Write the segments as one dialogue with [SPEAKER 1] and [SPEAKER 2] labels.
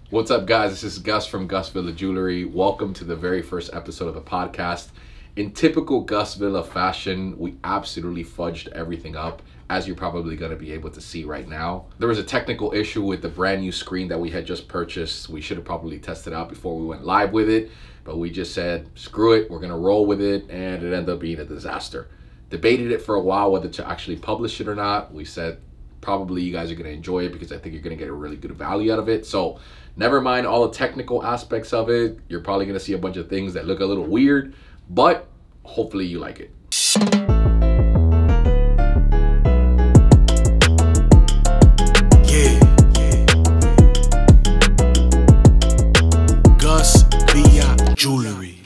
[SPEAKER 1] What's up, guys? This is Gus from Gus Villa Jewelry. Welcome to the very first episode of the podcast. In typical Gus Villa fashion, we absolutely fudged everything up, as you're probably going to be able to see right now. There was a technical issue with the brand new screen that we had just purchased. We should have probably tested out before we went live with it, but we just said, screw it, we're going to roll with it, and it ended up being a disaster. Debated it for a while whether to actually publish it or not. We said, probably you guys are going to enjoy it because I think you're going to get a really good value out of it. So never mind all the technical aspects of it. You're probably going to see a bunch of things that look a little weird, but hopefully you like it.
[SPEAKER 2] Gus Villa Jewelry.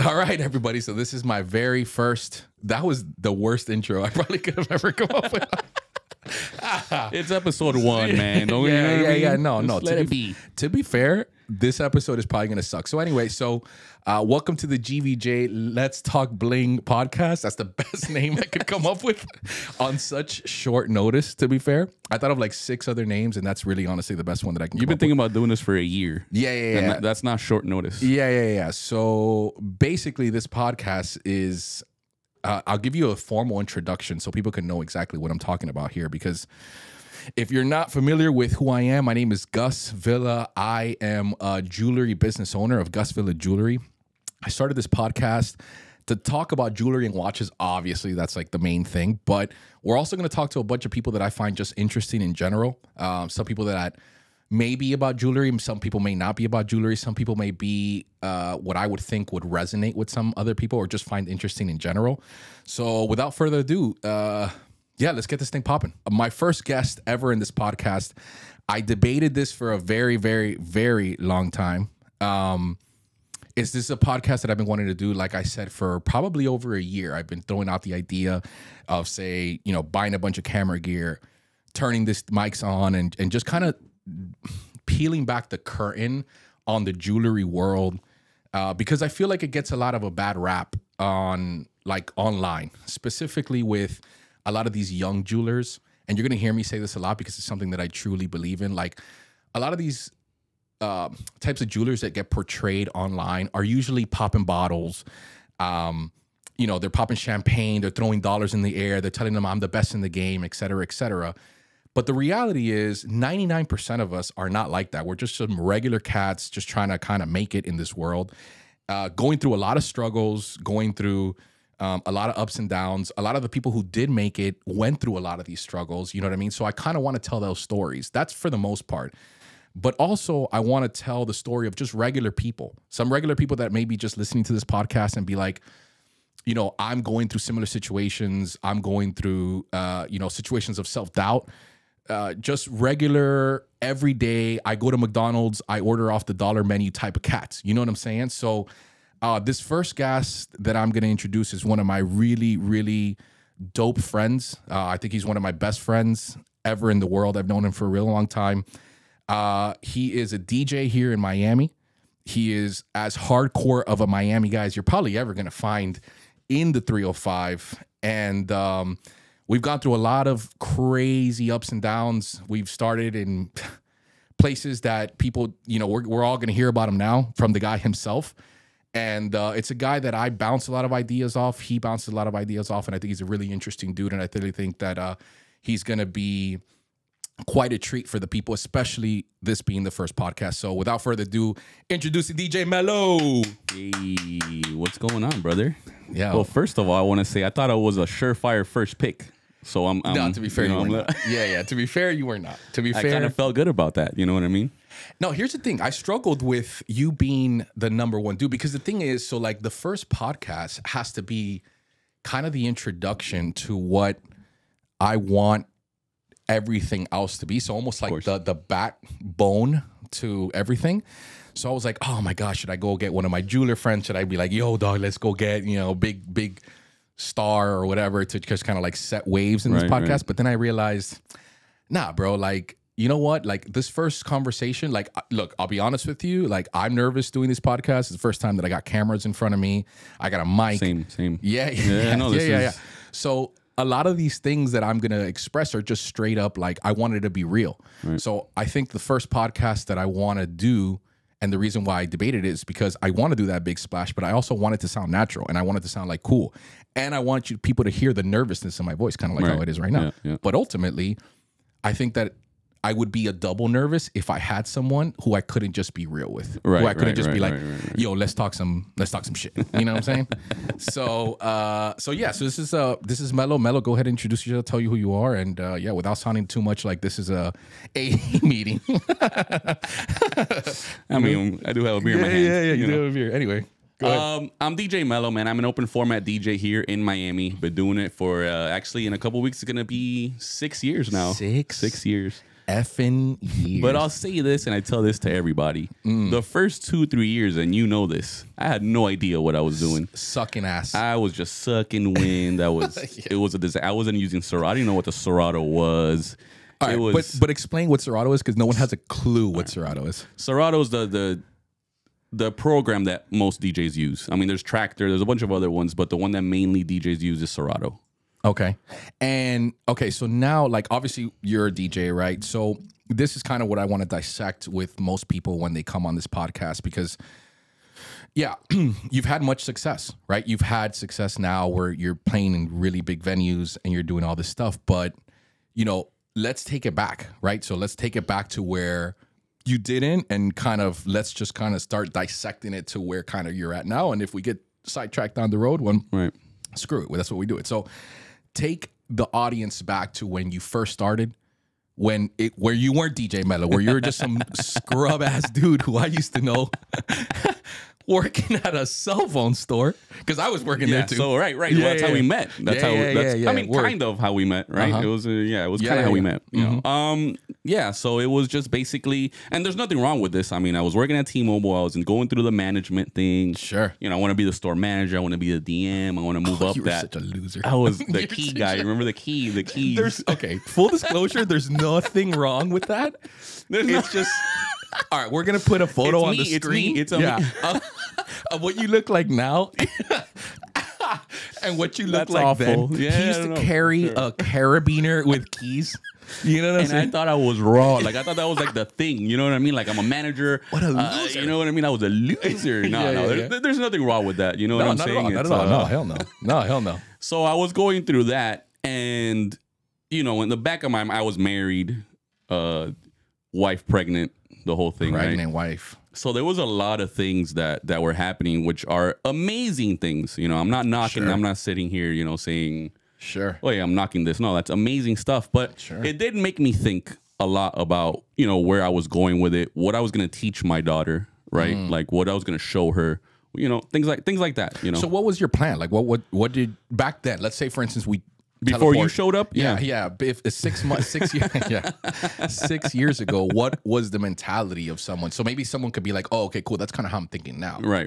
[SPEAKER 3] All right, everybody. So this is my very first. That was the worst intro I probably could have ever come up with.
[SPEAKER 4] It's episode 1, man. Don't
[SPEAKER 3] Yeah. No.
[SPEAKER 4] Let it be.
[SPEAKER 3] To be fair, this episode is probably gonna suck. So anyway, welcome to the GVJ Let's Talk Bling podcast. That's the best name I could come up with on such short notice. To be fair, I thought of like 6 other names, and that's really honestly the best one that I can.
[SPEAKER 4] You've been thinking about doing this for a year.
[SPEAKER 3] Yeah.
[SPEAKER 4] And that's not short notice.
[SPEAKER 3] Yeah. So basically, this podcast is. I'll give you a formal introduction so people can know exactly what I'm talking about here, because if you're not familiar with who I am, my name is Gus Villa. I am a jewelry business owner of Gus Villa Jewelry. I started this podcast to talk about jewelry and watches. Obviously, that's like the main thing, but we're also going to talk to a bunch of people that I find just interesting in general. Some people that may be about jewelry, some people may not be about jewelry, some people may be what I would think would resonate with some other people or just find interesting in general. So without further ado, let's get this thing popping. My first guest ever in this podcast, I debated this for a very, very, very long time. Is this a podcast that I've been wanting to do, like I said, for probably over a year. I've been throwing out the idea of, say, buying a bunch of camera gear, turning this mics on, and just kind of peeling back the curtain on the jewelry world, because I feel like it gets a lot of a bad rap on like online, specifically with a lot of these young jewelers. And you're going to hear me say this a lot because it's something that I truly believe in. Like a lot of these types of jewelers that get portrayed online are usually popping bottles. They're popping champagne, they're throwing dollars in the air, they're telling them I'm the best in the game, et cetera, et cetera. But the reality is 99% of us are not like that. We're just some regular cats just trying to kind of make it in this world, going through a lot of struggles, going through a lot of ups and downs. A lot of the people who did make it went through a lot of these struggles. You know what I mean? So I kind of want to tell those stories. That's for the most part. But also I want to tell the story of just regular people, some regular people that may be just listening to this podcast and be like, I'm going through similar situations. I'm going through, situations of self-doubt. Just regular, everyday, I go to McDonald's, I order off the dollar menu type of cats. You know what I'm saying? So this first guest that I'm going to introduce is one of my really, really dope friends. I think he's one of my best friends ever in the world. I've known him for a real long time. He is a DJ here in Miami. He is as hardcore of a Miami guy as you're probably ever going to find in the 305. And we've gone through a lot of crazy ups and downs. We've started in places that people, we're all going to hear about him now from the guy himself. And it's a guy that I bounce a lot of ideas off. He bounces a lot of ideas off. And I think he's a really interesting dude. And I really think that he's going to be quite a treat for the people, especially this being the first podcast. So without further ado, introducing DJ Melo.
[SPEAKER 4] Hey, what's going on, brother?
[SPEAKER 3] Yeah.
[SPEAKER 4] Well, first of all, I want to say I thought I was a surefire first pick. So I'm
[SPEAKER 3] no, to be fair, you were not. Yeah. To be fair, you were not. To be fair,
[SPEAKER 4] I kind of felt good about that. You know what I mean?
[SPEAKER 3] No, here's the thing. I struggled with you being the number one dude because the thing is, so like the first podcast has to be kind of the introduction to what I want everything else to be. So almost like the backbone to everything. So I was like, oh my gosh, should I go get one of my jeweler friends? Should I be like, yo, dog, let's go get, big star or whatever to just kind of like set waves in this podcast. Right. But then I realized, nah, bro, like, you know what? Like this first conversation, like, look, I'll be honest with you. Like I'm nervous doing this podcast. It's the first time that I got cameras in front of me. I got a mic.
[SPEAKER 4] Same.
[SPEAKER 3] Yeah.
[SPEAKER 4] Yeah.
[SPEAKER 3] So a lot of these things that I'm going to express are just straight up like I wanted to be real. Right. So I think the first podcast that I want to do, and the reason why I debated it is because I want to do that big splash, but I also want it to sound natural and I want it to sound like cool. And I want people to hear the nervousness in my voice, kind of like how it is right now. Yeah. But ultimately, I think that I would be a double nervous if I had someone who I couldn't just be real with. Who I couldn't just be like, yo, let's talk some shit. You know what I'm saying? So this is Melo. Melo, go ahead and introduce yourself, tell you who you are, and without sounding too much like this is a meeting.
[SPEAKER 4] I mean, I do have a beer in my hand.
[SPEAKER 3] Yeah, you do have a beer. Anyway.
[SPEAKER 4] I'm DJ Melo, man. I'm an open format DJ here in Miami. Been doing it for actually in a couple weeks. It's gonna be 6 years now. 6 years.
[SPEAKER 3] Effing years.
[SPEAKER 4] But I'll say this, and I tell this to everybody: the first 2-3 years, and you know this, I had no idea what I was doing.
[SPEAKER 3] Sucking ass.
[SPEAKER 4] I was just sucking wind. It was a disaster. I wasn't using Serato. I didn't know what the Serato was.
[SPEAKER 3] All right, but explain what Serato is, because no one has a clue what Serato is.
[SPEAKER 4] Serato is the program that most DJs use. I mean, there's Tractor, there's a bunch of other ones, but the one that mainly DJs use is Serato.
[SPEAKER 3] Okay. So now, like, obviously you're a DJ, right? So this is kind of what I want to dissect with most people when they come on this podcast, because you've had much success, right? You've had success now where you're playing in really big venues and you're doing all this stuff, but let's take it back, right? So let's take it back to where you didn't, and let's just start dissecting it to where you're at now. And if we get sidetracked down the road, screw it. Well, that's what we do it. So take the audience back to when you first started, where you weren't DJ Melo, where you were just some scrub ass dude who I used to know working at a cell phone store, because I was working there too.
[SPEAKER 4] So right. Well, that's how we met. That's I mean, kind of how we met, right? It was kind of how we met. You know? So it was just basically, and there's nothing wrong with this. I mean, I was working at T-Mobile. I was going through the management thing.
[SPEAKER 3] Sure.
[SPEAKER 4] I want to be the store manager. I want to be the DM. I want to move up.
[SPEAKER 3] You were such a loser.
[SPEAKER 4] I was the key guy. Remember the key? The keys.
[SPEAKER 3] Full disclosure. There's nothing wrong with that. It's just. All right, we're gonna put a photo on the screen.
[SPEAKER 4] It's me.
[SPEAKER 3] Of what you look like now, and what you look like
[SPEAKER 4] awful.
[SPEAKER 3] then.
[SPEAKER 4] Yeah,
[SPEAKER 3] he used to carry a carabiner with keys. You know what I'm saying?
[SPEAKER 4] And I thought I was raw. Like, I thought that was like the thing. You know what I mean? Like, I'm a manager.
[SPEAKER 3] What a loser.
[SPEAKER 4] You know what I mean? I was a loser. There's nothing wrong with that. You know what I'm saying?
[SPEAKER 3] Not at all. No, hell no. No, hell no.
[SPEAKER 4] So I was going through that, and in the back of my mind, I was married, wife pregnant, the whole thing,
[SPEAKER 3] pregnant wife.
[SPEAKER 4] So there was a lot of things that were happening, which are amazing things. I'm not knocking.
[SPEAKER 3] Sure.
[SPEAKER 4] I'm not sitting here, saying,
[SPEAKER 3] sure,
[SPEAKER 4] oh yeah, I'm knocking this. No, that's amazing stuff. But it did make me think a lot about, where I was going with it, what I was going to teach my daughter, right? Like what I was going to show her, things like that.
[SPEAKER 3] So what was your plan? Like what did back then? Let's say, for instance,
[SPEAKER 4] before you showed up?
[SPEAKER 3] Yeah. If 6 months, 6 years, 6 years ago, what was the mentality of someone? So maybe someone could be like, oh, okay, cool. That's kind of how I'm thinking now.
[SPEAKER 4] Right.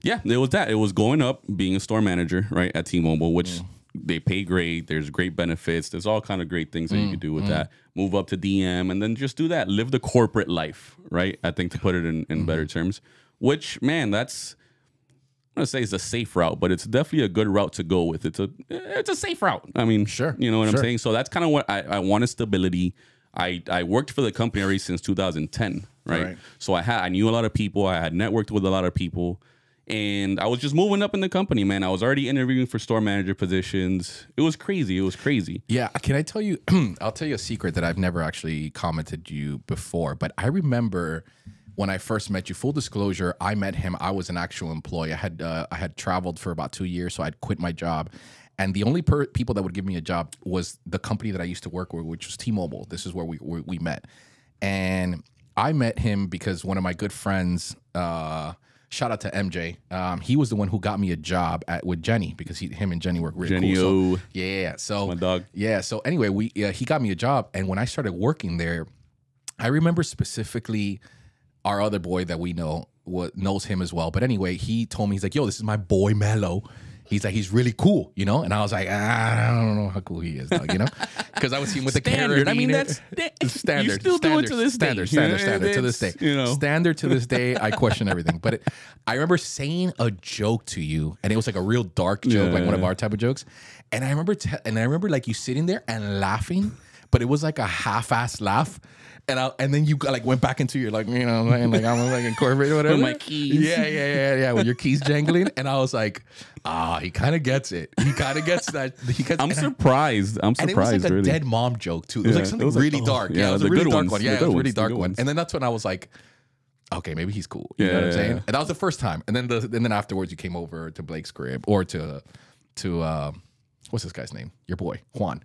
[SPEAKER 4] Yeah, it was that. It was going up, being a store manager, right, at T-Mobile, which they pay great. There's great benefits. There's all kind of great things that you could do with that. Move up to DM and then just do that. Live the corporate life, right? I think, to put it in better terms, which, man, that's... I'm gonna say it's a safe route, but it's definitely a good route to go with. It's a safe route. I mean,
[SPEAKER 3] sure.
[SPEAKER 4] You know what I'm saying? So that's kind of what I wanted: stability. I worked for the company already since 2010, right? So I knew a lot of people. I had networked with a lot of people, and I was just moving up in the company, man. I was already interviewing for store manager positions. It was crazy.
[SPEAKER 3] Yeah. Can I tell you? I'll tell you a secret that I've never actually commented you before, but I remember when I first met you. Full disclosure, I met him. I was an actual employee. I had traveled for about 2 years, so I'd quit my job. And the only people that would give me a job was the company that I used to work with, which was T-Mobile. This is where we met. And I met him because one of my good friends, shout out to MJ, he was the one who got me a job with Jenny, because him and Jenny work really cool. So, so
[SPEAKER 4] my dog.
[SPEAKER 3] Yeah. So anyway, he got me a job. And when I started working there, I remember specifically our other boy that we know knows him as well. But anyway, he told me, he's like, yo, this is my boy Melo. He's like, he's really cool, you know? And I was like, I don't know how cool he is, dog, you know? Because I would see him with the
[SPEAKER 4] Standard.
[SPEAKER 3] carabiner.
[SPEAKER 4] I mean, that's
[SPEAKER 3] standard.
[SPEAKER 4] You still do it to this day.
[SPEAKER 3] Standard to this day.
[SPEAKER 4] You know.
[SPEAKER 3] Standard to this day. I question everything. But I remember saying a joke to you, and it was like a real dark joke, like one of our type of jokes. And I remember like you sitting there and laughing, but it was like a half-ass laugh. And then you like went back into your like, you know, like I'm like incorporated or whatever.
[SPEAKER 4] With my keys.
[SPEAKER 3] Yeah. With your keys jangling. And I was like, he kind of gets it. He kind of gets that.
[SPEAKER 4] I'm surprised. I'm
[SPEAKER 3] and
[SPEAKER 4] surprised.
[SPEAKER 3] it was like a
[SPEAKER 4] really.
[SPEAKER 3] dead mom joke too. It was like something really dark. Yeah, it was a really dark one. Yeah, it was a really dark one. And then that's when I was like, okay, maybe he's cool. You know what I'm saying? And that was the first time. And then afterwards you came over to Blake's crib or to what's this guy's name? Your boy Juan.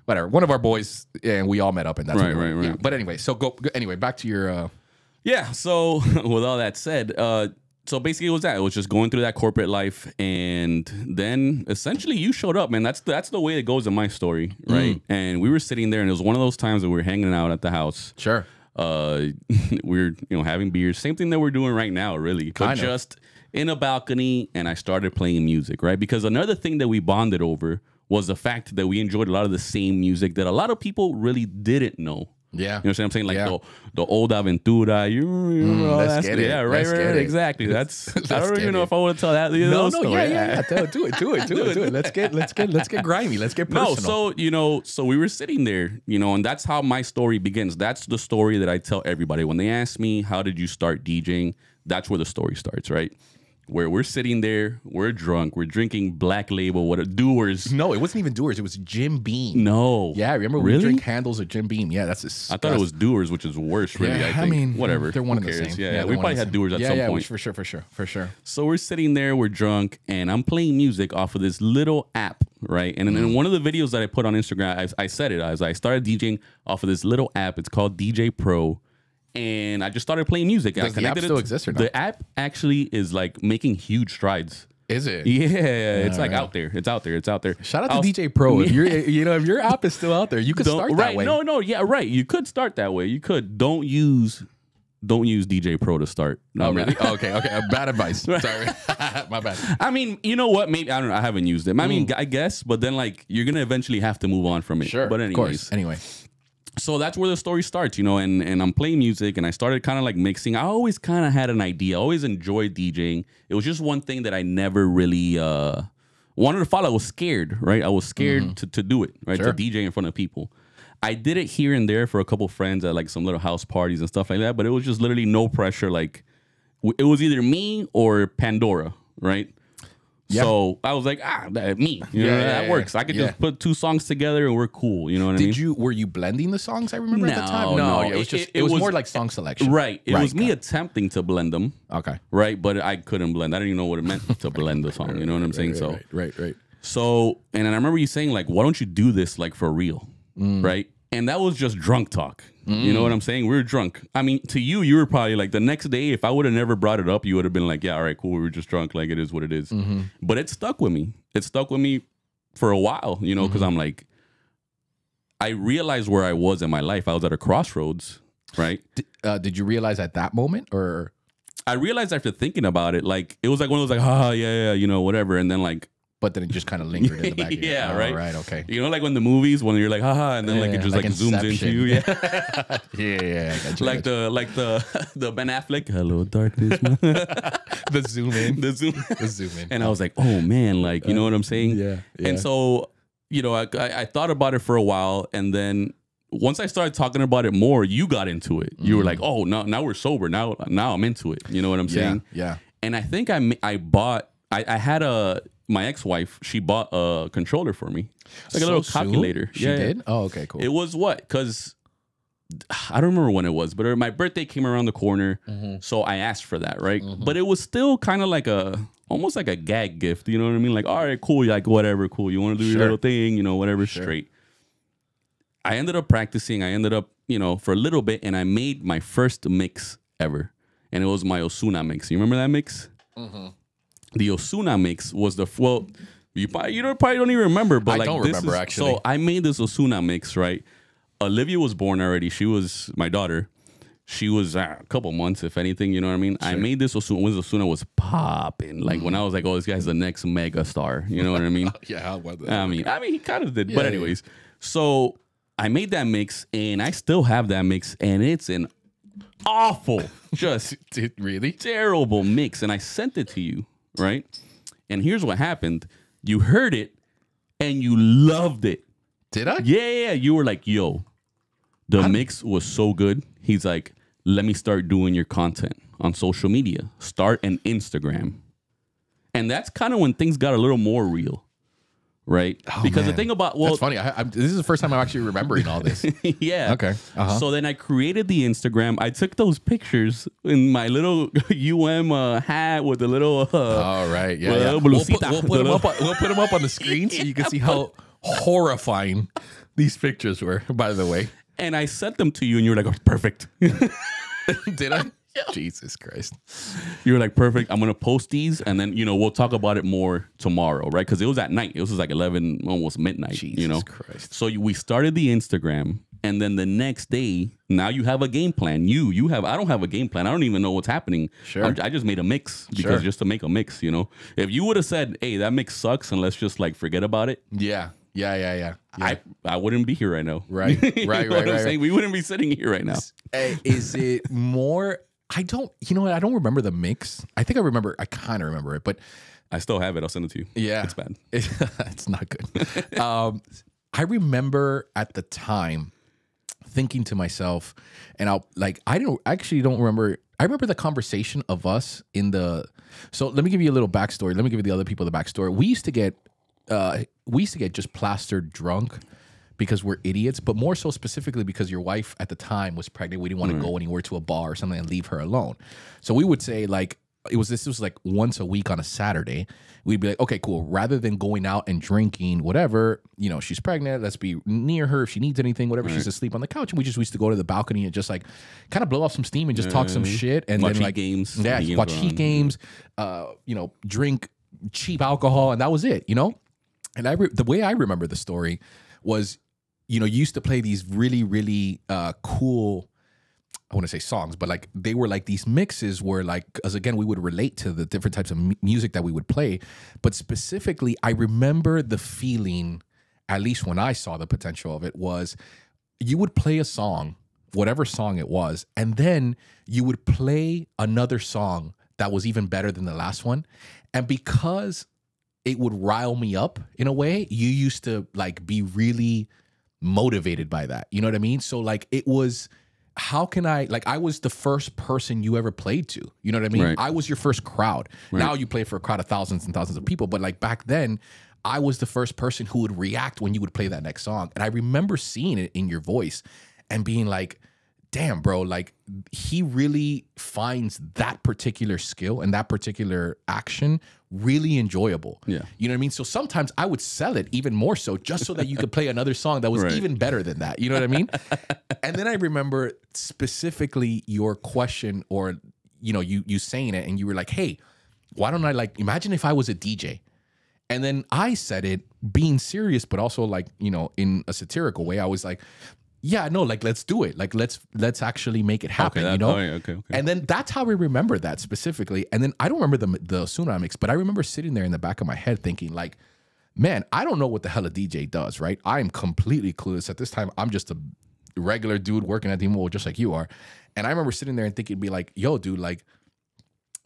[SPEAKER 3] Whatever, one of our boys, and we all met up, and that's
[SPEAKER 4] right.
[SPEAKER 3] Yeah. But anyway, so go. Anyway, back to your.
[SPEAKER 4] Yeah. So with all that said, so basically it was that. It was just going through that corporate life, and then essentially you showed up, man. That's the way it goes in my story, right? And we were sitting there, and it was one of those times that we were hanging out at the house.
[SPEAKER 3] Sure.
[SPEAKER 4] We were having beers, same thing that we're doing right now, really, but just in a balcony, and I started playing music, right? Because another thing that we bonded over was the fact that we enjoyed a lot of the same music that a lot of people really didn't know.
[SPEAKER 3] Yeah.
[SPEAKER 4] You know what I'm saying? Like the old Aventura. You know,
[SPEAKER 3] let's get it.
[SPEAKER 4] Yeah, right. Exactly. That's I don't even know if I want to tell that. No,
[SPEAKER 3] yeah. Do it. Let's get grimy. Let's get personal.
[SPEAKER 4] No, so we were sitting there, and that's how my story begins. That's the story that I tell everybody. When they ask me, how did you start DJing? That's where the story starts, right? Where we're sitting there, we're drunk, we're drinking Black Label, Doers.
[SPEAKER 3] No, it wasn't even Doers. It was Jim Beam.
[SPEAKER 4] No.
[SPEAKER 3] Yeah, remember we drink handles of Jim Beam. Yeah, that's disgusting.
[SPEAKER 4] I thought it was Doers, which is worse, really.
[SPEAKER 3] Yeah,
[SPEAKER 4] I think.
[SPEAKER 3] I mean,
[SPEAKER 4] whatever.
[SPEAKER 3] They're one
[SPEAKER 4] Who
[SPEAKER 3] and the
[SPEAKER 4] cares?
[SPEAKER 3] same.
[SPEAKER 4] Yeah, we probably had Doers at some point.
[SPEAKER 3] For sure.
[SPEAKER 4] So we're sitting there, we're drunk, and I'm playing music off of this little app, right? And in one of the videos that I put on Instagram, I said it as I started DJing off of this little app. It's called DJ Pro. And I just started playing music.
[SPEAKER 3] Does the app still exist or not?
[SPEAKER 4] The app actually is like making huge strides.
[SPEAKER 3] Is it?
[SPEAKER 4] Yeah, it's like out there. It's out there.
[SPEAKER 3] Shout out to DJ Pro. If if your app is still out there, you could start that way.
[SPEAKER 4] No, yeah, right. You could start that way. You could. Don't use DJ Pro to start. No,
[SPEAKER 3] really? Okay. Bad advice. Sorry, my bad.
[SPEAKER 4] I mean, you know what? Maybe I don't know. I haven't used it. I mean, I guess, but then like you're gonna eventually have to move on from it.
[SPEAKER 3] Sure,
[SPEAKER 4] but anyways,
[SPEAKER 3] of course. Anyway.
[SPEAKER 4] So that's where the story starts, and I'm playing music, and I started kind of like mixing. I always kind of had an idea. I always enjoyed DJing. It was just one thing that I never really wanted to follow. I was scared, right? I was scared to do it, right?
[SPEAKER 3] Sure.
[SPEAKER 4] To DJ in front of people. I did it here and there for a couple friends at like some little house parties and stuff like that, but it was just literally no pressure. Like it was either me or Pandora, right? Yeah. So I was like, me. That works. I could just put two songs together and we're cool. You know what I mean?
[SPEAKER 3] Were you blending the songs? I remember at the time. No, it was more like song selection.
[SPEAKER 4] Right. It was me attempting to blend them.
[SPEAKER 3] Okay.
[SPEAKER 4] Right, but I couldn't blend. I didn't even know what it meant to blend the song. You know what I'm saying?
[SPEAKER 3] Right.
[SPEAKER 4] So, and then I remember you saying like, why don't you do this like for real? Right. And that was just drunk talk. You know what I'm saying? We were drunk. I mean, to you were probably like the next day, if I would have never brought it up, you would have been like, yeah, all right, cool. We were just drunk. Like it is what it is. But it stuck with me. It stuck with me for a while, because I'm like, I realized where I was in my life. I was at a crossroads, right?
[SPEAKER 3] Did you realize at that moment or?
[SPEAKER 4] I realized after thinking about it, like, it was like one of those like, yeah, whatever. And then like,
[SPEAKER 3] but then it just kind of lingered in the back of your head.
[SPEAKER 4] Right.
[SPEAKER 3] Right, okay.
[SPEAKER 4] Like when the movies, when you're like, haha, and then like it just like zooms into you. Yeah.
[SPEAKER 3] I got you.
[SPEAKER 4] Like the Ben Affleck, hello darkness.
[SPEAKER 3] The zoom in.
[SPEAKER 4] The zoom in. And I was like, oh man, like, you know what I'm saying?
[SPEAKER 3] Yeah.
[SPEAKER 4] And so, I thought about it for a while, and then once I started talking about it more, you got into it. You were like, oh, now we're sober. Now I'm into it. You know what I'm saying?
[SPEAKER 3] Yeah.
[SPEAKER 4] And I think I had my ex-wife, she bought a controller for me. Like a little calculator.
[SPEAKER 3] She did? Oh, okay, cool.
[SPEAKER 4] It was what? Because I don't remember when it was, but my birthday came around the corner. So I asked for that, right? But it was still kind of like almost like a gag gift. You know what I mean? Like, all right, cool. Like, whatever, cool. You want to do your little thing, whatever, straight. I ended up practicing. I ended up, for a little bit, and I made my first mix ever. And it was my Osuna mix. You remember that mix? The Osuna mix was you probably don't even remember, but
[SPEAKER 3] I don't remember actually.
[SPEAKER 4] So I made this Osuna mix, right? Olivia was born already. She was my daughter. She was a couple months, if anything, you know what I mean? Sure. I made this Ozuna was popping. Like when I was like, oh, this guy's the next mega star. You know what I mean?
[SPEAKER 3] Yeah.
[SPEAKER 4] I mean, he kind of did. Yeah, but anyways, so I made that mix and I still have that mix and it's an awful, just
[SPEAKER 3] really
[SPEAKER 4] terrible mix. And I sent it to you, right? And here's what happened. You heard it and you loved it.
[SPEAKER 3] Did I?
[SPEAKER 4] Yeah. You were like, yo, the mix was so good. He's like, let me start doing your content on social media. Start an Instagram. And that's kind of when things got a little more real, right?
[SPEAKER 3] Oh,
[SPEAKER 4] because
[SPEAKER 3] man.
[SPEAKER 4] The thing about,
[SPEAKER 3] that's funny. This is the first time I'm actually remembering all this.
[SPEAKER 4] Yeah.
[SPEAKER 3] Okay.
[SPEAKER 4] So then I created the Instagram. I took those pictures in my little hat with the little.
[SPEAKER 3] All right. Yeah. We'll put them up on the screen so you can see how horrifying these pictures were, by the way.
[SPEAKER 4] And I sent them to you, and you were like, oh, perfect.
[SPEAKER 3] Did I? Yeah. Jesus Christ.
[SPEAKER 4] You were like, perfect. I'm going to post these, and then, we'll talk about it more tomorrow, right? Because it was at night. It was like 11, almost midnight,
[SPEAKER 3] Jesus Christ.
[SPEAKER 4] So we started the Instagram, and then the next day, now you have a game plan. You have, I don't have a game plan. I don't even know what's happening.
[SPEAKER 3] Sure.
[SPEAKER 4] I just made a mix because just to make a mix, If you would have said, hey, that mix sucks, and let's just like forget about it.
[SPEAKER 3] Yeah.
[SPEAKER 4] I wouldn't be here right now.
[SPEAKER 3] Right.
[SPEAKER 4] Saying? We wouldn't be sitting here right now.
[SPEAKER 3] Is it more? I don't. You know what? I don't remember the mix. I think I remember. I kind of remember it, but
[SPEAKER 4] I still have it. I'll send it to you.
[SPEAKER 3] Yeah,
[SPEAKER 4] it's bad.
[SPEAKER 3] It's not good. I remember at the time thinking to myself, and I don't remember. I remember the conversation of us in the. So let me give you a little backstory. Let me give you the other people the backstory. We used to get just plastered drunk because we're idiots, but more so specifically because your wife at the time was pregnant. We didn't want to go anywhere to a bar or something and leave her alone. So we would say like, this was like once a week on a Saturday. We'd be like, okay, cool. Rather than going out and drinking, whatever, she's pregnant. Let's be near her if she needs anything, whatever. She's asleep on the couch. And we used to go to the balcony and just like kind of blow off some steam and just talk some shit. And
[SPEAKER 4] watch
[SPEAKER 3] then like
[SPEAKER 4] games.
[SPEAKER 3] Yeah, watch Heat games, drink cheap alcohol. And that was it, And the way I remember the story was, you used to play these really, really cool, I want to say songs, but like they were like these mixes where like, as again, we would relate to the different types of music that we would play. But specifically, I remember the feeling, at least when I saw the potential of it, was you would play a song, whatever song it was, and then you would play another song that was even better than the last one. And because it would rile me up in a way, you used to like be really motivated by that. You know what I mean? So like it was, how can I, like I was the first person you ever played to. You know what I mean?
[SPEAKER 4] Right.
[SPEAKER 3] I was your first crowd. Right. Now you play for a crowd of thousands and thousands of people. But like back then, I was the first person who would react when you would play that next song. And I remember seeing it in your voice and being like, damn, bro, like he really finds that particular skill and that particular action really enjoyable.
[SPEAKER 4] Yeah.
[SPEAKER 3] You know what I mean? So sometimes I would sell it even more so just so that you could play another song that was even better than that. You know what I mean? And then I remember specifically your question or, you saying it and you were like, hey, why don't I like, imagine if I was a DJ? And then I said it being serious, but also like, in a satirical way. I was like, yeah, no, like let's do it. Like let's actually make it happen.
[SPEAKER 4] Okay.
[SPEAKER 3] And then that's how we remember that specifically. And then I don't remember the Ozuna mix, but I remember sitting there in the back of my head thinking like, man, I don't know what the hell a DJ does, right? I am completely clueless at this time. I'm just a regular dude working at the mall just like you are. And I remember sitting there and thinking, be like, yo, dude, like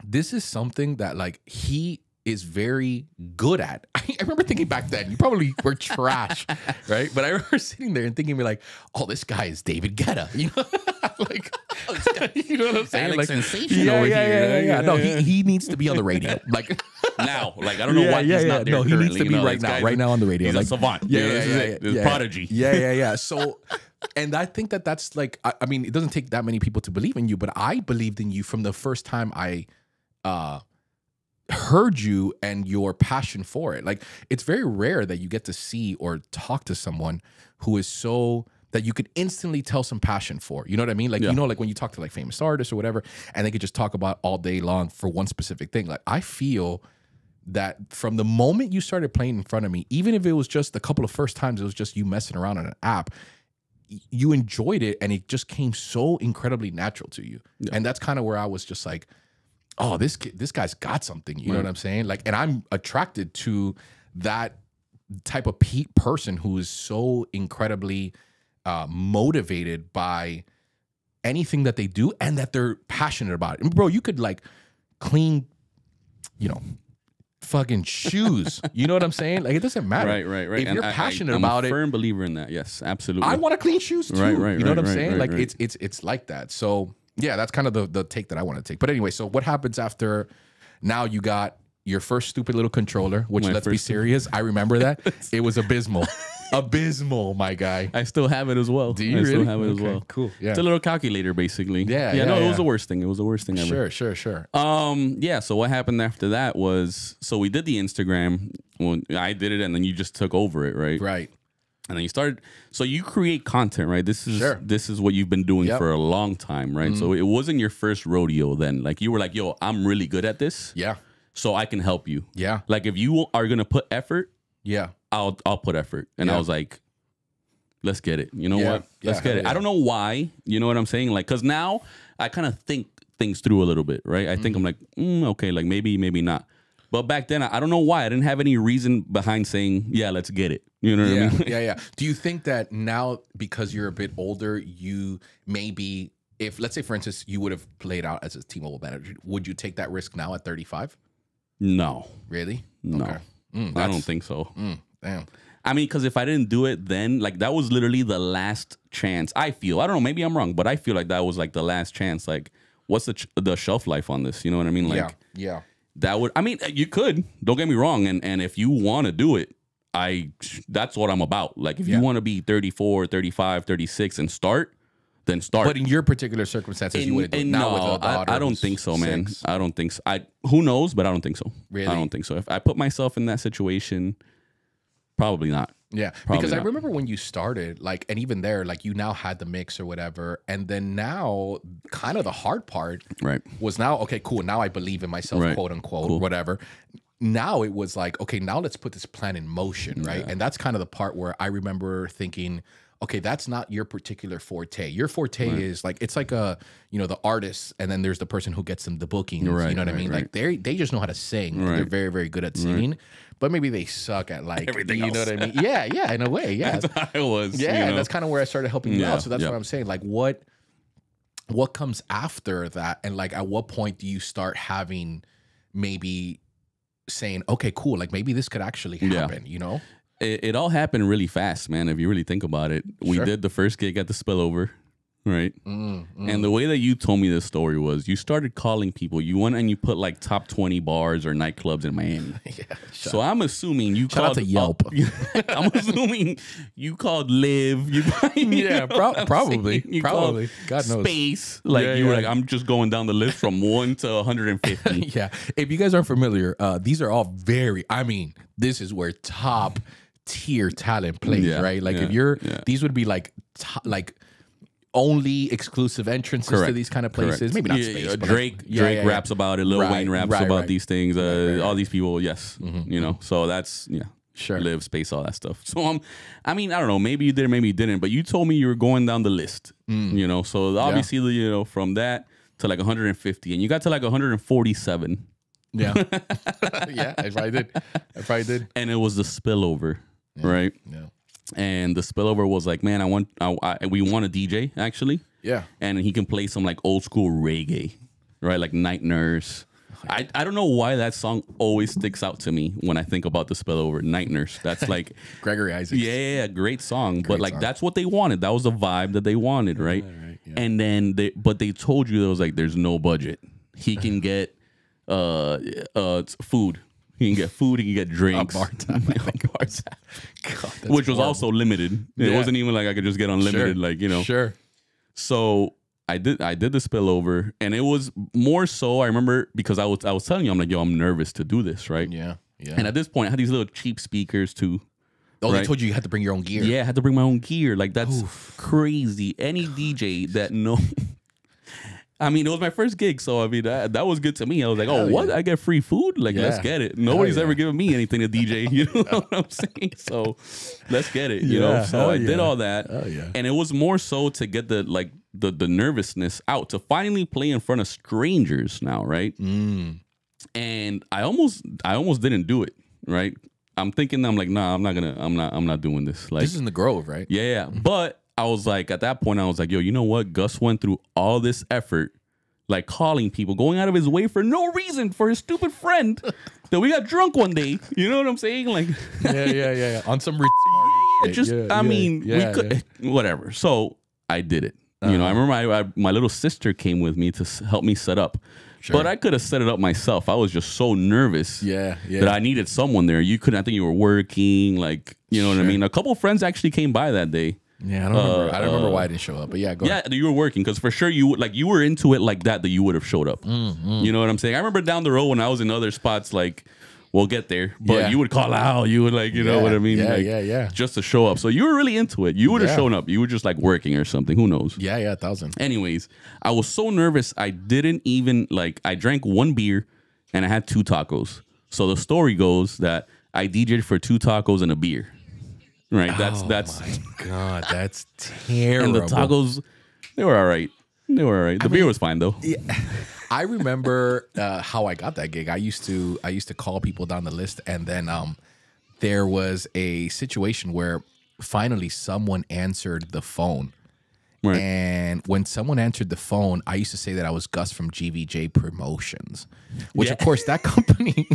[SPEAKER 3] this is something that like he is very good at. I remember thinking back then, you probably were trash, right? But I remember sitting there and thinking, me like, oh, this guy is David Guetta, like, you know what I'm saying? Like
[SPEAKER 4] sensation over here.
[SPEAKER 3] Yeah. No, he needs to be on the radio, like
[SPEAKER 4] now. Like I don't know why he's not there.
[SPEAKER 3] No, he needs to be right now on the radio.
[SPEAKER 4] He's
[SPEAKER 3] like,
[SPEAKER 4] a savant.
[SPEAKER 3] Yeah.
[SPEAKER 4] Prodigy.
[SPEAKER 3] Yeah. So, and I think that's like, I mean, it doesn't take that many people to believe in you, but I believed in you from the first time I heard you and your passion for it. Like it's very rare that you get to see or talk to someone who is so that you could instantly tell some passion for. You know what I mean? Like like when you talk to like famous artists or whatever, and they could just talk about all day long for one specific thing. Like I feel that from the moment you started playing in front of me, even if it was just a couple of first times, it was just you messing around on an app, you enjoyed it, and it just came so incredibly natural to you. Yeah. And that's kind of where I was just like, oh, this guy's got something. You know what I'm saying? Like, and I'm attracted to that type of person who is so incredibly motivated by anything that they do and that they're passionate about it. And bro, you could like clean, fucking shoes. You know what I'm saying? Like, it doesn't matter.
[SPEAKER 4] Right.
[SPEAKER 3] If
[SPEAKER 4] and
[SPEAKER 3] you're passionate
[SPEAKER 4] I'm
[SPEAKER 3] about
[SPEAKER 4] a
[SPEAKER 3] it,
[SPEAKER 4] firm believer in that. Yes, absolutely.
[SPEAKER 3] I want to clean shoes too.
[SPEAKER 4] Right.
[SPEAKER 3] You know what I'm saying?
[SPEAKER 4] Right.
[SPEAKER 3] It's like that. So yeah, that's kind of the take that I want to take. But anyway, so what happens after now you got your first stupid little controller, which let's be serious, I remember that. It was abysmal. Abysmal, my guy.
[SPEAKER 4] I still have it as well.
[SPEAKER 3] Do you
[SPEAKER 4] I
[SPEAKER 3] really?
[SPEAKER 4] still have it as well.
[SPEAKER 3] Cool. Yeah.
[SPEAKER 4] It's a little calculator, basically.
[SPEAKER 3] Yeah.
[SPEAKER 4] It was the worst thing. It was the worst thing ever.
[SPEAKER 3] Sure.
[SPEAKER 4] Yeah. So what happened after that was, so we did the Instagram. Well, I did it, and then you just took over it, right?
[SPEAKER 3] Right.
[SPEAKER 4] And then you started. So you create content, right? This is what you've been doing for a long time, right? So it wasn't your first rodeo then. Like, you were like, yo, I'm really good at this.
[SPEAKER 3] Yeah.
[SPEAKER 4] So I can help you.
[SPEAKER 3] Yeah.
[SPEAKER 4] Like, if you are gonna put effort,
[SPEAKER 3] Yeah.
[SPEAKER 4] I'll put effort. And I was like, let's get it. You know what? Let's get it.
[SPEAKER 3] Yeah.
[SPEAKER 4] I don't know why. You know what I'm saying? Like, because now I kind of think things through a little bit, right? I think I'm like, okay, like maybe not. But back then, I don't know why. I didn't have any reason behind saying, yeah, let's get it. You know what I mean?
[SPEAKER 3] Yeah. Do you think that now, because you're a bit older, you maybe, if, let's say, for instance, you would have played out as a T-Mobile manager, would you take that risk now at 35?
[SPEAKER 4] No.
[SPEAKER 3] Really?
[SPEAKER 4] No.
[SPEAKER 3] Okay.
[SPEAKER 4] I don't think so.
[SPEAKER 3] Damn.
[SPEAKER 4] I mean, because if I didn't do it then, like, that was literally the last chance. I feel. I don't know. Maybe I'm wrong, but I feel like that was like the last chance. Like, what's the shelf life on this? You know what I mean? Like,
[SPEAKER 3] yeah.
[SPEAKER 4] That would. I mean, you could. Don't get me wrong. And if you want to do it, that's what I'm about. Like, if you want to be 34, 35, 36 and start, then start.
[SPEAKER 3] But in your particular circumstances, you wouldn't do it now with a daughter.
[SPEAKER 4] I don't think so, man.
[SPEAKER 3] 6.
[SPEAKER 4] I don't think so. Who knows? But I don't think so.
[SPEAKER 3] Really?
[SPEAKER 4] I don't think so. If I put myself in that situation, probably not.
[SPEAKER 3] Yeah,
[SPEAKER 4] Probably
[SPEAKER 3] because I
[SPEAKER 4] not.
[SPEAKER 3] remember when you started, like, and even there, like, you now had the mix or whatever, and then now, kind of the hard part,
[SPEAKER 4] Right.
[SPEAKER 3] was now, okay, cool, now I believe in myself,
[SPEAKER 4] Right.
[SPEAKER 3] quote unquote,
[SPEAKER 4] Cool.
[SPEAKER 3] whatever. Now it was like, okay, now let's put this plan in motion, right? And that's kind of the part where I remember thinking, okay, that's not your particular forte. Your forte is like, it's like the artist, and then there's the person who gets them the bookings.
[SPEAKER 4] Right,
[SPEAKER 3] You know what I
[SPEAKER 4] right,
[SPEAKER 3] mean?
[SPEAKER 4] right.
[SPEAKER 3] Like, they just know how to sing. And they're
[SPEAKER 4] Right.
[SPEAKER 3] very, very good at singing, but maybe they suck at like
[SPEAKER 4] Everything
[SPEAKER 3] you know
[SPEAKER 4] else.
[SPEAKER 3] what I mean? Yeah, in a way, yeah.
[SPEAKER 4] That's how it was.
[SPEAKER 3] Yeah,
[SPEAKER 4] you know?
[SPEAKER 3] and that's kind of where I started helping you
[SPEAKER 4] Yeah,
[SPEAKER 3] out. So that's
[SPEAKER 4] yeah.
[SPEAKER 3] what I'm saying. Like, what comes after that, and like, at what point do you start having maybe saying, okay, cool, like maybe this could actually happen, you know?
[SPEAKER 4] It all happened really fast, man. If you really think about it, we did the first gig at the Spillover, right? And the way that you told me this story was, you started calling people. You went and you put like top 20 bars or nightclubs in Miami. So I'm assuming you
[SPEAKER 3] Shout out
[SPEAKER 4] called
[SPEAKER 3] to Yelp.
[SPEAKER 4] I'm assuming you called Live.
[SPEAKER 3] Probably.
[SPEAKER 4] You
[SPEAKER 3] Probably.
[SPEAKER 4] called
[SPEAKER 3] God knows.
[SPEAKER 4] Space. Like,
[SPEAKER 3] Yeah,
[SPEAKER 4] you were
[SPEAKER 3] yeah.
[SPEAKER 4] like, I'm just going down the list from 1 to 150.
[SPEAKER 3] Yeah. If you guys aren't familiar, these are all this is where top tier talent plays,
[SPEAKER 4] Yeah,
[SPEAKER 3] right? Like,
[SPEAKER 4] yeah,
[SPEAKER 3] if you're,
[SPEAKER 4] yeah.
[SPEAKER 3] these would be like, like only exclusive entrances to
[SPEAKER 4] Correct.
[SPEAKER 3] these kind of places.
[SPEAKER 4] Correct.
[SPEAKER 3] Maybe not
[SPEAKER 4] Yeah,
[SPEAKER 3] Space. but
[SPEAKER 4] Drake
[SPEAKER 3] like, yeah.
[SPEAKER 4] raps about it. Lil
[SPEAKER 3] Right,
[SPEAKER 4] Wayne raps
[SPEAKER 3] right,
[SPEAKER 4] about
[SPEAKER 3] right.
[SPEAKER 4] these things.
[SPEAKER 3] right.
[SPEAKER 4] All these people, yes. You know, so that's,
[SPEAKER 3] Sure.
[SPEAKER 4] Live, Space, all that stuff. So I mean, I don't know. Maybe you did, maybe you didn't. But you told me you were going down the list. You know, so obviously, from that to like 150, and you got to like 147.
[SPEAKER 3] Yeah. Yeah, I probably did.
[SPEAKER 4] And it was the Spillover, right?
[SPEAKER 3] Yeah.
[SPEAKER 4] And the Spillover was like, man, we want a DJ actually.
[SPEAKER 3] Yeah.
[SPEAKER 4] And he can play some like old school reggae, right? Like Night Nurse. I don't know why that song always sticks out to me when I think about the Spillover. Night Nurse. That's like
[SPEAKER 3] Gregory Isaacs.
[SPEAKER 4] yeah, great song. But like
[SPEAKER 3] song.
[SPEAKER 4] that's what they wanted. That was the vibe that they wanted, right?
[SPEAKER 3] yeah.
[SPEAKER 4] And then they told you there was like there's no budget. He can get food. He can get food. He can get drinks.
[SPEAKER 3] bar tab.
[SPEAKER 4] Bar tab.
[SPEAKER 3] God, that's
[SPEAKER 4] Which was
[SPEAKER 3] horrible.
[SPEAKER 4] also limited. It
[SPEAKER 3] Yeah.
[SPEAKER 4] wasn't even like I could just get unlimited.
[SPEAKER 3] Sure.
[SPEAKER 4] Like, you know.
[SPEAKER 3] Sure.
[SPEAKER 4] So I did the Spillover, and it was more so. I remember because I was telling you, I'm like, yo, I'm nervous to do this, right?
[SPEAKER 3] Yeah. Yeah.
[SPEAKER 4] And at this point, I had these little cheap speakers too.
[SPEAKER 3] Oh, they
[SPEAKER 4] right.
[SPEAKER 3] told you had to bring your own gear.
[SPEAKER 4] Yeah, I had to bring my own gear. Like, that's crazy. Any DJ that know, I mean, it was my first gig, so I mean that was good to me. I was like, oh,
[SPEAKER 3] Hell
[SPEAKER 4] what?
[SPEAKER 3] yeah.
[SPEAKER 4] I get free food? Like, let's
[SPEAKER 3] Yeah.
[SPEAKER 4] get it. Nobody's
[SPEAKER 3] yeah.
[SPEAKER 4] ever given me anything to DJ. You know what I'm saying? So let's get it. You know.
[SPEAKER 3] Yeah,
[SPEAKER 4] So
[SPEAKER 3] hell
[SPEAKER 4] I did
[SPEAKER 3] yeah.
[SPEAKER 4] all that,
[SPEAKER 3] Hell yeah.
[SPEAKER 4] and it was more so to get the nervousness out, to finally play in front of strangers now, right? And I almost didn't do it, right? I'm thinking, I'm like, nah, I'm not doing this. Like,
[SPEAKER 3] This is in the Grove, right?
[SPEAKER 4] yeah. But I was like, at that point, I was like, yo, you know what? Gus went through all this effort, like calling people, going out of his way for no reason for his stupid friend that we got drunk one day. You know what I'm saying? Like,
[SPEAKER 3] Yeah. On some retarded shit.
[SPEAKER 4] just, I mean, we could, whatever. So I did it. You know, I remember my little sister came with me to help me set up.
[SPEAKER 3] Sure.
[SPEAKER 4] But I could have set it up myself. I was just so nervous
[SPEAKER 3] Yeah.
[SPEAKER 4] that I needed someone there. You couldn't, I think you were working, like, you know what I mean? A couple friends actually came by that day.
[SPEAKER 3] Yeah, I don't remember. I don't remember why I didn't show up, but yeah, go ahead.
[SPEAKER 4] Yeah, you were working because for sure you were into it like that you would have showed up. You know what I'm saying? I remember down the road when I was in other spots, like, we'll get there, but
[SPEAKER 3] Yeah.
[SPEAKER 4] you would call out. You would like, you know what I mean?
[SPEAKER 3] Yeah,
[SPEAKER 4] like,
[SPEAKER 3] yeah.
[SPEAKER 4] just to show up. So you were really into it. You would have
[SPEAKER 3] Yeah.
[SPEAKER 4] shown up. You were just like working or something. Who knows?
[SPEAKER 3] Yeah, 1,000.
[SPEAKER 4] Anyways, I was so nervous. I didn't even I drank one beer and I had 2 tacos. So the story goes that I DJ'd for 2 tacos and a beer. Right. That's
[SPEAKER 3] my God, that's terrible.
[SPEAKER 4] and the tacos, they were all right. The beer was fine though.
[SPEAKER 3] Yeah. I remember how I got that gig. I used to call people down the list, and then there was a situation where finally someone answered the phone.
[SPEAKER 4] Right.
[SPEAKER 3] And when someone answered the phone, I used to say that I was Gus from GVJ Promotions, which of course that company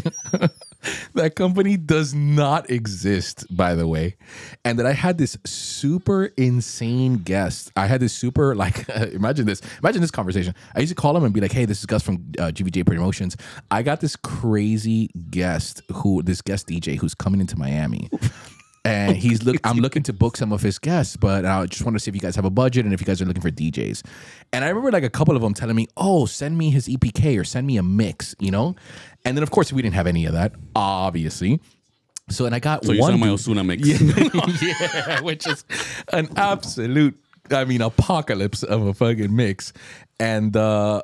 [SPEAKER 3] does not exist, by the way. And that I had this super insane guest. I had this super imagine this conversation. I used to call him and be like, "Hey, this is Gus from GVJ Promotions. I got this crazy guest this guest DJ who's coming into Miami." And I'm looking to book some of his guests, but I just want to see if you guys have a budget and if you guys are looking for DJs. And I remember a couple of them telling me, "Oh, send me his EPK or send me a mix," you know? And then of course we didn't have any of that, obviously. So then I got
[SPEAKER 4] you sent my Osuna mix.
[SPEAKER 3] Yeah, which is an absolute, apocalypse of a fucking mix. And so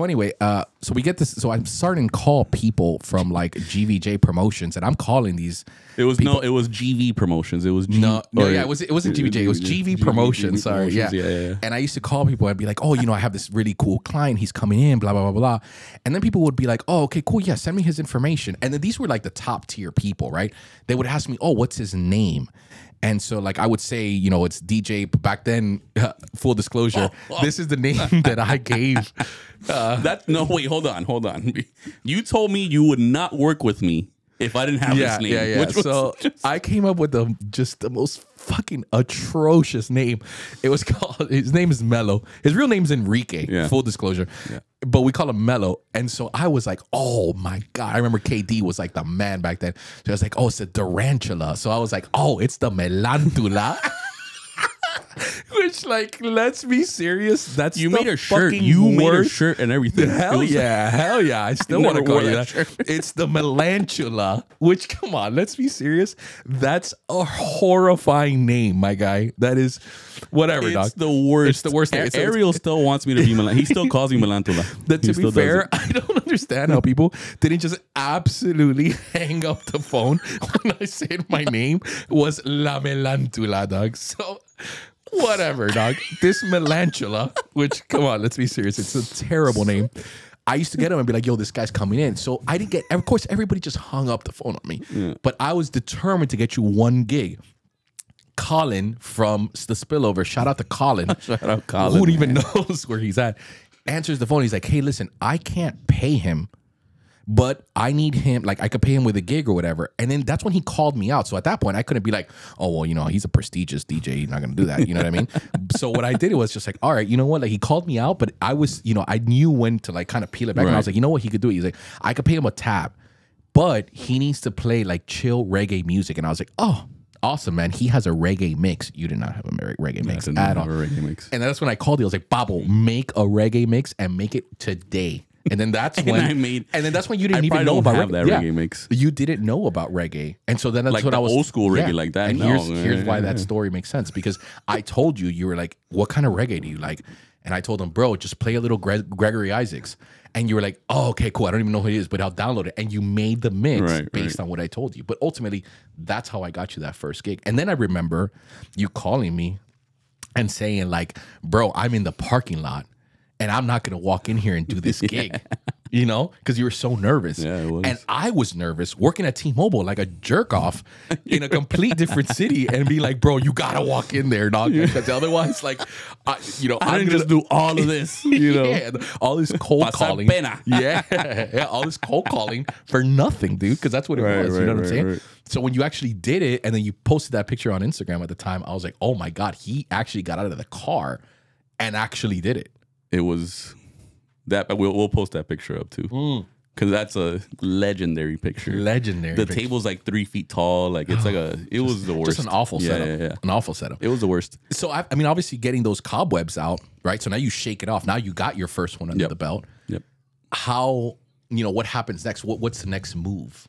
[SPEAKER 3] anyway, so we get this. So I'm starting to call people from GVJ Promotions, and I'm calling these.
[SPEAKER 4] It was GV Promotions. It was
[SPEAKER 3] it wasn't GVJ. It was GV Promotions. Sorry, yeah. And I used to call people and be like, "Oh, I have this really cool client. He's coming in, blah blah blah blah." And then people would be like, "Oh, okay, cool. Yeah, send me his information." And then these were the top tier people, right? They would ask me, "Oh, what's his name?" And so I would say, it's DJ. Back then, full disclosure, this is the name that I gave.
[SPEAKER 4] Wait, hold on. You told me you would not work with me if I didn't have this name.
[SPEAKER 3] Yeah. So I came up with just the most fucking atrocious name. It was called, his name is Melo. His real name's Enrique, full disclosure. Yeah. But we call him Melo. And so I was like, oh my God. I remember KD was the man back then. So I was like, oh, it's a tarantula. So I was like, oh, it's the melantula. Which, let's be serious. That's
[SPEAKER 4] you made a shirt. You made a shirt and everything.
[SPEAKER 3] Hell yeah. I still want to call you that. It's the melantula. Which, come on, let's be serious. That's a horrifying name, my guy. That is whatever, dog.
[SPEAKER 4] It's the worst.
[SPEAKER 3] It's the worst thing.
[SPEAKER 4] Ariel still wants me to be Melantula. He still calls me Melantula.
[SPEAKER 3] To be fair, I don't understand how people didn't just absolutely hang up the phone when I said my name was La Melantula, dog. So whatever, dog. This Melantula, which, come on, let's be serious. It's a terrible name. I used to get him and be like, yo, this guy's coming in. So I didn't of course, everybody just hung up the phone on me. Yeah. But I was determined to get you one gig. Colin from the Spillover, shout out to Colin.
[SPEAKER 4] Shout out Colin.
[SPEAKER 3] Who even knows where he's at? Answers the phone. He's like, hey, listen, I can't pay him, but I need him. I could pay him with a gig or whatever. And then that's when he called me out. So at that point, I couldn't be like, oh, well, he's a prestigious DJ. He's not going to do that. You know what I mean? So what I did was just all right, you know what? He called me out, but I was, I knew when to kind of peel it back. Right. And I was like, you know what? He could do it. He's like, I could pay him a tab, but he needs to play chill reggae music. And I was like, oh, awesome, man. He has a reggae mix. You did not have a reggae mix at all. And that's when I called you. I was like, Babo, make a reggae mix and make it today. And then that's when that's when you didn't even know about
[SPEAKER 4] reggae mix.
[SPEAKER 3] You didn't know about reggae. And so then that's what I was
[SPEAKER 4] old school reggae like that.
[SPEAKER 3] And here's why that story makes sense, because I told you were like, what kind of reggae do you like? And I told him, bro, just play a little Gregory Isaacs. And you were like, oh, okay, cool. I don't even know who he is, but I'll download it. And you made the mix based on what I told you. But ultimately, that's how I got you that first gig. And then I remember you calling me and saying like, bro, I'm in the parking lot and I'm not going to walk in here and do this gig. You know, because you were so nervous.
[SPEAKER 4] Yeah, it was.
[SPEAKER 3] And I was nervous working at T-Mobile like a jerk off in a complete different city and be like, bro, you got to walk in there, dog. Because otherwise, like,
[SPEAKER 4] I didn't just do all of this,
[SPEAKER 3] yeah, all this cold calling. Yeah, all this cold calling for nothing, dude, because that's what it was. You know what I'm saying? Right. So when you actually did it and then you posted that picture on Instagram at the time, I was like, oh my God, he actually got out of the car and actually did it.
[SPEAKER 4] It was... That we'll post that picture up too, because that's a legendary picture.
[SPEAKER 3] Legendary.
[SPEAKER 4] The table's like 3 feet tall. Like it's it was the worst.
[SPEAKER 3] Just an awful setup. Yeah. An awful setup.
[SPEAKER 4] It was the worst.
[SPEAKER 3] So I mean, obviously getting those cobwebs out, right? So now you shake it off. Now you got your first one under the belt.
[SPEAKER 4] Yep.
[SPEAKER 3] How, what happens next? What's the next move?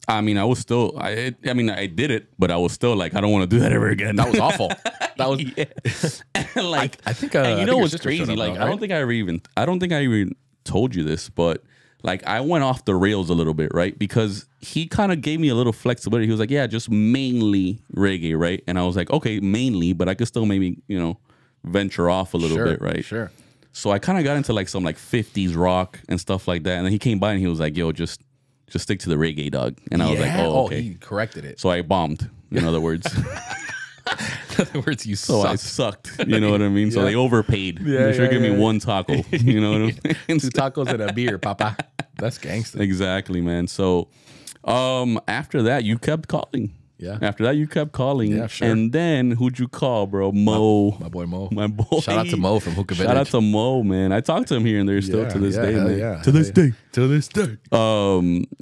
[SPEAKER 4] I mean, I was still. I did it, but I was still like, I don't want to do that ever again.
[SPEAKER 3] That was awful. That was
[SPEAKER 4] like
[SPEAKER 3] I think.
[SPEAKER 4] And you know what's crazy? Like right? I don't think I even told you this, but like I went off the rails a little bit, right? Because he kind of gave me a little flexibility. He was like, yeah, just mainly reggae, right? And I was like, okay, mainly, but I could still maybe venture off a little bit, right?
[SPEAKER 3] Sure.
[SPEAKER 4] So I kind of got into like some like 50s rock and stuff like that, and then he came by and he was like, yo, just stick to the reggae, dog. And I was like, oh, okay.
[SPEAKER 3] He corrected it.
[SPEAKER 4] So I bombed, in other words.
[SPEAKER 3] In other words, you sucked.
[SPEAKER 4] So I sucked. You know what I mean? So they overpaid. They should give me one taco. You know what I mean?
[SPEAKER 3] 2 tacos and a beer, papa. That's gangster.
[SPEAKER 4] Exactly, man. So after that, you kept calling.
[SPEAKER 3] Yeah.
[SPEAKER 4] After that, you kept calling.
[SPEAKER 3] Yeah, sure.
[SPEAKER 4] And then who'd you call, bro? Mo.
[SPEAKER 3] My boy Mo.
[SPEAKER 4] My boy.
[SPEAKER 3] Shout out to Mo from Hookah Village.
[SPEAKER 4] Shout out to Mo, man. I talk to him here and there still to this day, man.
[SPEAKER 3] Yeah.
[SPEAKER 4] To this day.
[SPEAKER 3] To this day.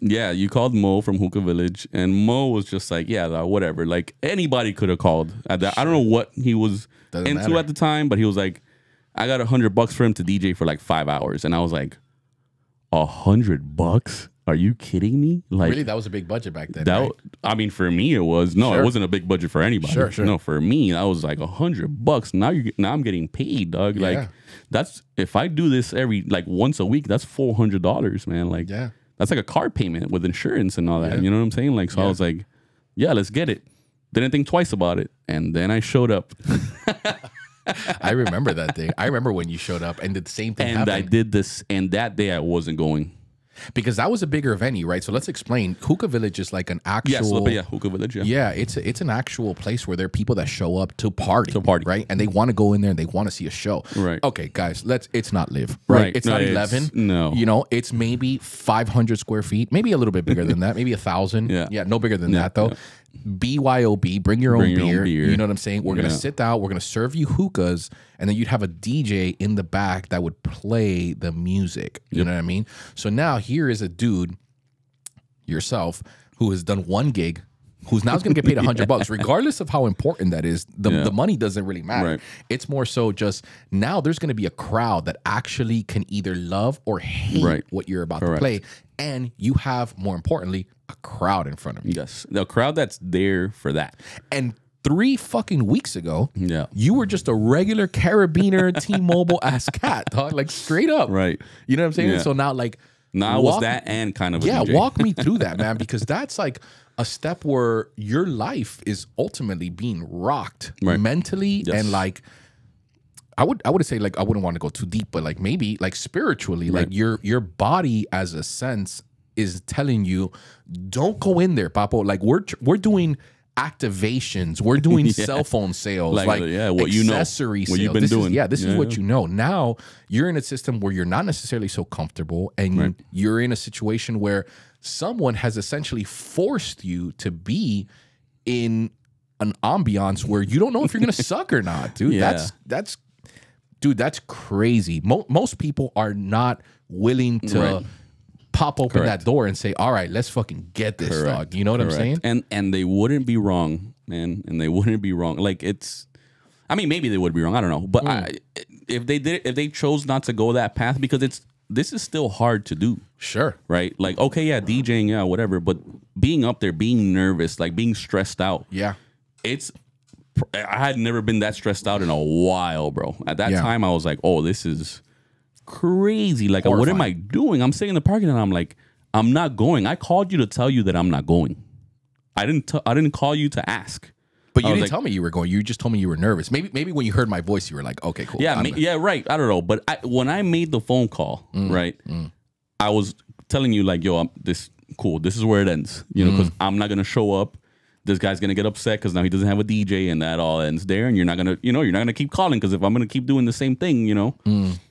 [SPEAKER 4] Yeah, you called Mo from Hookah Village, and Mo was just like, yeah, whatever. Like anybody could have called. I don't know what he was into at the time, but he was like, I got $100 for him to DJ for like 5 hours, and I was like, $100? Are you kidding me? Like,
[SPEAKER 3] really, that was a big budget back then. Right?
[SPEAKER 4] I mean, for me, it was. No, it wasn't a big budget for anybody.
[SPEAKER 3] Sure.
[SPEAKER 4] No, for me, that was like $100. Now I'm getting paid, dog. Like, that's if I do this once a week, that's $400, man. Like, that's like a car payment with insurance and all that. You know what I'm saying? Like, so I was like, yeah, let's get it. Didn't think twice about it, and then I showed up.
[SPEAKER 3] I remember that day. I remember when you showed up and did the same thing.
[SPEAKER 4] And I did this, and that day I wasn't going.
[SPEAKER 3] Because that was a bigger venue, right? So let's explain. Hookah Village is like an actual...
[SPEAKER 4] Hookah Village,
[SPEAKER 3] Yeah, it's an actual place where there are people that show up to party. Right? And they want to go in there and they want to see a show.
[SPEAKER 4] Right.
[SPEAKER 3] Okay, guys, it's not Live, right? It's not 11.
[SPEAKER 4] No.
[SPEAKER 3] It's maybe 500 square feet, maybe a little bit bigger than that, maybe 1,000. Yeah, no bigger than that, though. BYOB, bring your own beer. You know what I'm saying? We're going to sit down. We're going to serve you hookahs. And then you'd have a DJ in the back that would play the music. You know what I mean? So now here is a dude, yourself, who has done one gig, who's now going to get paid $100, regardless of how important that is. The money doesn't really matter.
[SPEAKER 4] Right.
[SPEAKER 3] It's more so just now there's going to be a crowd that actually can either love or hate what you're about to play. And you have, more importantly, a crowd in front of you.
[SPEAKER 4] Yes. The crowd that's there for that.
[SPEAKER 3] And 3 fucking weeks ago, you were just a regular carabiner T-Mobile ass cat, dog. Like straight up.
[SPEAKER 4] Right.
[SPEAKER 3] You know what I'm saying? So now
[SPEAKER 4] I was that and kind of a DJ.
[SPEAKER 3] Walk me through that, man, because that's like a step where your life is ultimately being rocked mentally and like I would say, like, I wouldn't want to go too deep, but like maybe like spiritually, like your body as a sense is telling you, don't go in there, Papo. Like we're doing activations, we're doing cell phone sales, like
[SPEAKER 4] what you know,
[SPEAKER 3] accessory
[SPEAKER 4] what
[SPEAKER 3] sales.
[SPEAKER 4] you've been doing.
[SPEAKER 3] This is what you know. Now you're in a system where you're not necessarily so comfortable, and you're in a situation where someone has essentially forced you to be in an ambiance where you don't know if you're gonna suck or not, dude. That's crazy. Most people are not willing to pop open that door and say, all right, let's fucking get this, dog. You know what I'm saying?
[SPEAKER 4] And they wouldn't be wrong, man. And they wouldn't be wrong. Like I mean, maybe they would be wrong. I don't know. But if they chose not to go that path, because this is still hard to do.
[SPEAKER 3] Sure.
[SPEAKER 4] Right? Like, okay, DJing, whatever. But being up there, being nervous, like being stressed out.
[SPEAKER 3] Yeah.
[SPEAKER 4] It's I had never been that stressed out in a while, bro. At that time, I was like, oh, this is crazy. Like, what am I doing? I'm sitting in the parking lot and I'm like, I'm not going. I called you to tell you that I'm not going. I didn't call you to ask.
[SPEAKER 3] But you didn't tell me you were going. You just told me you were nervous. Maybe when you heard my voice, you were like, okay, cool.
[SPEAKER 4] Yeah, right. I don't know. But when I made the phone call, right, I was telling you like, yo, this is where it ends. You know, because I'm not gonna show up. This guy's gonna get upset because now he doesn't have a DJ, and that all ends there. And you're not gonna keep calling because if I'm gonna keep doing the same thing, you know.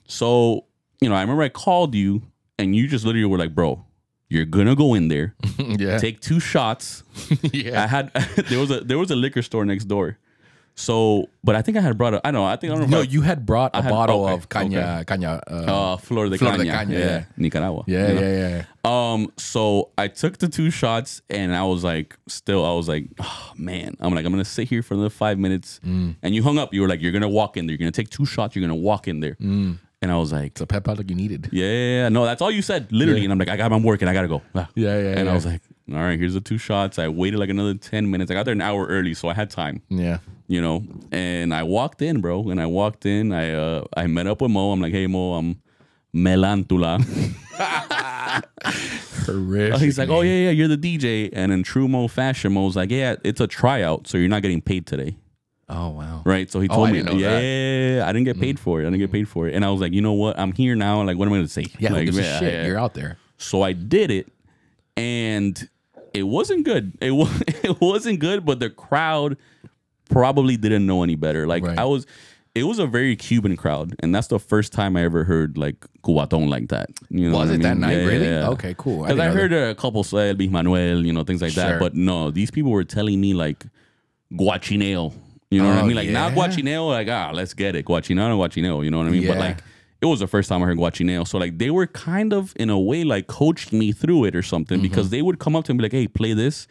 [SPEAKER 4] So I remember I called you, and you just literally were like, bro, you're gonna go in there, take 2 shots. I had there was a liquor store next door. So, but I think I had brought
[SPEAKER 3] you had brought a bottle of caña,
[SPEAKER 4] Flor de Caña, Nicaragua.
[SPEAKER 3] Yeah.
[SPEAKER 4] So I took the 2 shots and I was like, oh man, I'm gonna sit here for another 5 minutes. And you hung up. You were like, you're gonna walk in there. You're gonna take 2 shots. You're gonna walk in there. And I was like,
[SPEAKER 3] it's a pep talk you needed.
[SPEAKER 4] Yeah, no, that's all you said, literally. And I'm like, I'm working. I gotta go. And I was like, all right, here's the 2 shots. I waited like another 10 minutes. I got there an hour early, so I had time.
[SPEAKER 3] Yeah.
[SPEAKER 4] And I walked in, bro. And I walked in. I met up with Mo. I'm like, hey, Mo, I'm Melantula.
[SPEAKER 3] Horrific.
[SPEAKER 4] He's like, oh, yeah, you're the DJ. And in true Mo fashion, Mo was like, yeah, it's a tryout, so you're not getting paid today.
[SPEAKER 3] Oh, wow.
[SPEAKER 4] Right? So he told me,
[SPEAKER 3] I
[SPEAKER 4] didn't get paid for it. I didn't get paid for it. And I was like, you know what? I'm here now. Like, what am I going to say?
[SPEAKER 3] Yeah,
[SPEAKER 4] like,
[SPEAKER 3] shit. You're out there.
[SPEAKER 4] So I did it. And it wasn't good. It wasn't good, but the crowd probably didn't know any better. Like it was a very Cuban crowd, and that's the first time I ever heard like Cubatón like that. You know,
[SPEAKER 3] was it that night? Really?
[SPEAKER 4] Yeah.
[SPEAKER 3] Okay, cool.
[SPEAKER 4] Because I heard a couple say Luis Manuel, things like that. But no, these people were telling me like guachineo. You know what I mean? Like not guachineo, like let's get it, guachineo. You know what I mean?
[SPEAKER 3] Yeah.
[SPEAKER 4] But like it was the first time I heard guachineo. So like they were kind of in a way like coaching me through it or something because they would come up to me like, hey, play this.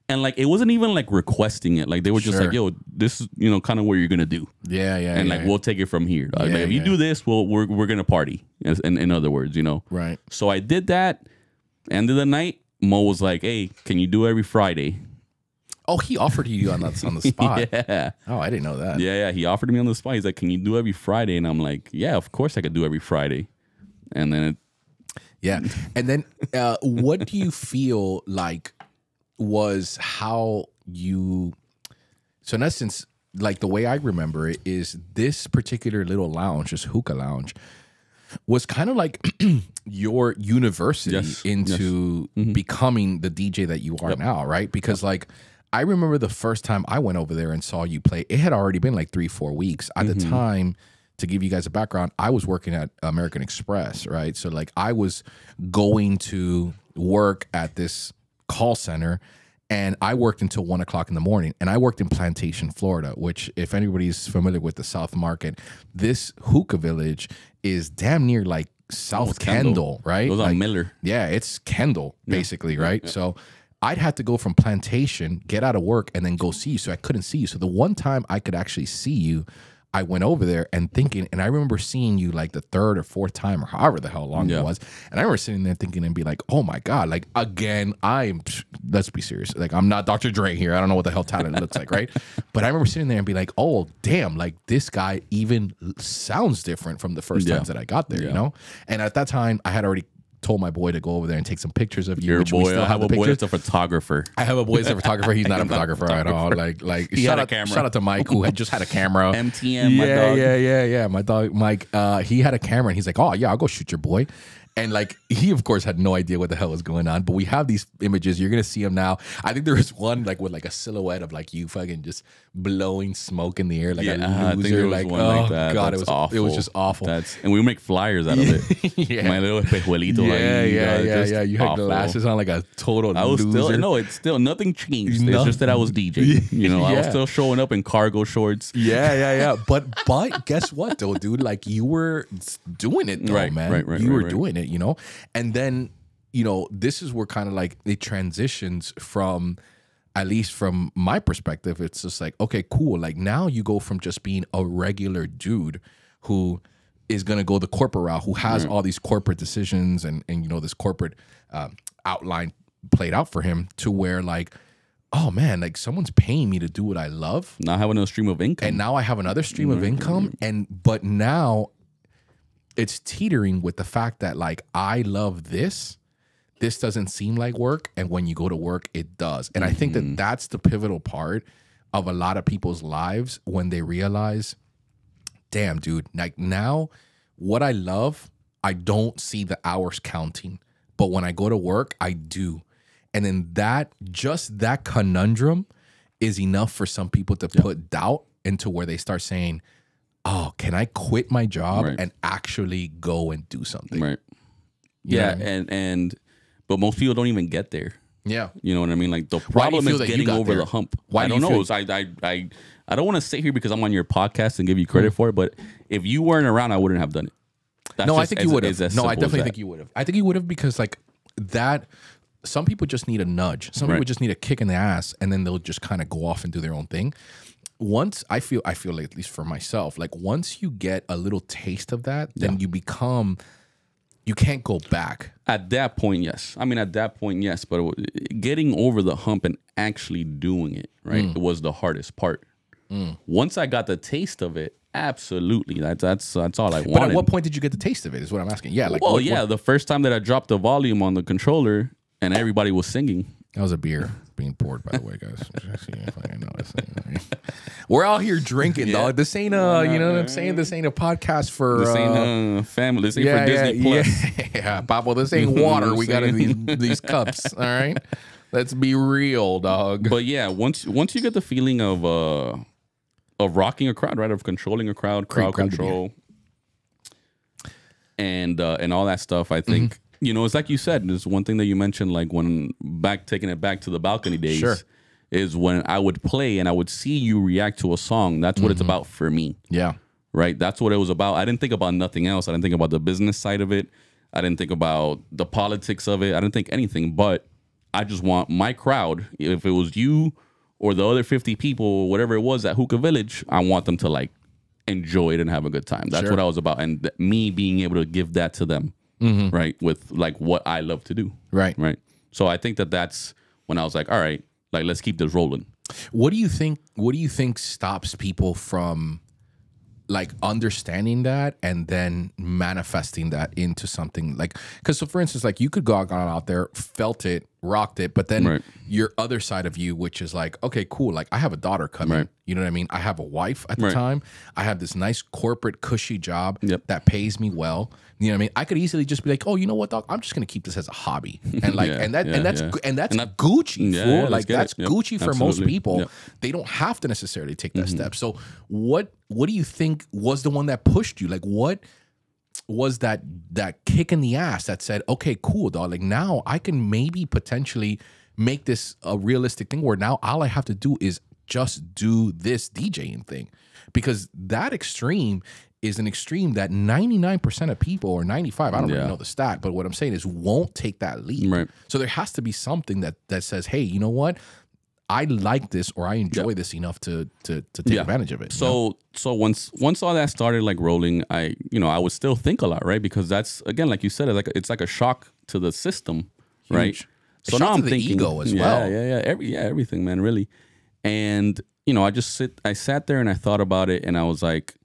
[SPEAKER 4] And like it wasn't even like requesting it. Like they were just like, yo, this is kind of what you're gonna do.
[SPEAKER 3] Yeah.
[SPEAKER 4] And like we'll take it from here. Like, if you do this, we're gonna party. In other words,
[SPEAKER 3] Right.
[SPEAKER 4] So I did that. End of the night, Mo was like, hey, can you do every Friday?
[SPEAKER 3] Oh, he offered you on the spot.
[SPEAKER 4] Yeah.
[SPEAKER 3] Oh, I didn't know that.
[SPEAKER 4] Yeah. He offered me on the spot. He's like, can you do every Friday? And I'm like, yeah, of course I could do every Friday. And then
[SPEAKER 3] And then what do you feel like was how you, so in essence, like the way I remember it is this particular little lounge, this Hookah Lounge, was kind of like your university into becoming the DJ that you are now, right? Because like I remember the first time I went over there and saw you play, it had already been like 3-4 weeks. At the time, to give you guys a background, I was working at American Express, right? So like I was going to work at this call center and I worked until 1 o'clock in the morning, and I worked in Plantation, Florida, which if anybody's familiar with the South Market, this hookah village is damn near like South Kendall, right?
[SPEAKER 4] Goes on Miller.
[SPEAKER 3] Yeah, it's Kendall basically, right? Yeah. So I'd have to go from Plantation, get out of work, and then go see you. So I couldn't see you. So the one time I could actually see you, I went over there and I remember seeing you like the 3rd or 4th time or however the hell long it was. And I remember sitting there thinking and be like, oh my God, like again, let's be serious. Like I'm not Dr. Dre here. I don't know what the hell talent looks like, right? But I remember sitting there and be like, oh damn, like this guy even sounds different from the first times that I got there, And at that time I had already told my boy to go over there and take some pictures of you.
[SPEAKER 4] Your boy, I have a boy that's a photographer.
[SPEAKER 3] I have a boy that's a photographer. He's not a photographer at all. Like shout out to Mike who had just had a camera.
[SPEAKER 4] MTM, my dog.
[SPEAKER 3] Yeah. My dog Mike, he had a camera and he's like, oh yeah, I'll go shoot your boy. And like he of course had no idea what the hell was going on, but we have these images. You're gonna see them now. I think there was one like with like a silhouette of like you fucking just blowing smoke in the air like a loser.
[SPEAKER 4] I think there was one like that.
[SPEAKER 3] God,
[SPEAKER 4] That's awful.
[SPEAKER 3] It was just awful.
[SPEAKER 4] And we make flyers out of it. My little espejuelito.
[SPEAKER 3] Yeah. You had glasses on like a total loser.
[SPEAKER 4] It's still nothing changed. It's just that I was DJing. I was still showing up in cargo shorts.
[SPEAKER 3] Yeah. But guess what though, dude? Like you were doing it though, man. You were doing it. And then this is where kind of like it transitions from, at least from my perspective, it's just like, okay, cool, like now you go from just being a regular dude who is gonna go the corporate route, who has all these corporate decisions and this corporate outline played out for him, to where like oh man, like someone's paying me to do what I love.
[SPEAKER 4] Now having a stream of income.
[SPEAKER 3] And now I have another stream of income. But now it's teetering with the fact that like I love this. This doesn't seem like work. And when you go to work, it does. And I think that that's the pivotal part of a lot of people's lives when they realize, damn, dude, like now what I love, I don't see the hours counting. But when I go to work, I do. And then that conundrum is enough for some people to put doubt into where they start saying, oh, can I quit my job and actually go and do something?
[SPEAKER 4] Right.
[SPEAKER 3] You know
[SPEAKER 4] yeah.
[SPEAKER 3] what I mean?
[SPEAKER 4] But most people don't even get there.
[SPEAKER 3] Yeah.
[SPEAKER 4] You know what I mean? Like the problem is getting over the hump.
[SPEAKER 3] Why
[SPEAKER 4] I don't know. I don't want to sit here because I'm on your podcast and give you credit for it, but if you weren't around, I wouldn't have done it.
[SPEAKER 3] No, I think you would have. No, I definitely think you would have. I think you would have because like that, some people just need a nudge. Some people just need a kick in the ass and then they'll just kind of go off and do their own thing. Once I feel like, at least for myself, like once you get a little taste of that, then you can't go back.
[SPEAKER 4] At that point, yes. I mean, at that point, yes. But getting over the hump and actually doing it, right, it was the hardest part. Once I got the taste of it, absolutely, that's all I wanted.
[SPEAKER 3] But at what point did you get the taste of it? Is what I'm asking. Yeah, like
[SPEAKER 4] the first time that I dropped the volume on the controller and everybody was singing.
[SPEAKER 3] That was a beer being poured, by the way, guys. We're out here drinking, dog. This ain't you know what I'm saying? This ain't a podcast for
[SPEAKER 4] this ain't family. This ain't for Disney Plus.
[SPEAKER 3] Yeah, Pablo. This ain't water. We got these cups. All right, let's be real, dog.
[SPEAKER 4] But yeah, once you get the feeling of rocking a crowd, right, of controlling a crowd control, and all that stuff, I think. You know, it's like you said, there's one thing that you mentioned, like taking it back to the balcony days, is when I would play and I would see you react to a song. That's what it's about for me. Yeah. Right? That's what it was about. I didn't think about nothing else. I didn't think about the business side of it. I didn't think about the politics of it. I didn't think anything, but I just want my crowd, if it was you or the other 50 people, whatever it was at Hookah Village, I want them to like enjoy it and have a good time. That's what I was about. And me being able to give that to them. Right, with like what I love to do. Right. So I think that's when I was like, all right, like let's keep this rolling.
[SPEAKER 3] What do you think stops people from like understanding that and then manifesting that into something like? Because so for instance, like you could go out there, felt it, rocked it, but then your other side of you, which is like, okay, cool, like I have a daughter coming. You know what I mean? I have a wife at the time. I have this nice corporate cushy job that pays me well. You know what I mean? I could easily just be like, oh, you know what, dog? I'm just gonna keep this as a hobby, and like, and that's Gucci, fool. Like that's Gucci for most people. They don't have to necessarily take that step. So, what do you think was the one that pushed you? Like, what was that kick in the ass that said, okay, cool, dog? Like now I can maybe potentially make this a realistic thing where now all I have to do is just do this DJing thing, because that extreme is an extreme that 99% of people, or 95, I don't really know the stat, but what I'm saying is won't take that leap. Right. So there has to be something that says, hey, you know what? I like this, or I enjoy this enough to take advantage of it.
[SPEAKER 4] So once all that started like rolling, I would still think a lot, right? Because that's, again, like you said, it's like a shock to the system, right?
[SPEAKER 3] Huge. So now I'm thinking ego as well.
[SPEAKER 4] Everything, man, really. And I sat there and I thought about it, and I was like,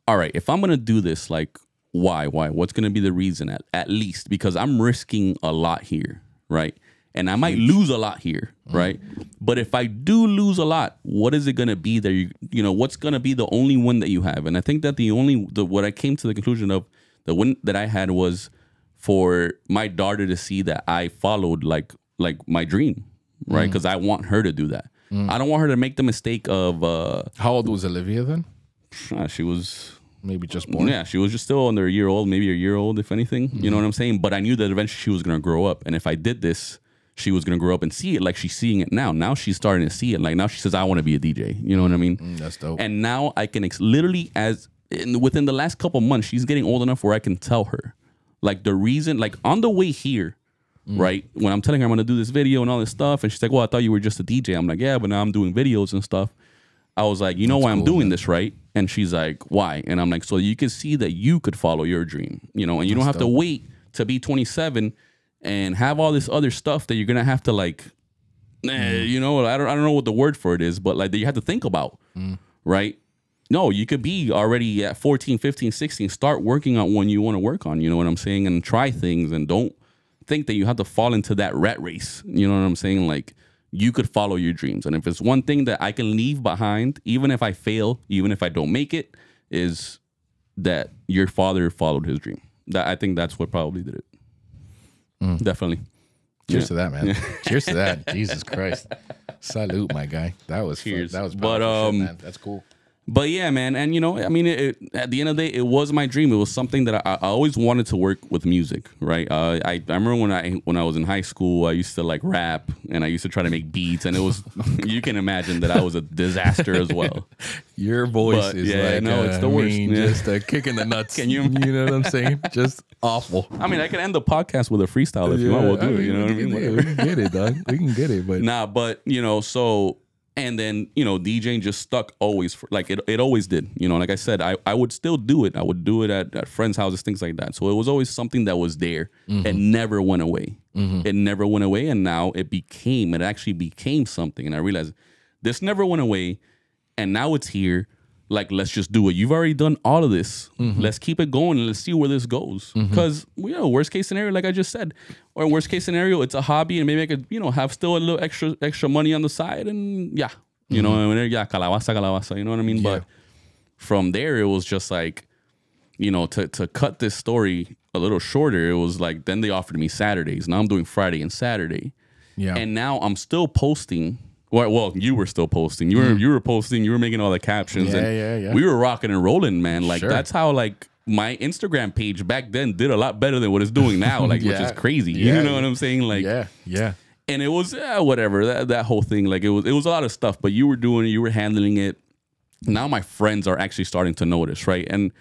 [SPEAKER 4] all right, if I'm going to do this, like, why? What's going to be the reason at least? Because I'm risking a lot here, right? And I might lose a lot here, right? But if I do lose a lot, what is it going to be that what's going to be the only win that you have? And I think that what I came to the conclusion of, the win that I had was for my daughter to see that I followed like my dream, right? Because I want her to do that. I don't want her to make the mistake of...
[SPEAKER 3] How old was Olivia then?
[SPEAKER 4] She was...
[SPEAKER 3] Maybe just born.
[SPEAKER 4] Yeah, she was just still under a year old, maybe a year old, if anything. You know what I'm saying? But I knew that eventually she was going to grow up. And if I did this, she was going to grow up and see it like she's seeing it now. Now she's starting to see it. Like now she says, I want to be a DJ. You know what I mean?
[SPEAKER 3] That's dope.
[SPEAKER 4] And now I can literally, within the last couple months, she's getting old enough where I can tell her. Like the reason, like on the way here, right? When I'm telling her I'm going to do this video and all this stuff. And she's like, well, I thought you were just a DJ. I'm like, yeah, but now I'm doing videos and stuff. I was like, you know why I'm doing this, right? And she's like, why? And I'm like, so you can see that you could follow your dream, and you don't have to wait to be 27 and have all this other stuff that you're going to have to like You know, I don't know what the word for it is, but like that you have to think about, right? No, you could be already at 14, 15, 16. Start working on what you want to work on. You know what I'm saying? And try things, and don't think that you have to fall into that rat race. You know what I'm saying? Like, you could follow your dreams. And if it's one thing that I can leave behind, even if I fail, even if I don't make it, is that your father followed his dream. That I think that's what probably did it. Definitely.
[SPEAKER 3] Cheers to that, man. Cheers to that. Jesus Christ. Salute, my guy. That was
[SPEAKER 4] Cheers.
[SPEAKER 3] That was
[SPEAKER 4] But,
[SPEAKER 3] powerful shit, man. That's cool.
[SPEAKER 4] But yeah, man, and you know, I mean, at the end of the day, it was my dream. It was something that I always wanted to work with music, right? I remember when I was in high school, I used to like rap, and I used to try to make beats, and it was you can imagine that I was a disaster as well.
[SPEAKER 3] Your voice
[SPEAKER 4] But,
[SPEAKER 3] is
[SPEAKER 4] yeah,
[SPEAKER 3] like,
[SPEAKER 4] no, it's the worst. Yeah.
[SPEAKER 3] just a kick in the nuts.
[SPEAKER 4] Can you
[SPEAKER 3] You know what I'm saying? Just awful.
[SPEAKER 4] I mean, I can end the podcast with a freestyle if you want. We'll do it. You know what I mean?
[SPEAKER 3] We can get it, dog. We can get it, but
[SPEAKER 4] Nah, but you know, so. And then, you know, DJing just stuck always. Like, it always did. You know, like I said, I would still do it. I would do it at friends' houses, things like that. So it was always something that was there. It never went away. It never went away. And now it actually became something. And I realized this never went away. And now it's here. Like, let's just do it. You've already done all of this. Let's keep it going and let's see where this goes. Because, you know, worst case scenario, like I just said, or worst case scenario, it's a hobby and maybe I could, you know, have still a little extra money on the side and yeah, you know, and yeah, calabaza, you know what I mean?
[SPEAKER 3] Yeah.
[SPEAKER 4] But from there, it was just like, you know, to cut this story a little shorter, it was like, then they offered me Saturdays. Now I'm doing Friday and Saturday.
[SPEAKER 3] yeah.
[SPEAKER 4] And now I'm still posting. Well, you were still posting. You were posting. You were making all the captions.
[SPEAKER 3] Yeah,
[SPEAKER 4] and
[SPEAKER 3] yeah.
[SPEAKER 4] we were rocking and rolling, man. Like,
[SPEAKER 3] Sure.
[SPEAKER 4] that's how, like, my Instagram page back then did a lot better than what it's doing now, like, which is crazy.
[SPEAKER 3] Yeah.
[SPEAKER 4] You know what I'm saying? Like,
[SPEAKER 3] yeah.
[SPEAKER 4] and it was whatever, that whole thing. Like, it was a lot of stuff, but you were handling it. Now my friends are actually starting to notice, right? And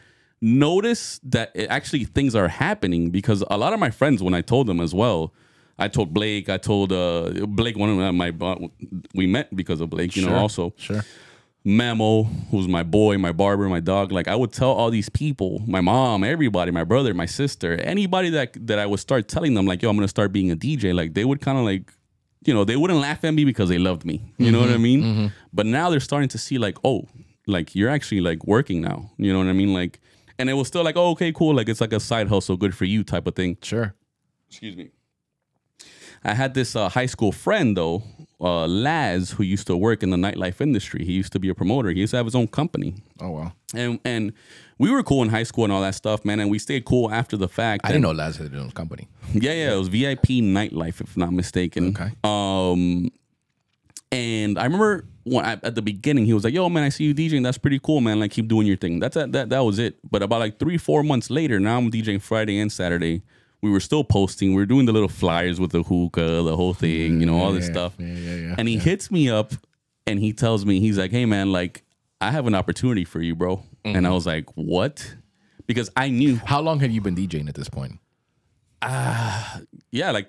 [SPEAKER 4] notice that actually things are happening, because a lot of my friends, when I told them as well, I told Blake, Blake, one of my, we met because of Blake, you know, also.
[SPEAKER 3] Sure.
[SPEAKER 4] Melo, who's my boy, my barber, my dog. Like, I would tell all these people, my mom, everybody, my brother, my sister, anybody that I would start telling them, like, yo, I'm going to start being a DJ. Like, they would kind of like, you know, they wouldn't laugh at me because they loved me. You know what I mean? But now they're starting to see like, oh, like, you're actually like working now. You know what I mean? Like, and it was still like, oh, okay, cool. Like, it's like a side hustle, good for you type of thing.
[SPEAKER 3] Sure.
[SPEAKER 4] Excuse me. I had this high school friend, though, Laz, who used to work in the nightlife industry. He used to be a promoter. He used to have his own company.
[SPEAKER 3] Oh, wow.
[SPEAKER 4] And we were cool in high school and all that stuff, man. And we stayed cool after the fact.
[SPEAKER 3] I didn't know Laz had his own company.
[SPEAKER 4] Yeah. It was VIP Nightlife, if not mistaken.
[SPEAKER 3] Okay.
[SPEAKER 4] And I remember at the beginning, he was like, yo, man, I see you DJing. That's pretty cool, man. Like, keep doing your thing. That was it. But about like 3-4 months later, now I'm DJing Friday and Saturday. We were still posting. We were doing the little flyers with the hookah, the whole thing, you know, all this stuff.
[SPEAKER 3] Yeah.
[SPEAKER 4] And he hits me up and he tells me, he's like, hey, man, like, I have an opportunity for you, bro. And I was like, what? Because I knew.
[SPEAKER 3] How long had you been DJing at this point?
[SPEAKER 4] Yeah, like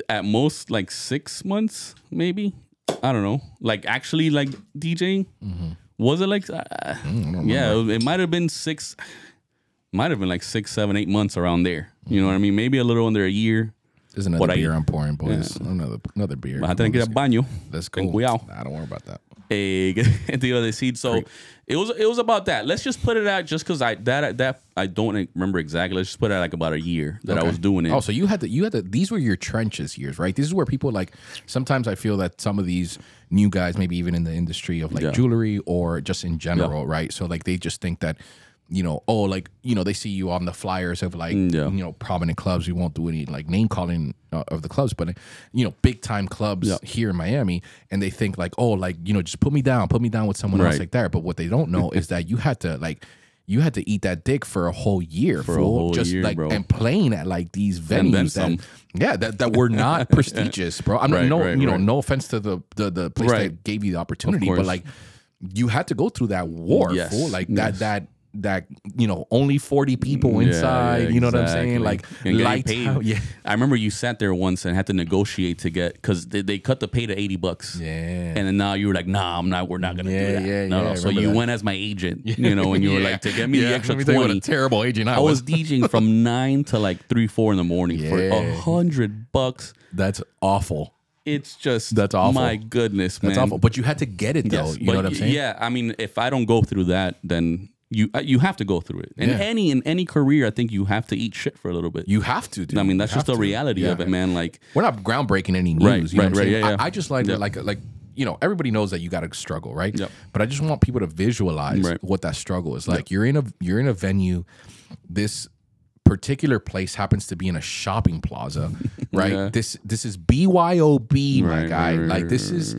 [SPEAKER 4] at most like 6 months, maybe. I don't know. Like, actually, like, DJing. Was it like, yeah, it might have been like 6, 7, 8 months around there. You know what I mean? Maybe a little under a year.
[SPEAKER 3] There's another beer I'm pouring, boys. Yeah. Another beer.
[SPEAKER 4] I think it's baño.
[SPEAKER 3] Let's go. Nah, don't worry about that.
[SPEAKER 4] So it was about that. Let's just put it out, just because I don't remember exactly. Let's just put it out like about a year that I was doing it.
[SPEAKER 3] Oh, so you had to. These were your trenches years, right? This is where people like. Sometimes I feel that some of these new guys, maybe even in the industry of like jewelry or just in general, right? So like they just think that, you know, oh, like, you know, they see you on the flyers of like, you know, prominent clubs. We won't do any like name calling of the clubs, but, you know, big time clubs here in Miami. And they think like, oh, like, you know, just put me down with someone else like that. But what they don't know is that you had to eat that dick for a whole year,
[SPEAKER 4] for a whole
[SPEAKER 3] just
[SPEAKER 4] year,
[SPEAKER 3] like,
[SPEAKER 4] bro.
[SPEAKER 3] and playing at like these venues that were not prestigious, bro. I'm no offense to the place that gave you the opportunity, but like you had to go through that war, fool. Like that, you know, only 40 people inside, you know what I'm saying? Like, lights out. Yeah.
[SPEAKER 4] I remember you sat there once and had to negotiate to get, because they cut the pay to $80.
[SPEAKER 3] Yeah.
[SPEAKER 4] And then now you were like, nah, we're not going to do that. No. So you went as my agent, you know, and you were like, to get me the extra 20.
[SPEAKER 3] What a terrible agent
[SPEAKER 4] I was DJing from 9 to like 3, 4 in the morning for $100.
[SPEAKER 3] That's awful.
[SPEAKER 4] it's just
[SPEAKER 3] That's awful.
[SPEAKER 4] My goodness, man.
[SPEAKER 3] That's awful. But you had to get it though.
[SPEAKER 4] Yes,
[SPEAKER 3] You know what I'm saying?
[SPEAKER 4] Yeah, I mean, if I don't go through that, then you have to go through it. And in any career, I think you have to eat shit for a little bit.
[SPEAKER 3] You have to, dude.
[SPEAKER 4] I mean, that's just the reality of it, man. Like,
[SPEAKER 3] we're not groundbreaking any news.
[SPEAKER 4] Right,
[SPEAKER 3] you know
[SPEAKER 4] right,
[SPEAKER 3] what I'm
[SPEAKER 4] right,
[SPEAKER 3] saying?
[SPEAKER 4] yeah.
[SPEAKER 3] I just like you know, everybody knows that you got to struggle, right?
[SPEAKER 4] Yep.
[SPEAKER 3] But I just want people to visualize what that struggle is like. You're in a venue. This particular place happens to be in a shopping plaza, right?
[SPEAKER 4] Yeah.
[SPEAKER 3] This is BYOB, my
[SPEAKER 4] Right,
[SPEAKER 3] guy.
[SPEAKER 4] right,
[SPEAKER 3] Like
[SPEAKER 4] right,
[SPEAKER 3] this is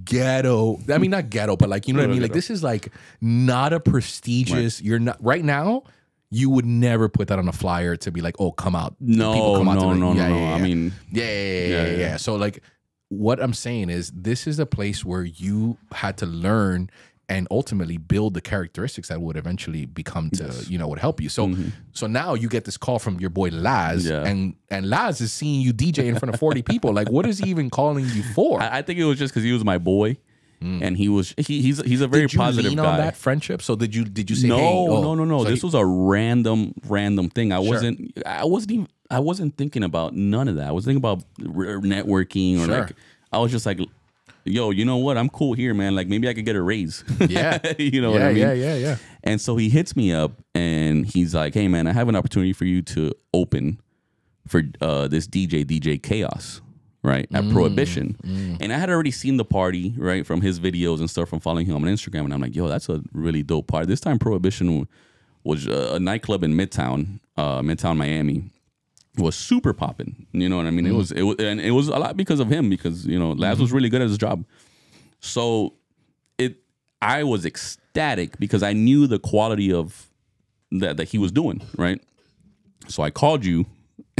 [SPEAKER 3] ghetto. I mean, not ghetto, but like, you know what I mean? Like this is like not a prestigious. You're not right now. You would never put that on a flyer to be like, oh, come out.
[SPEAKER 4] No,
[SPEAKER 3] People come out
[SPEAKER 4] no,
[SPEAKER 3] to
[SPEAKER 4] no,
[SPEAKER 3] yeah,
[SPEAKER 4] no.
[SPEAKER 3] yeah, yeah.
[SPEAKER 4] I mean,
[SPEAKER 3] yeah. So like, what I'm saying is, this is a place where you had to learn and ultimately build the characteristics that would eventually become to, you know, would help you. So, so now you get this call from your boy Laz, and Laz is seeing you DJ in front of 40 people. Like, what is he even calling you for?
[SPEAKER 4] I think it was just because he was my boy, and he's a very
[SPEAKER 3] Did you
[SPEAKER 4] positive
[SPEAKER 3] lean
[SPEAKER 4] guy.
[SPEAKER 3] on that friendship? So did you say,
[SPEAKER 4] No,
[SPEAKER 3] hey, oh,
[SPEAKER 4] no.
[SPEAKER 3] so
[SPEAKER 4] This was a random thing. I wasn't thinking about none of that. I was thinking about networking or like, I was just like, yo, you know what? I'm cool here, man. Like maybe I could get a raise.
[SPEAKER 3] Yeah.
[SPEAKER 4] You know what I mean?
[SPEAKER 3] Yeah.
[SPEAKER 4] And so he hits me up and he's like, hey man, I have an opportunity for you to open for this DJ Chaos, right? At Prohibition. And I had already seen the party, right, from his videos and stuff, from following him on Instagram. And I'm like, yo, that's a really dope party. This time Prohibition was a nightclub in Midtown Miami. Was super popping, you know what I mean? It was a lot because of him, because you know Laz was really good at his job. So I was ecstatic because I knew the quality of that he was doing, right? So I called you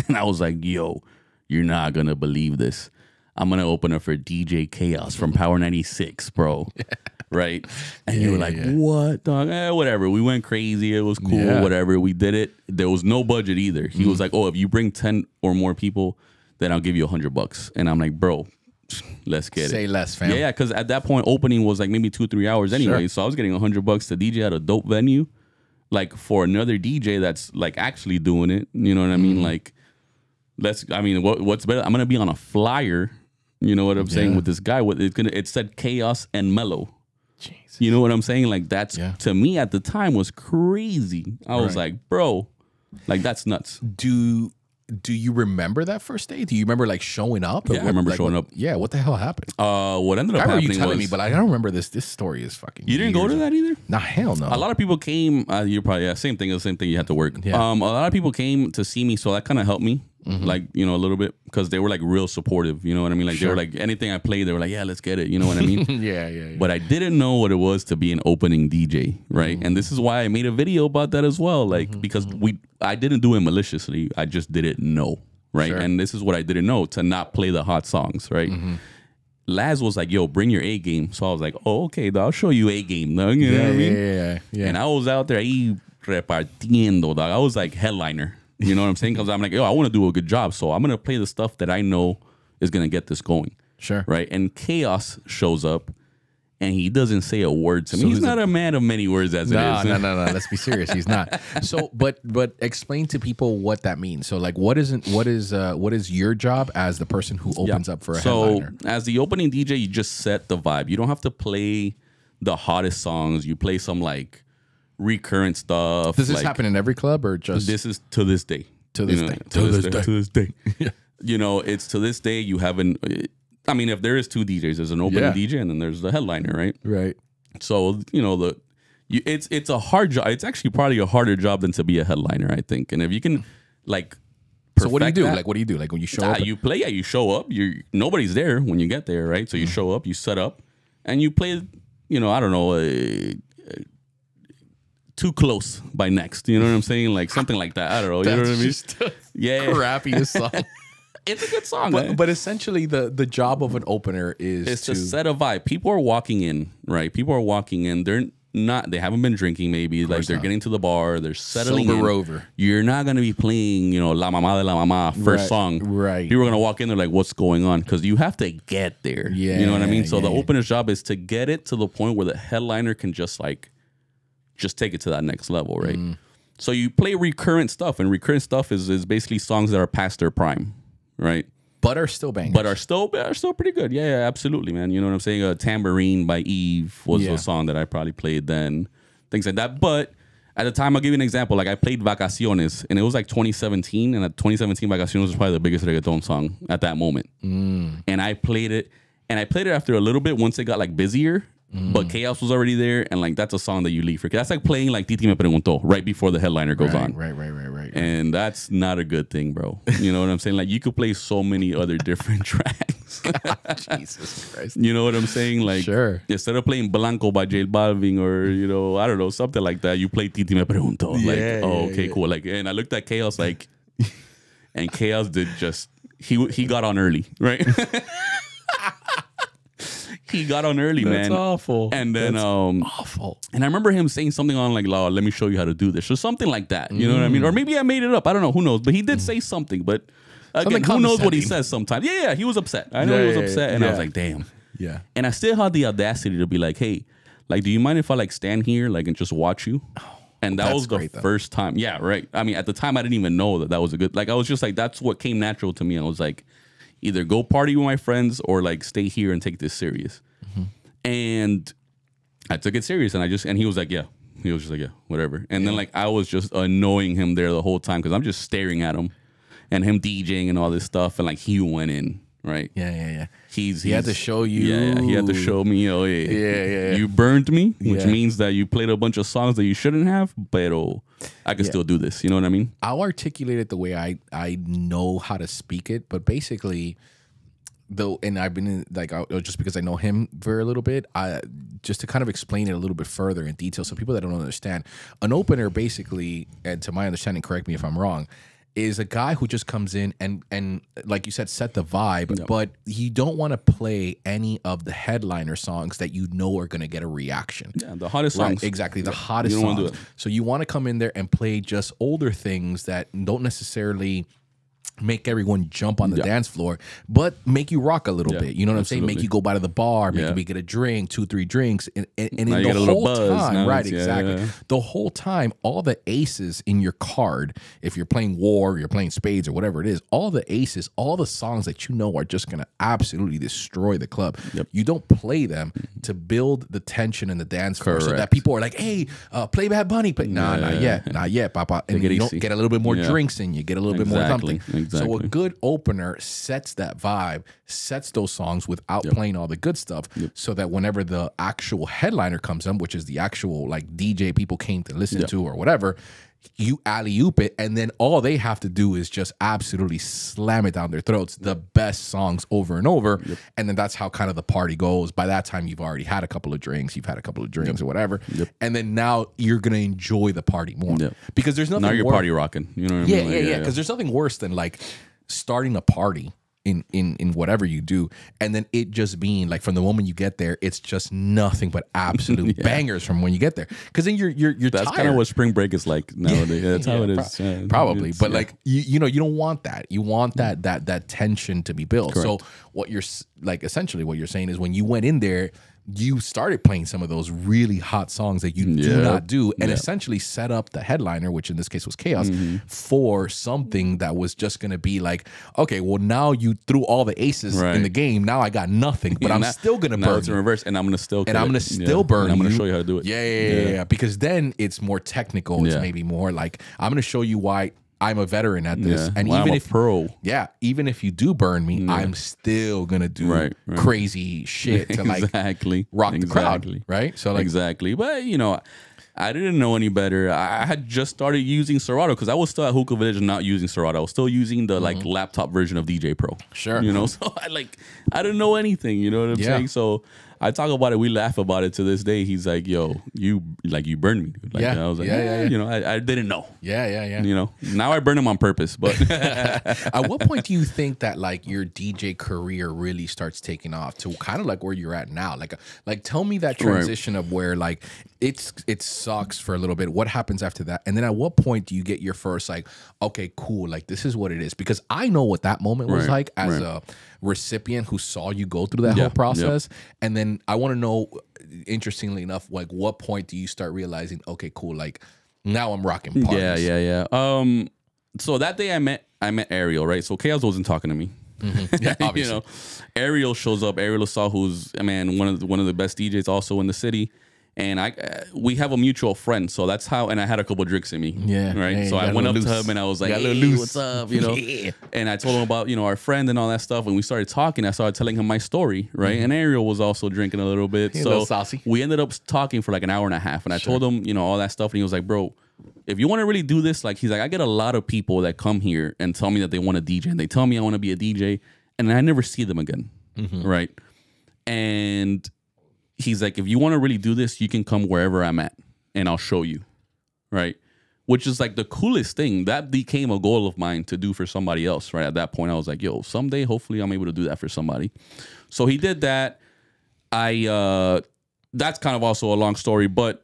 [SPEAKER 4] and I was like, yo, you're not gonna believe this. I'm gonna open up for DJ Chaos from Power 96, bro. Right? And you were like, what, dog? Whatever. We went crazy. It was cool. Whatever. We did it. There was no budget either. He was like, oh, if you bring 10 or more people, then I'll give you $100. And I'm like, bro, let's get it.
[SPEAKER 3] Say less, fam.
[SPEAKER 4] Yeah, because at that point, opening was like maybe 2-3 hours anyway.
[SPEAKER 3] Sure.
[SPEAKER 4] So I was getting $100 to DJ at a dope venue, like for another DJ that's like actually doing it. You know what I mean? Like, what's better? I'm gonna be on a flyer. You know what I'm saying with this guy? It said Chaos and Melo. Jesus. You know what I'm saying? Like that's to me at the time was crazy. I was like, bro, like that's nuts.
[SPEAKER 3] Do you remember that first day? Do you remember like showing up?
[SPEAKER 4] Yeah, I remember showing up.
[SPEAKER 3] Yeah, what the hell happened?
[SPEAKER 4] What ended up
[SPEAKER 3] I remember
[SPEAKER 4] happening
[SPEAKER 3] you telling
[SPEAKER 4] was,
[SPEAKER 3] me, but I don't remember this. This story is fucking.
[SPEAKER 4] You didn't go to that either?
[SPEAKER 3] Nah, hell no.
[SPEAKER 4] A lot of people came. You're probably same thing. The same thing. You had to work.
[SPEAKER 3] Yeah.
[SPEAKER 4] A lot of people came to see me, so that kind of helped me. Like, you know, a little bit, because they were like real supportive. You know what I mean? Like they were like, anything I played, they were like, yeah, let's get it. You know what I mean?
[SPEAKER 3] Yeah.
[SPEAKER 4] But I didn't know what it was to be an opening DJ, right? And this is why I made a video about that as well. Like because I didn't do it maliciously. I just didn't know, right?
[SPEAKER 3] Sure.
[SPEAKER 4] And this is what I didn't know, to not play the hot songs, right? Laz was like, yo, bring your A game. So I was like, oh, okay, I'll show you A game, dog. You know what I mean?
[SPEAKER 3] Yeah.
[SPEAKER 4] And I was out there ahí repartiendo, dog. I was like headliner. You know what I'm saying? Because I'm like, yo, I want to do a good job. So I'm going to play the stuff that I know is going to get this going.
[SPEAKER 3] Sure.
[SPEAKER 4] Right? And Chaos shows up and he doesn't say a word to me.
[SPEAKER 3] So
[SPEAKER 4] He's not a man of many words as it is.
[SPEAKER 3] No. Let's be serious. He's not. So, but explain to people what that means. So, like, what is your job as the person who opens up for a headliner?
[SPEAKER 4] So, as the opening DJ, you just set the vibe. You don't have to play the hottest songs. You play some like recurrent stuff.
[SPEAKER 3] Does this happen in every club or just?
[SPEAKER 4] This is to this day.
[SPEAKER 3] To this day.
[SPEAKER 4] You know, it's to this day. You haven't. I mean, if there is two DJs, there's an opening DJ and then there's the headliner, right?
[SPEAKER 3] Right.
[SPEAKER 4] So you know it's a hard job. It's actually probably a harder job than to be a headliner, I think. And if you can, like,
[SPEAKER 3] so what do you do? Like, what do you do? Like when you show up?
[SPEAKER 4] You play. Yeah, you show up. Nobody's there when you get there, right? So you show up, you set up, and you play. You know, I don't know. Too Close by Next. You know what I'm saying? Like something like that. I don't know. You know what I mean?
[SPEAKER 3] Just
[SPEAKER 4] yeah.
[SPEAKER 3] crappiest song.
[SPEAKER 4] It's a good song.
[SPEAKER 3] But essentially the job of an opener is
[SPEAKER 4] to set a vibe. People are walking in, right? People are walking in. They haven't been drinking maybe. Like they're getting to the bar. They're settling
[SPEAKER 3] sober
[SPEAKER 4] in.
[SPEAKER 3] over.
[SPEAKER 4] You're not going to be playing, you know, La Mamá de la Mamá first song.
[SPEAKER 3] Right.
[SPEAKER 4] People are going to walk in. They're like, what's going on? Because you have to get there.
[SPEAKER 3] Yeah.
[SPEAKER 4] You know what I mean? So the opener's job is to get it to the point where the headliner can just take it to that next level, right? So you play recurrent stuff, and recurrent stuff is basically songs that are past their prime, right?
[SPEAKER 3] but are still bangers.
[SPEAKER 4] But are still pretty good. Yeah, absolutely, man. You know what I'm saying? Tambourine by Eve was a song that I probably played then. Things like that. But at the time, I'll give you an example. Like I played Vacaciones, and it was like 2017, and at 2017, Vacaciones was probably the biggest reggaeton song at that moment. And I played it, after a little bit once it got like busier. But Chaos was already there, and like that's a song that you leave for. That's like playing like Titi Me Preguntó right before the headliner goes on.
[SPEAKER 3] Right.
[SPEAKER 4] And that's not a good thing, bro. You know what I'm saying? Like you could play so many other different tracks.
[SPEAKER 3] Jesus Christ.
[SPEAKER 4] You know what I'm saying? Like
[SPEAKER 3] sure.
[SPEAKER 4] Instead of playing Blanco by J Balvin or I don't know, something like that, you play Titi Me Preguntó. Okay, cool. Like, and I looked at Chaos like, and Chaos did just he got on early, right? He got on early, man.
[SPEAKER 3] That's awful.
[SPEAKER 4] And then
[SPEAKER 3] awful.
[SPEAKER 4] And I remember him saying something on like, "Let me show you how to do this," or something like that. You know what I mean? Or maybe I made it up. I don't know. Who knows? But he did say something. But again, who knows what he says sometimes? Yeah, he was upset. I know he was upset, and I was like, "Damn."
[SPEAKER 3] Yeah.
[SPEAKER 4] And I still had the audacity to be like, "Hey, like, do you mind if I like stand here like and just watch you?" And that was the first time. Yeah, right. I mean, at the time, I didn't even know that was a good. Like, I was just like, that's what came natural to me. I was like, either go party with my friends or like stay here and take this serious. And I took it serious, and he was like, yeah. He was just like, yeah, whatever. And then like I was just annoying him there the whole time because I'm just staring at him and him DJing and all this stuff, and like he went in, right?
[SPEAKER 3] Yeah.
[SPEAKER 4] He
[SPEAKER 3] had to show you.
[SPEAKER 4] Yeah, he had to show me, you burned me, which means that you played a bunch of songs that you shouldn't have, but I can still do this. You know what I mean?
[SPEAKER 3] I'll articulate it the way I know how to speak it, but basically, though, and I've been in, like, just because I know him very little bit, just to kind of explain it a little bit further in detail, so people that don't understand, an opener basically, and to my understanding, correct me if I'm wrong, is a guy who just comes in and like you said, set the vibe, but you don't want to play any of the headliner songs that you know are going to get a reaction.
[SPEAKER 4] Yeah, the hottest songs.
[SPEAKER 3] Exactly, the hottest songs. So you want to come in there and play just older things that don't necessarily make everyone jump on the dance floor, but make you rock a little bit. You know what I'm saying? Make you go by to the bar, maybe get a drink, 2-3 drinks, and in the whole time, right? Exactly. The whole time, all the aces in your card, if you're playing war, or you're playing spades, or whatever it is, all the aces, all the songs that you know are just gonna absolutely destroy the club. You don't play them to build the tension in the dance floor, so that people are like, "Hey, play Bad Bunny." But not yet, Papa. And you don't get a little bit more drinks in you, get a little bit more something. Exactly. So a good opener sets that vibe, sets those songs without playing all the good stuff, so that whenever the actual headliner comes in, which is the actual like DJ people came to listen to or whatever, you alley-oop it, and then all they have to do is just absolutely slam it down their throats, the best songs over and over, and then that's how kind of the party goes. By that time, you've already had a couple of drinks, or whatever, and then now you're gonna enjoy the party more because there's nothing.
[SPEAKER 4] Now you're party rocking, you know what I mean?
[SPEAKER 3] Yeah. Because there's nothing worse than like starting a party in whatever you do, and then it just being like from the moment you get there, it's just nothing but absolute bangers from when you get there. Because then you're
[SPEAKER 4] that's kind of what spring break is like nowadays. That's how it is.
[SPEAKER 3] Probably, but like you know, you don't want that. You want that tension to be built. Correct. So what you're like, essentially what you're saying is when you went in there, you started playing some of those really hot songs that you do not do, and essentially set up the headliner, which in this case was Chaos, for something that was just going to be like, okay, well, now you threw all the aces in the game. Now I got nothing, but I'm still going to burn.
[SPEAKER 4] It's in reverse, and I'm going to still
[SPEAKER 3] burn. I'm going to
[SPEAKER 4] show you how to do it.
[SPEAKER 3] Yeah. Because then it's more technical. It's maybe more like, I'm going to show you why I'm a veteran at this, and even if
[SPEAKER 4] pro,
[SPEAKER 3] even if you do burn me, I'm still gonna do crazy shit to like rock the crowd, right? So like
[SPEAKER 4] exactly, but you know, I didn't know any better. I had just started using Serato because I was still at Hookah Village and not using Serato. I was still using the like laptop version of DJ Pro.
[SPEAKER 3] Sure,
[SPEAKER 4] you know, so I didn't know anything. You know what I'm saying? So I talk about it. We laugh about it to this day. He's like, "Yo, you burned me." Dude. Like, I was like, You know, I didn't know.
[SPEAKER 3] Yeah.
[SPEAKER 4] You know, now I burn him on purpose. But
[SPEAKER 3] at what point do you think that like your DJ career really starts taking off to kind of like where you're at now? Like tell me that transition of where like it sucks for a little bit. What happens after that? And then at what point do you get your first like, okay, cool, like this is what it is? Because I know what that moment was like as a recipient who saw you go through that whole process, and then I want to know, interestingly enough, like what point do you start realizing, okay, cool, like now I'm rocking parties?
[SPEAKER 4] Yeah. So that day I met Ariel, right? So Chaos wasn't talking to me.
[SPEAKER 3] Yeah, obviously.
[SPEAKER 4] You know, Ariel shows up. Ariel Assault, who's one of the best DJs also in the city. And we have a mutual friend, so that's how. And I had a couple drinks in me, right.
[SPEAKER 3] Hey,
[SPEAKER 4] so I went up to him and I was like, "Hey, what's up?" You know.
[SPEAKER 3] Yeah.
[SPEAKER 4] And I told him about our friend and all that stuff. And we started talking. I started telling him my story, right. And Ariel was also drinking a little bit,
[SPEAKER 3] He's a little saucy.
[SPEAKER 4] we ended up talking for like an hour and a half. And I told him, all that stuff. And he was like, "Bro, if you want to really do this, like," he's like, "I get a lot of people that come here and tell me that they want to DJ, and they tell me I want to be a DJ, and I never see them again, right?" And he's like, "If you want to really do this, you can come wherever I'm at and I'll show you." Right. Which is like the coolest thing. That became a goal of mine to do for somebody else. Right. At that point, I was like, yo, someday, hopefully I'm able to do that for somebody. So he did that. That's kind of also a long story, but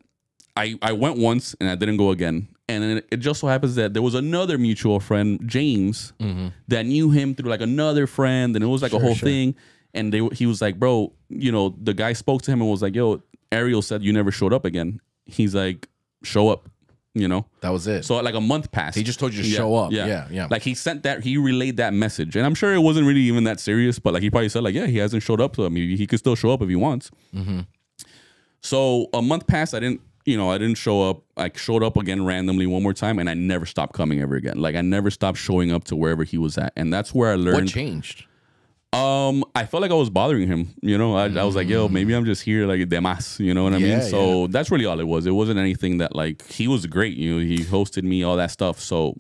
[SPEAKER 4] I went once and I didn't go again. And then it just so happens that there was another mutual friend, James, that knew him through like another friend. And it was like a whole thing. And he was like, "Bro, the guy spoke to him and was like, yo, Ariel said you never showed up again." He's like, "Show up,"
[SPEAKER 3] That was it.
[SPEAKER 4] So like a month passed.
[SPEAKER 3] He just told you to show up. Yeah.
[SPEAKER 4] Like he relayed that message. And I'm sure it wasn't really even that serious, but like he probably said like, yeah, he hasn't showed up. So maybe he could still show up if he wants. So a month passed. I didn't show up. I showed up again randomly one more time and I never stopped coming ever again. Like I never stopped showing up to wherever he was at. And that's where I learned.
[SPEAKER 3] What changed?
[SPEAKER 4] I felt like I was bothering him, I was like, yo, maybe I'm just here like de más, you know what I mean? So that's really all it was. It wasn't anything that like, he was great, he hosted me, all that stuff. So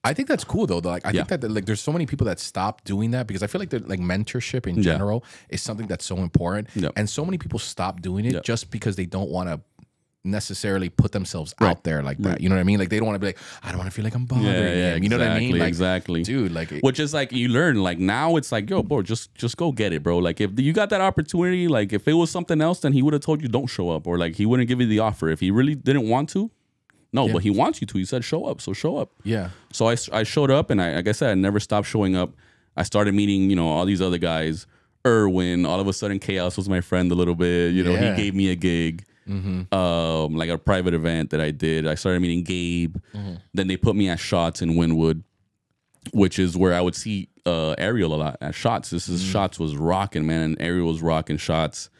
[SPEAKER 3] I think that's cool though. Like I think that like there's so many people that stop doing that because I feel like like mentorship in general is something that's so important. And so many people stop doing it just because they don't want to necessarily put themselves out there like that. You know what I mean? Like they don't want to be like, I don't want to feel like I'm bothering him. You know what I mean? Like,
[SPEAKER 4] exactly.
[SPEAKER 3] Dude, like
[SPEAKER 4] which is like you learn like now it's like, yo, bro, just go get it, bro. Like if you got that opportunity, like if it was something else, then he would have told you don't show up, or like he wouldn't give you the offer if he really didn't want to. No, but he wants you to. He said show up, so show up. Yeah. So I showed up, and I like I said, I never stopped showing up. I started meeting, all these other guys. Erwin, all of a sudden Chaos was my friend a little bit. He gave me a gig. Like a private event that I did. I started meeting Gabe. Then they put me at Shots in Wynwood, which is where I would see Ariel a lot at Shots. Shots was rocking, man, and Ariel was rocking Shots.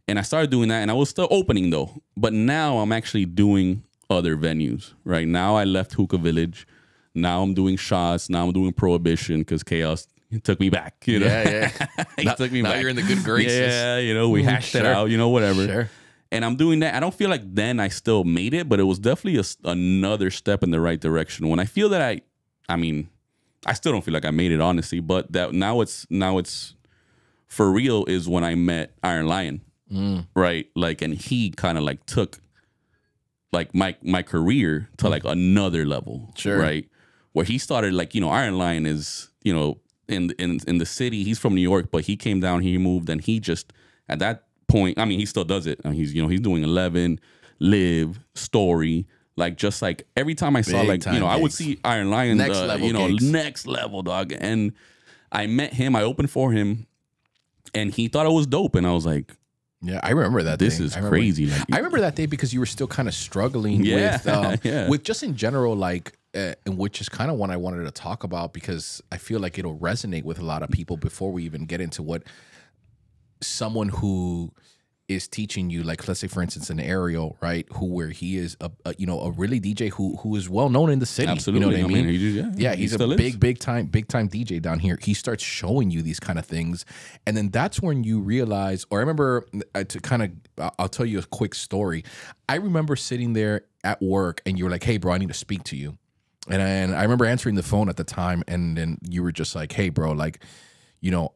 [SPEAKER 4] And I started doing that, and I was still opening though. But now I'm actually doing other venues. Right now I left Hookah Village. Now I'm doing Shots. Now I'm doing Prohibition because Chaos took me back. He took me
[SPEAKER 3] now
[SPEAKER 4] back.
[SPEAKER 3] You're in the good graces.
[SPEAKER 4] Yeah, we hashed it out. Whatever.
[SPEAKER 3] Sure.
[SPEAKER 4] And I'm doing that. I don't feel like then I still made it, but it was definitely another step in the right direction. When I feel that I still don't feel like I made it, honestly, but that now it's for real is when I met Iron Lion, right? Like, and he kind of like took like my career to like another level, right? Where he started like, Iron Lion is, in the city. He's from New York, but he came down, he moved, and he just at that point, he still does it. He's he's doing 11, Live, Story, like just like every time I saw like I would see Iron Lion, next level dog, and I met him, I opened for him, and he thought it was dope, and I was like,
[SPEAKER 3] yeah, I remember that.
[SPEAKER 4] This is crazy.
[SPEAKER 3] I remember that day because you were still kind of struggling with just in general, like, which is kind of what I wanted to talk about because I feel like it'll resonate with a lot of people before we even get into what someone who is teaching you, like let's say for instance an Ariel, right, where he is a really DJ who is well known in the city.
[SPEAKER 4] Absolutely.
[SPEAKER 3] You know what I mean? He's a big time DJ down here. He starts showing you these kind of things, and then that's when you realize. Or I remember I'll tell you a quick story. I remember sitting there at work, and you were like, "Hey, bro, I need to speak to you," and I remember answering the phone at the time, and then you were just like, "Hey, bro, like."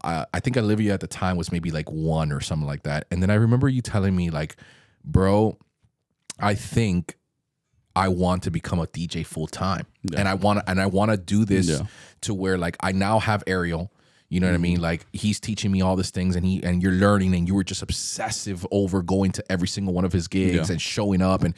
[SPEAKER 3] I think Olivia at the time was maybe like 1 or something like that. And then I remember you telling me like, bro, I think I want to become a DJ full time. Yeah. And I want to do this to where like I now have Ariel, you know what I mean? Like he's teaching me all these things and you're learning, and you were just obsessive over going to every single one of his gigs and showing up. And,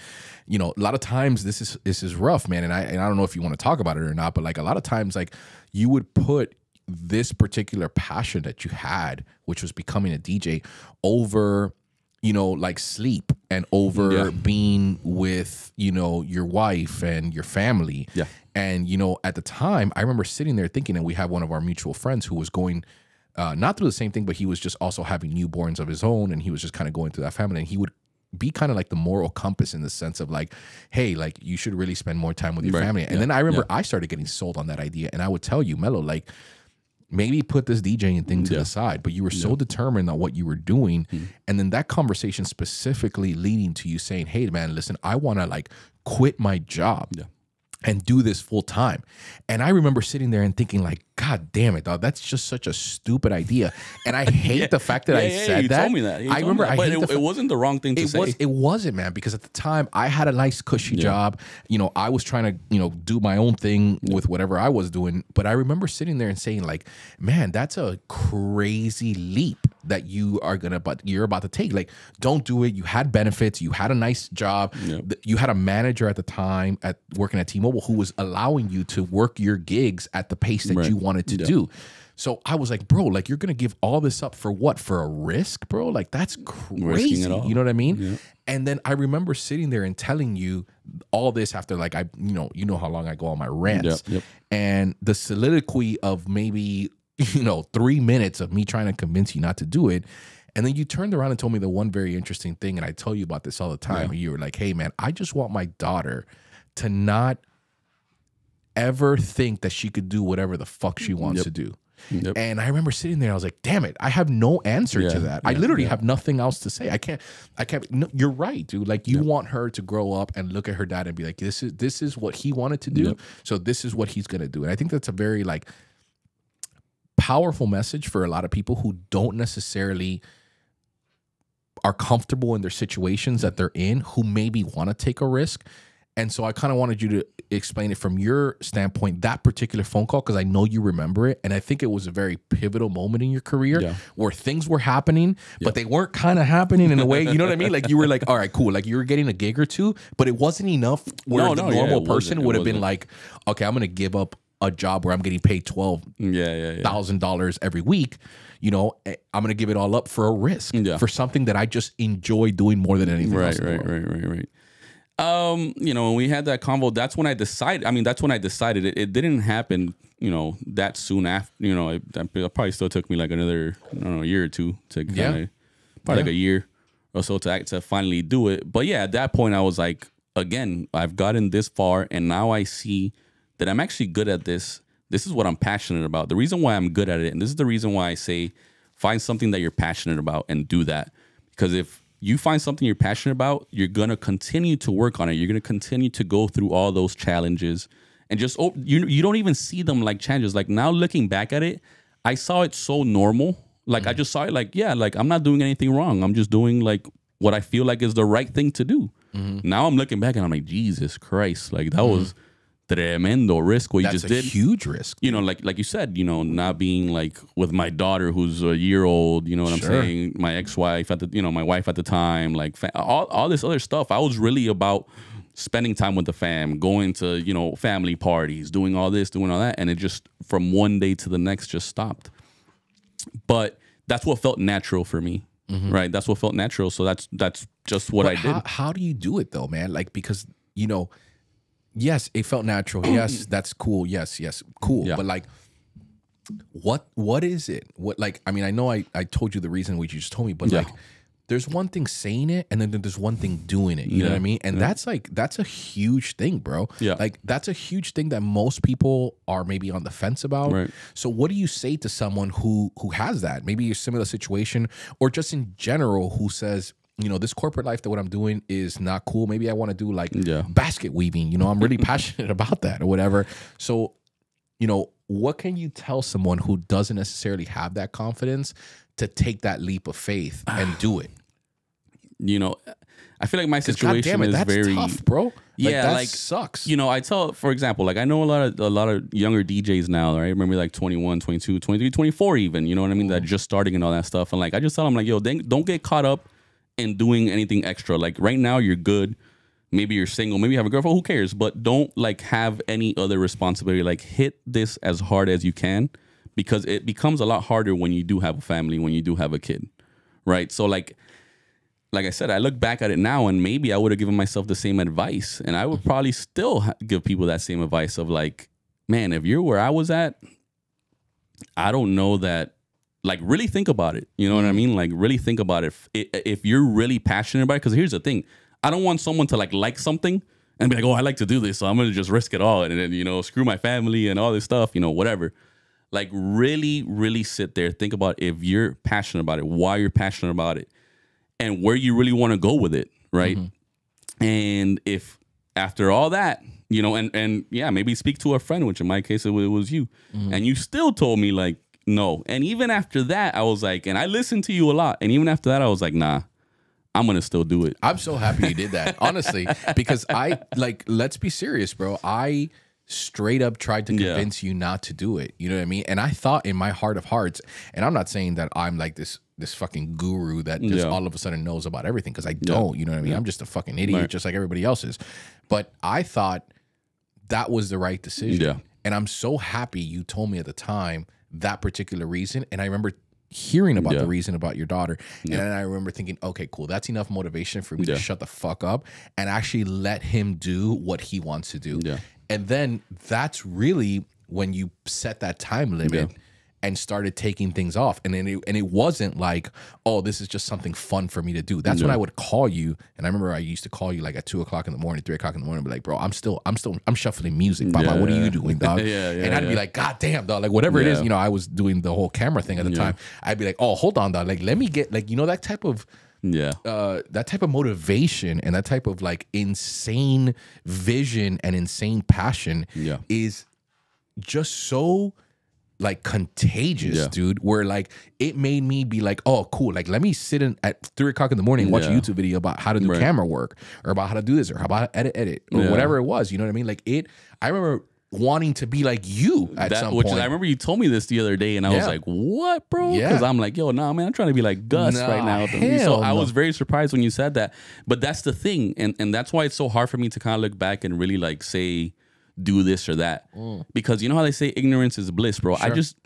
[SPEAKER 3] a lot of times this is rough, man. And I don't know if you want to talk about it or not, but like a lot of times like you would put this particular passion that you had, which was becoming a DJ, over, like sleep and over being with, your wife and your family. Yeah. And, you know, at the time, I remember sitting there thinking, and we have one of our mutual friends who was going, not through the same thing, but he was just also having newborns of his own. And he was just kind of going through that family. And he would be kind of like the moral compass in the sense of like, hey, like you should really spend more time with your family. And then I remember I started getting sold on that idea. And I would tell you, Melo, like, maybe put this DJing thing to the side, but you were so determined on what you were doing. And then that conversation specifically leading to you saying, hey, man, listen, I want to like quit my job and do this full time. And I remember sitting there and thinking like, God damn it, dog, that's just such a stupid idea. And I hate the fact that I said
[SPEAKER 4] you
[SPEAKER 3] that.
[SPEAKER 4] Told me that.
[SPEAKER 3] I remember
[SPEAKER 4] that. But it wasn't the wrong thing to say.
[SPEAKER 3] It wasn't, man, because at the time I had a nice cushy job. You know, I was trying to, you know, do my own thing with whatever I was doing. But I remember sitting there and saying like, man, that's a crazy leap that you're about to take. Like, don't do it. You had benefits. You had a nice job. You had a manager at the time at working at T-Mobile who was allowing you to work your gigs at the pace that you wanted to do. So I was like, bro, like you're gonna give all this up for what? For a risk, bro? Like that's crazy. You know what I mean? Yeah. And then I remember sitting there and telling you all this after like you know how long I go on my rants. And the soliloquy of maybe 3 minutes of me trying to convince you not to do it. And then you turned around and told me the one very interesting thing, and I tell you about this all the time. And you were like, hey man, I just want my daughter to not ever think that she could do whatever the fuck she wants to do. And I remember sitting there, I was like, damn it, I have no answer to that. I literally have nothing else to say. I can't, no, you're right, dude. Like you want her to grow up and look at her dad and be like, this is what he wanted to do. So this is what he's going to do. And I think that's a very like powerful message for a lot of people who don't necessarily are comfortable in their situations that they're in, who maybe want to take a risk. And so I kind of wanted you to explain it from your standpoint, that particular phone call, because I know you remember it. And I think it was a very pivotal moment in your career where things were happening, but they weren't kind of happening in a way, you know what I mean? Like you were like, all right, cool. Like you were getting a gig or two, but it wasn't enough where the normal person would have been like, okay, I'm going to give up a job where I'm getting paid $12,000 every week. You know, I'm going to give it all up for a risk, for something that I just enjoy doing more than anything else.
[SPEAKER 4] Right. When we had that convo, that's when I decided. I mean, that's when I decided it didn't happen, that soon after. It probably still took me like another, a year or two to kind of, like a year or so to finally do it. But yeah, at that point, I was like, again, I've gotten this far, and now I see that I'm actually good at this. This is what I'm passionate about. The reason why I'm good at it, and this is the reason why I say, find something that you're passionate about and do that. Because if you find something you're passionate about, you're going to continue to work on it. You're going to continue to go through all those challenges and just, you don't even see them like challenges. Like now looking back at it, I saw it so normal. Like I just saw it like, like I'm not doing anything wrong. I'm just doing like what I feel like is the right thing to do. Now I'm looking back and I'm like, Jesus Christ, like that was tremendo risk what you just did.
[SPEAKER 3] Huge risk.
[SPEAKER 4] Like you said, not being like with my daughter who's a year old, you know what I'm saying? My ex-wife at the, my wife at the time, like all this other stuff. I was really about spending time with the fam, going to, family parties, doing all this, doing all that. And it just from one day to the next just stopped. But that's what felt natural for me. Right. That's what felt natural. So that's just what I did.
[SPEAKER 3] How do you do it though, man? Like, because, yes, it felt natural. Yes, that's cool. Yes, cool. But like, what is it? What, like, I mean, I know I told you the reason which you just told me, but like, there's one thing saying it, and then there's one thing doing it. You know what I mean? And that's a huge thing, bro. Like that's a huge thing that most people are maybe on the fence about. Right. So what do you say to someone who has that, maybe a similar situation, or just in general, who says, this corporate life that what I'm doing is not cool. Maybe I want to do like basket weaving. I'm really passionate about that or whatever. So, what can you tell someone who doesn't necessarily have that confidence to take that leap of faith and do it?
[SPEAKER 4] I feel like my situation is very
[SPEAKER 3] tough, bro.
[SPEAKER 4] That
[SPEAKER 3] sucks.
[SPEAKER 4] I tell, for example, like I know a lot of younger DJs now, right? Maybe like 21, 22, 23, 24 even, you know what I mean? That just starting and all that stuff. And like, I just tell them like, yo, don't get caught up in doing anything extra. Like right now you're good. Maybe you're single, maybe you have a girlfriend, who cares? But don't like have any other responsibility. Like hit this as hard as you can, because it becomes a lot harder when you do have a family, when you do have a kid. Right? So like like I said, I look back at it now, and maybe I would have given myself the same advice, and I would probably still give people that same advice of like, man, if you're where I was at, I don't know that. Like, really think about it. You know what I mean? Like, really think about it. If you're really passionate about it, because here's the thing. I don't want someone to like something and be like, oh, I like to do this, so I'm going to just risk it all. And then, you know, screw my family and all this stuff, you know, whatever. Like, really, really sit there. Think about if you're passionate about it, why you're passionate about it, and where you really want to go with it, right? And if after all that, you know, and yeah, maybe speak to a friend, which in my case, it was you. And you still told me, like, no. And even after that, I was like, and I listened to you a lot. And even after that, I was like, nah, I'm going to still do it.
[SPEAKER 3] I'm so happy you did that, honestly, because let's be serious, bro. I straight up tried to convince you not to do it. You know what I mean? And I thought in my heart of hearts, and I'm not saying that I'm like this fucking guru that just all of a sudden knows about everything, because I don't, you know what I mean? I'm just a fucking idiot, just like everybody else is. But I thought that was the right decision.
[SPEAKER 4] Yeah.
[SPEAKER 3] And I'm so happy you told me at the time that particular reason. And I remember hearing about the reason about your daughter. And then I remember thinking, okay, cool. That's enough motivation for me to shut the fuck up and actually let him do what he wants to do. Yeah. And then that's really when you set that time limit and started taking things off. And then it wasn't like, oh, this is just something fun for me to do. That's when I would call you. And I remember I used to call you like at 2 o'clock in the morning, 3 o'clock in the morning, and be like, bro, I'm shuffling music. Baba, what are you doing, dog? And I'd be like, God damn, dog. Like whatever it is, you know, I was doing the whole camera thing at the time. I'd be like, oh, hold on, dog. Like, let me get, like, you know, that type of that type of motivation and that type of like insane vision and insane passion is just so like contagious, dude, where like it made me be like, oh, cool, like let me sit in at 3 o'clock in the morning and watch a YouTube video about how to do camera work, or about how to do this, or how about edit or whatever it was, you know what I mean? Like I remember wanting to be like you at some point.
[SPEAKER 4] I remember you told me this the other day, and I was like, what, bro? Because I'm like, yo, nah, man, I'm trying to be like Gus right now. So I was very surprised when you said that. But that's the thing, and that's why it's so hard for me to kind of look back and really like say, do this or that. Because you know how they say ignorance is bliss, bro? I just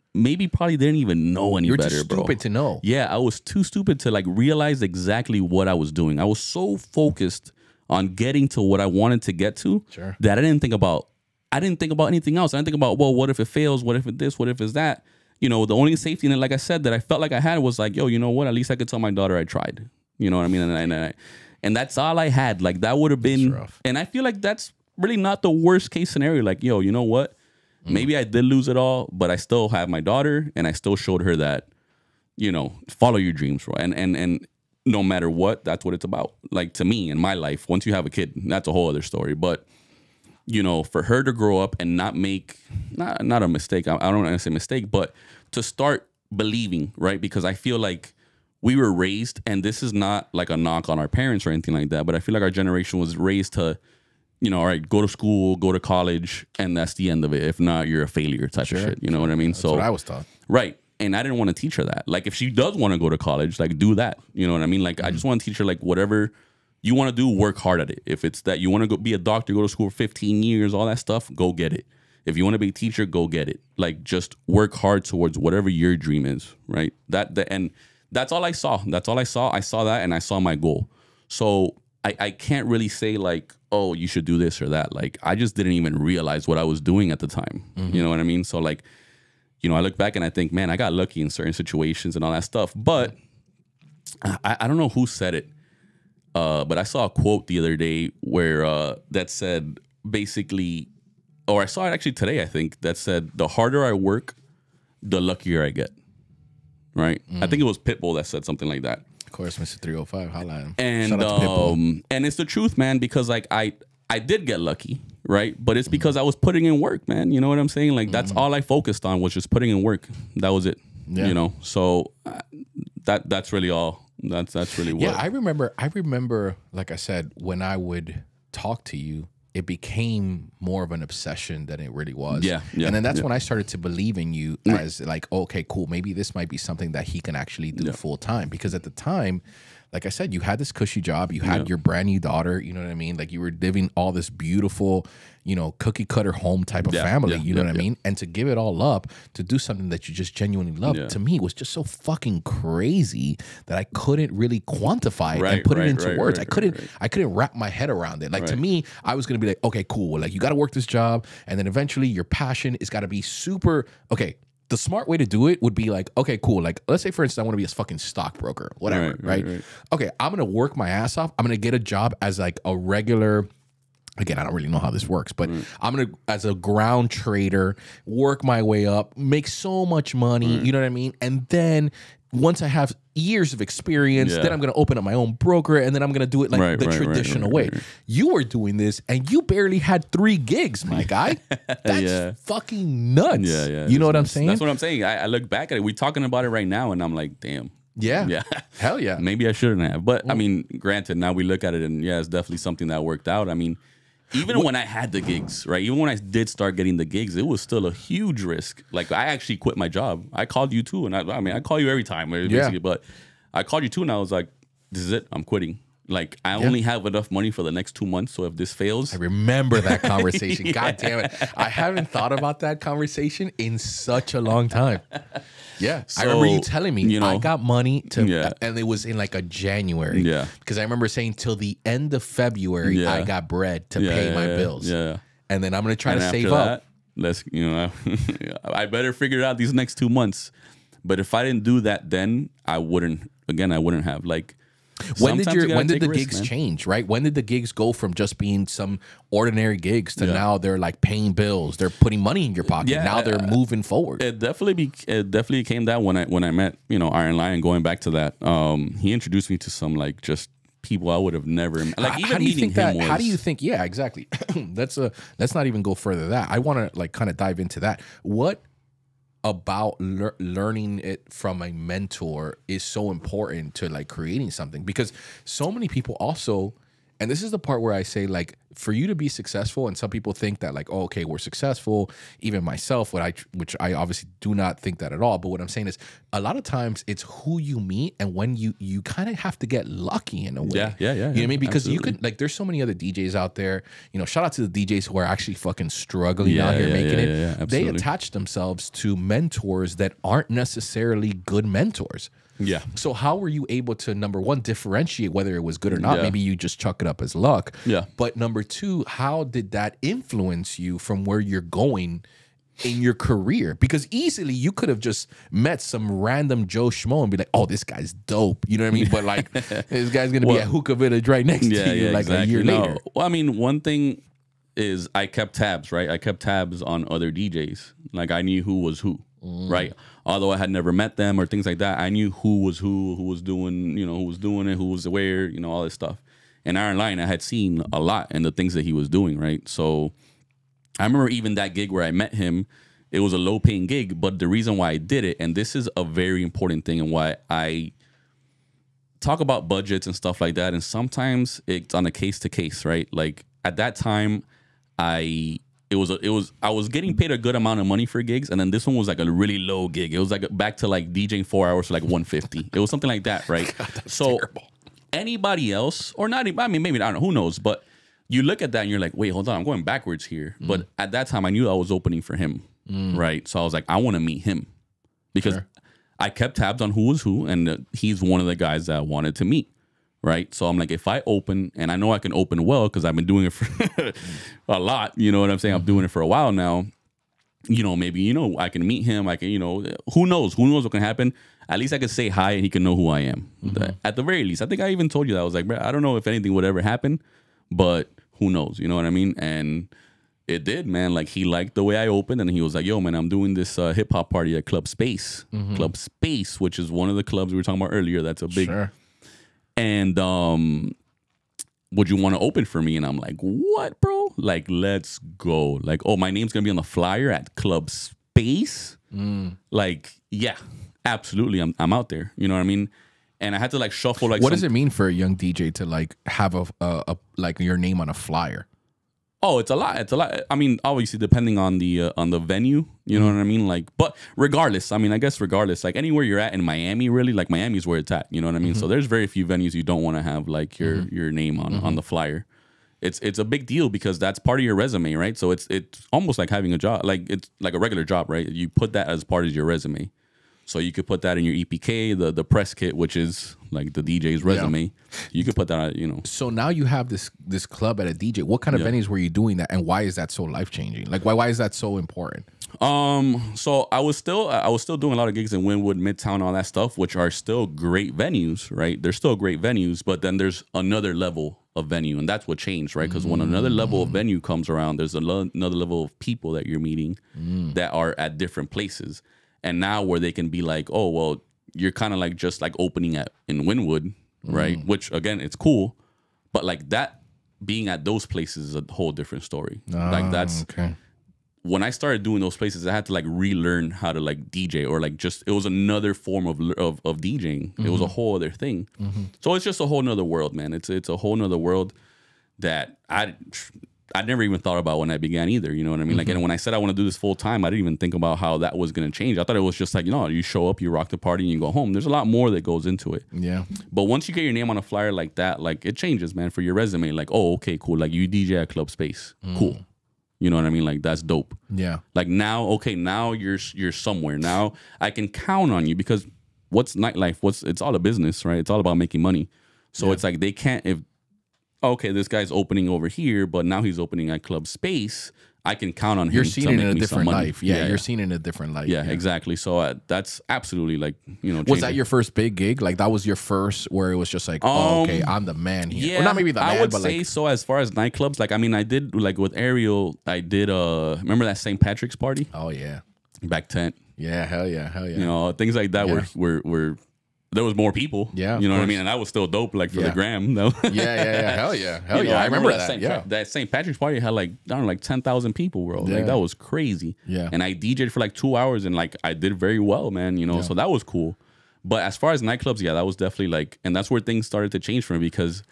[SPEAKER 4] probably didn't even know any better,
[SPEAKER 3] too stupid to know.
[SPEAKER 4] Yeah, I was too stupid to like realize exactly what I was doing. I was so focused on getting to what I wanted to get to that I didn't think about anything else. I didn't think about, well, what if it fails? What if it this? What if it's that? You know, the only safety net, like I said, that I felt like I had was like, yo, you know what? At least I could tell my daughter I tried. You know what I mean? And that's all I had. Like that would have been, and I feel like that's really not the worst case scenario. Like, yo, you know what? Maybe I did lose it all, but I still have my daughter, and I still showed her that, you know, follow your dreams, bro. And no matter what, that's what it's about. Like to me in my life, once you have a kid, that's a whole other story. But you know, for her to grow up and not make not a mistake. I don't want to say mistake, but to start believing, right? Because I feel like we were raised, and this is not like a knock on our parents or anything like that, but I feel like our generation was raised to, you know, all right, go to school, go to college, and that's the end of it. If not, you're a failure type of shit. You know what I mean?
[SPEAKER 3] That's what I was taught.
[SPEAKER 4] Right. And I didn't want to teach her that. Like, if she does want to go to college, like, do that. You know what I mean? Like, I just want to teach her, like, whatever you want to do, work hard at it. If it's that you want to go be a doctor, go to school for 15 years, all that stuff, go get it. If you want to be a teacher, go get it. Like, just work hard towards whatever your dream is, right? And that's all I saw. That's all I saw. I saw that, and I saw my goal. So I can't really say, like, oh, you should do this or that. Like, I just didn't even realize what I was doing at the time. You know what I mean? So, like, you know, I look back and I think, man, I got lucky in certain situations and all that stuff. But I don't know who said it, but I saw a quote the other day where that said basically, or I saw it actually today, I think, that said, the harder I work, the luckier I get. Right? I think it was Pitbull that said something like that.
[SPEAKER 3] Of course, Mr. 305, holla at him.
[SPEAKER 4] And it's the truth, man, because like I did get lucky, right? But it's because I was putting in work, man. You know what I'm saying? Like that's all I focused on was just putting in work. That was it. Yeah. You know. So that's really all. That's really what.
[SPEAKER 3] Yeah, I remember, like I said, when I would talk to you, it became more of an obsession than it really was. Yeah. And then that's when I started to believe in you as like, okay, cool, maybe this might be something that he can actually do full time. Because at the time, like I said, you had this cushy job, you had your brand new daughter, you know what I mean? Like you were living all this beautiful, you know, cookie cutter home type of family, you know what I mean? And to give it all up to do something that you just genuinely love, to me was just so fucking crazy that I couldn't really quantify it and put it into words. I couldn't wrap my head around it. Like to me, I was gonna be like, okay, cool. Like you got to work this job, and then eventually your passion is got to be super. Okay, the smart way to do it would be like, okay, cool. Like, let's say, for instance, I want to be a fucking stockbroker, whatever, right? Okay, I'm going to work my ass off. I'm going to get a job as like a regular, again, I don't really know how this works, but I'm going to, as a ground trader, work my way up, make so much money, you know what I mean? And then once I have years of experience, then I'm going to open up my own broker, and then I'm going to do it like the traditional way. You were doing this, and you barely had 3 gigs, my guy. That's fucking nuts. You know what I'm saying?
[SPEAKER 4] That's what I'm saying. I look back at it. We're talking about it right now, and I'm like, damn.
[SPEAKER 3] Yeah. Hell yeah.
[SPEAKER 4] Maybe I shouldn't have. But, I mean, granted, now we look at it, and it's definitely something that worked out. I mean, even when I had the gigs, right? Even when I did start getting the gigs, it was still a huge risk. Like I actually quit my job. I called you too, and I mean I call you every time, basically. But I called you too, and I was like, "This is it. I'm quitting." Like I only have enough money for the next 2 months, so if this fails,
[SPEAKER 3] I remember that conversation. God damn it, I haven't thought about that conversation in such a long time. Yeah, so, I remember you telling me, you know, I got money to, and it was in like a January. Yeah, because I remember saying till the end of February, I got bread to pay my bills. Yeah, and then I'm gonna try to save up.
[SPEAKER 4] Let's, you know, I better figure it out these next 2 months. But if I didn't do that, then I wouldn't. Again, I wouldn't have like.
[SPEAKER 3] When did the gigs change, right? When did the gigs go from just being some ordinary gigs to now they're like paying bills, they're putting money in your pocket. Now they're moving forward.
[SPEAKER 4] It definitely came that when I met, you know, Iron Lion. Going back to that, he introduced me to some like just people I would have never like. Even meeting him was.
[SPEAKER 3] How do you think? Yeah, exactly. Let's not even go further than that. I want to like kind of dive into that. What about learning it from a mentor is so important to like creating something? Because so many people also, and this is the part where I say like, for you to be successful, and some people think that like, oh, okay, we're successful, even myself, which I obviously do not think that at all. But what I'm saying is a lot of times it's who you meet, and when you kind of have to get lucky in a way.
[SPEAKER 4] Yeah.
[SPEAKER 3] You know what I mean? Because you could, like, there's so many other DJs out there, you know, shout out to the DJs who are actually fucking struggling out here making it. They attach themselves to mentors that aren't necessarily good mentors.
[SPEAKER 4] Yeah.
[SPEAKER 3] So how were you able to, number one, differentiate whether it was good or not? Maybe you just chuck it up as luck.
[SPEAKER 4] Yeah.
[SPEAKER 3] But number two, how did that influence you from where you're going in your career? Because easily you could have just met some random Joe Schmo and be like, oh, this guy's dope. You know what I mean? But like, this guy's going to be at Hookah Village right next to you like a year later.
[SPEAKER 4] Well, I mean, one thing is I kept tabs, right? I kept tabs on other DJs. Like I knew who was who. Right. Although I had never met them or things like that, I knew who was doing, you know, who was doing it, who was where, you know, all this stuff. And Iron Lion, I had seen a lot and the things that he was doing, right? So I remember even that gig where I met him, it was a low paying gig, but the reason why I did it, and this is a very important thing and why I talk about budgets and stuff like that, and sometimes it's on a case to case, right? Like at that time, I was getting paid a good amount of money for gigs, and then this one was like a really low gig. It was like back to like DJing 4 hours for like 150. It was something like that, right?
[SPEAKER 3] God, that's terrible.
[SPEAKER 4] Anybody else, or not, I mean, maybe, I don't know, who knows, but you look at that and you're like, wait, hold on, I'm going backwards here. But at that time, I knew I was opening for him, right? So I was like, I want to meet him because I kept tabs on who was who, and he's one of the guys that I wanted to meet. Right. So I'm like, if I open, and I know I can open well because I've been doing it for a lot, you know what I'm saying? I'm doing it for a while now. You know, maybe, you know, I can meet him. I can, you know, who knows? Who knows what can happen? At least I could say hi and he can know who I am. At the very least. I think I even told you that. I was like, bro, I don't know if anything would ever happen, but who knows? You know what I mean? And it did, man. Like, he liked the way I opened, and he was like, yo, man, I'm doing this hip hop party at Club Space. Club Space, which is one of the clubs we were talking about earlier. That's a big... And would you want to open for me? And I'm like, what, bro? Like, let's go. Like, oh, my name's going to be on the flyer at Club Space? Like, yeah, absolutely. I'm out there. You know what I mean? And I had to like shuffle like.
[SPEAKER 3] What does it mean for a young DJ to like have a like your name on a flyer?
[SPEAKER 4] Oh, it's a lot. It's a lot. I mean, obviously, depending on the venue, you know what I mean. Like, but regardless, I mean, I guess regardless, like anywhere you're at in Miami, really, like Miami's where it's at. You know what I mean. So there's very few venues you don't want to have like your name on the flyer. It's a big deal because that's part of your resume, right? So it's almost like having a job, like it's like a regular job, right? You put that as part of your resume. So you could put that in your EPK, the press kit, which is like the DJ's resume. Yeah. You could put that, you know.
[SPEAKER 3] So now you have this club at a DJ. What kind of venues were you doing that, and why is that so life changing? Like why is that so important?
[SPEAKER 4] So I was still doing a lot of gigs in Wynwood, Midtown, all that stuff, which are still great venues, right? They're still great venues, but then there's another level of venue, and that's what changed, right? Because when another level of venue comes around, there's another level of people that you're meeting that are at different places. And now where they can be like, oh, well, you're kind of like just like opening in Wynwood, right? Which, again, it's cool. But like that being at those places is a whole different story. Like that's...
[SPEAKER 3] Okay.
[SPEAKER 4] When I started doing those places, I had to like relearn how to like DJ or like just... It was another form of DJing. It was a whole other thing. So it's just a whole nother world, man. It's a whole nother world that I never even thought about when I began either. You know what I mean? Like, and when I said I want to do this full time, I didn't even think about how that was going to change. I thought it was just like, you know, you show up, you rock the party, and you go home. There's a lot more that goes into it.
[SPEAKER 3] Yeah.
[SPEAKER 4] But once you get your name on a flyer like that, like it changes, man, for your resume. Like, oh, okay, cool. Like you DJ at Club Space. Cool. You know what I mean? Like that's dope.
[SPEAKER 3] Yeah.
[SPEAKER 4] Like now, okay, now you're somewhere. Now I can count on you because what's nightlife? It's all a business, right? It's all about making money. So it's like they can't okay, this guy's opening over here, but now he's opening at Club Space. I can count on him.
[SPEAKER 3] You're seen
[SPEAKER 4] to
[SPEAKER 3] in
[SPEAKER 4] make
[SPEAKER 3] a
[SPEAKER 4] me
[SPEAKER 3] different
[SPEAKER 4] some money.
[SPEAKER 3] life. Yeah, you're seen in a different light.
[SPEAKER 4] Yeah, exactly. So that's absolutely like, you know.
[SPEAKER 3] Was that your first big gig? Like that was your first where it was just like, oh, okay, I'm the man here.
[SPEAKER 4] Yeah,
[SPEAKER 3] or not maybe the man,
[SPEAKER 4] I would
[SPEAKER 3] but
[SPEAKER 4] say
[SPEAKER 3] like,
[SPEAKER 4] so. As far as nightclubs, like I mean, I did like with Ariel. I did. Remember that St. Patrick's party?
[SPEAKER 3] Oh yeah,
[SPEAKER 4] back tent.
[SPEAKER 3] Yeah, hell yeah.
[SPEAKER 4] You know, things like that were there was more people.
[SPEAKER 3] Yeah,
[SPEAKER 4] you know what I mean, and I was still dope, like for the gram. No.
[SPEAKER 3] yeah, hell yeah.
[SPEAKER 4] You know,
[SPEAKER 3] I remember that.
[SPEAKER 4] That St. Patrick's party had like I don't know, like 10,000 people, bro. Like that was crazy.
[SPEAKER 3] Yeah,
[SPEAKER 4] and I DJ'd for like 2 hours, and like I did very well, man. You know, so that was cool. But as far as nightclubs, yeah, that was definitely like, and that's where things started to change for me because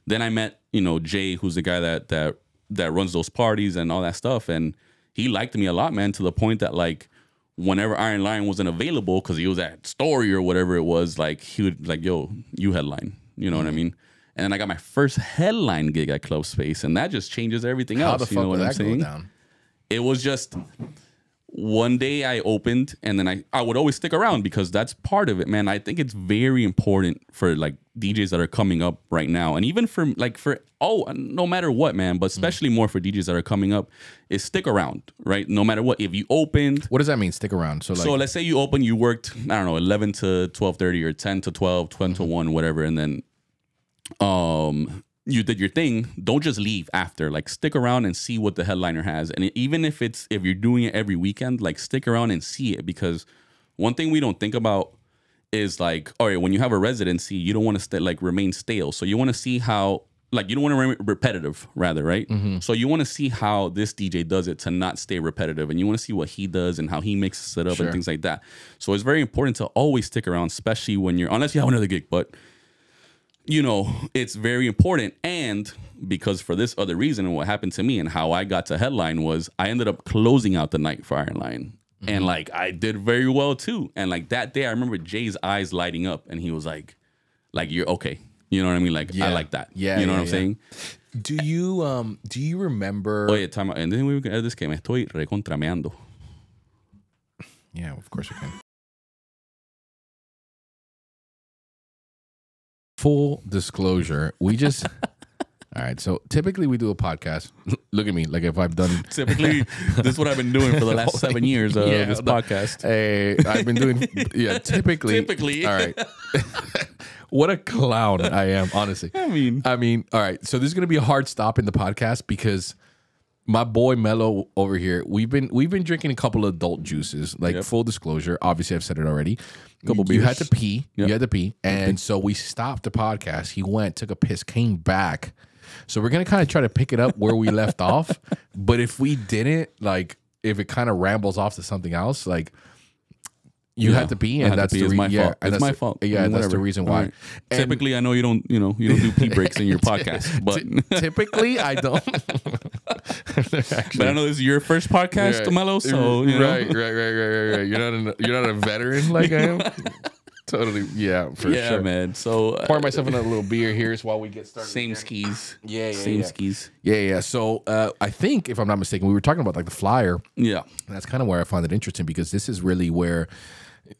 [SPEAKER 4] then I met, you know, Jay, who's the guy that runs those parties and all that stuff, and he liked me a lot, man, to the point that like, whenever Iron Lion wasn't available because he was at Story or whatever it was, like he would like, yo, you headline. You know what I mean? And then I got my first headline gig at Club Space, and that just changes everything else.
[SPEAKER 3] How the fuck
[SPEAKER 4] you know
[SPEAKER 3] did
[SPEAKER 4] what I'm
[SPEAKER 3] that
[SPEAKER 4] saying?
[SPEAKER 3] go down?
[SPEAKER 4] It was just one day I opened, and then I would always stick around because that's part of it, man. I think it's very important for like DJs that are coming up right now, and even for no matter what, man, but especially more for DJs that are coming up, is stick around, right? No matter what. If you opened,
[SPEAKER 3] what does that mean? Stick around. So
[SPEAKER 4] let's say you opened, you worked, I don't know, 11 to 12:30 or 10 to 12, 10 to 1, whatever, and then you did your thing. Don't just leave after. Like stick around and see what the headliner has. And even if you're doing it every weekend, like stick around and see it, because one thing we don't think about is like, all right, when you have a residency, you don't want to remain stale. So you want to see how, like, you don't want to remain repetitive, rather, right? So you want to see how this DJ does it to not stay repetitive, and you want to see what he does and how he mixes it up and things like that. So it's very important to always stick around, especially when unless you have another gig, but you know, it's very important. And because for this other reason, and what happened to me and how I got to headline was I ended up closing out the night for Iron Lion. And like I did very well too. And like that day I remember Jay's eyes lighting up, and he was like you're okay. You know what I mean? Like I like that.
[SPEAKER 3] Yeah.
[SPEAKER 4] You know what I'm saying?
[SPEAKER 3] Do you remember?
[SPEAKER 4] Oye, time out. And then we can this que me estoy recontrameando.
[SPEAKER 3] Yeah, of course you can. Full disclosure, we just all right, so typically we do a podcast. Look at me, like if I've done
[SPEAKER 4] typically this is what I've been doing for the last 7 years of this podcast.
[SPEAKER 3] Hey, I've been doing typically all right. What a clown I am, honestly. I mean, all right, so this is gonna be a hard stop in the podcast because my boy Melo over here, we've been drinking a couple of adult juices. Like full disclosure, obviously I've said it already. You had to pee. Yep. You had to pee. And so we stopped the podcast. He went, took a piss, came back. So we're going to kind of try to pick it up where we left off. But if we didn't, like, if it kind of rambles off to something else, like, you had to pee, and that's the reason. Yeah,
[SPEAKER 4] it's my fault.
[SPEAKER 3] Yeah, that's the reason why.
[SPEAKER 4] Right. Typically, I know you don't do pee breaks in your podcast, but
[SPEAKER 3] typically I don't.
[SPEAKER 4] But I know this is your first podcast, Melo. So you know.
[SPEAKER 3] Right. You're not a veteran like I am. Totally, yeah, for sure,
[SPEAKER 4] man. So
[SPEAKER 3] pour myself another little beer here while we get started.
[SPEAKER 4] Same skis.
[SPEAKER 3] Same
[SPEAKER 4] skis.
[SPEAKER 3] Yeah. So I think, if I'm not mistaken, we were talking about like the flyer.
[SPEAKER 4] Yeah,
[SPEAKER 3] that's kind of where I find it interesting, because this is really where,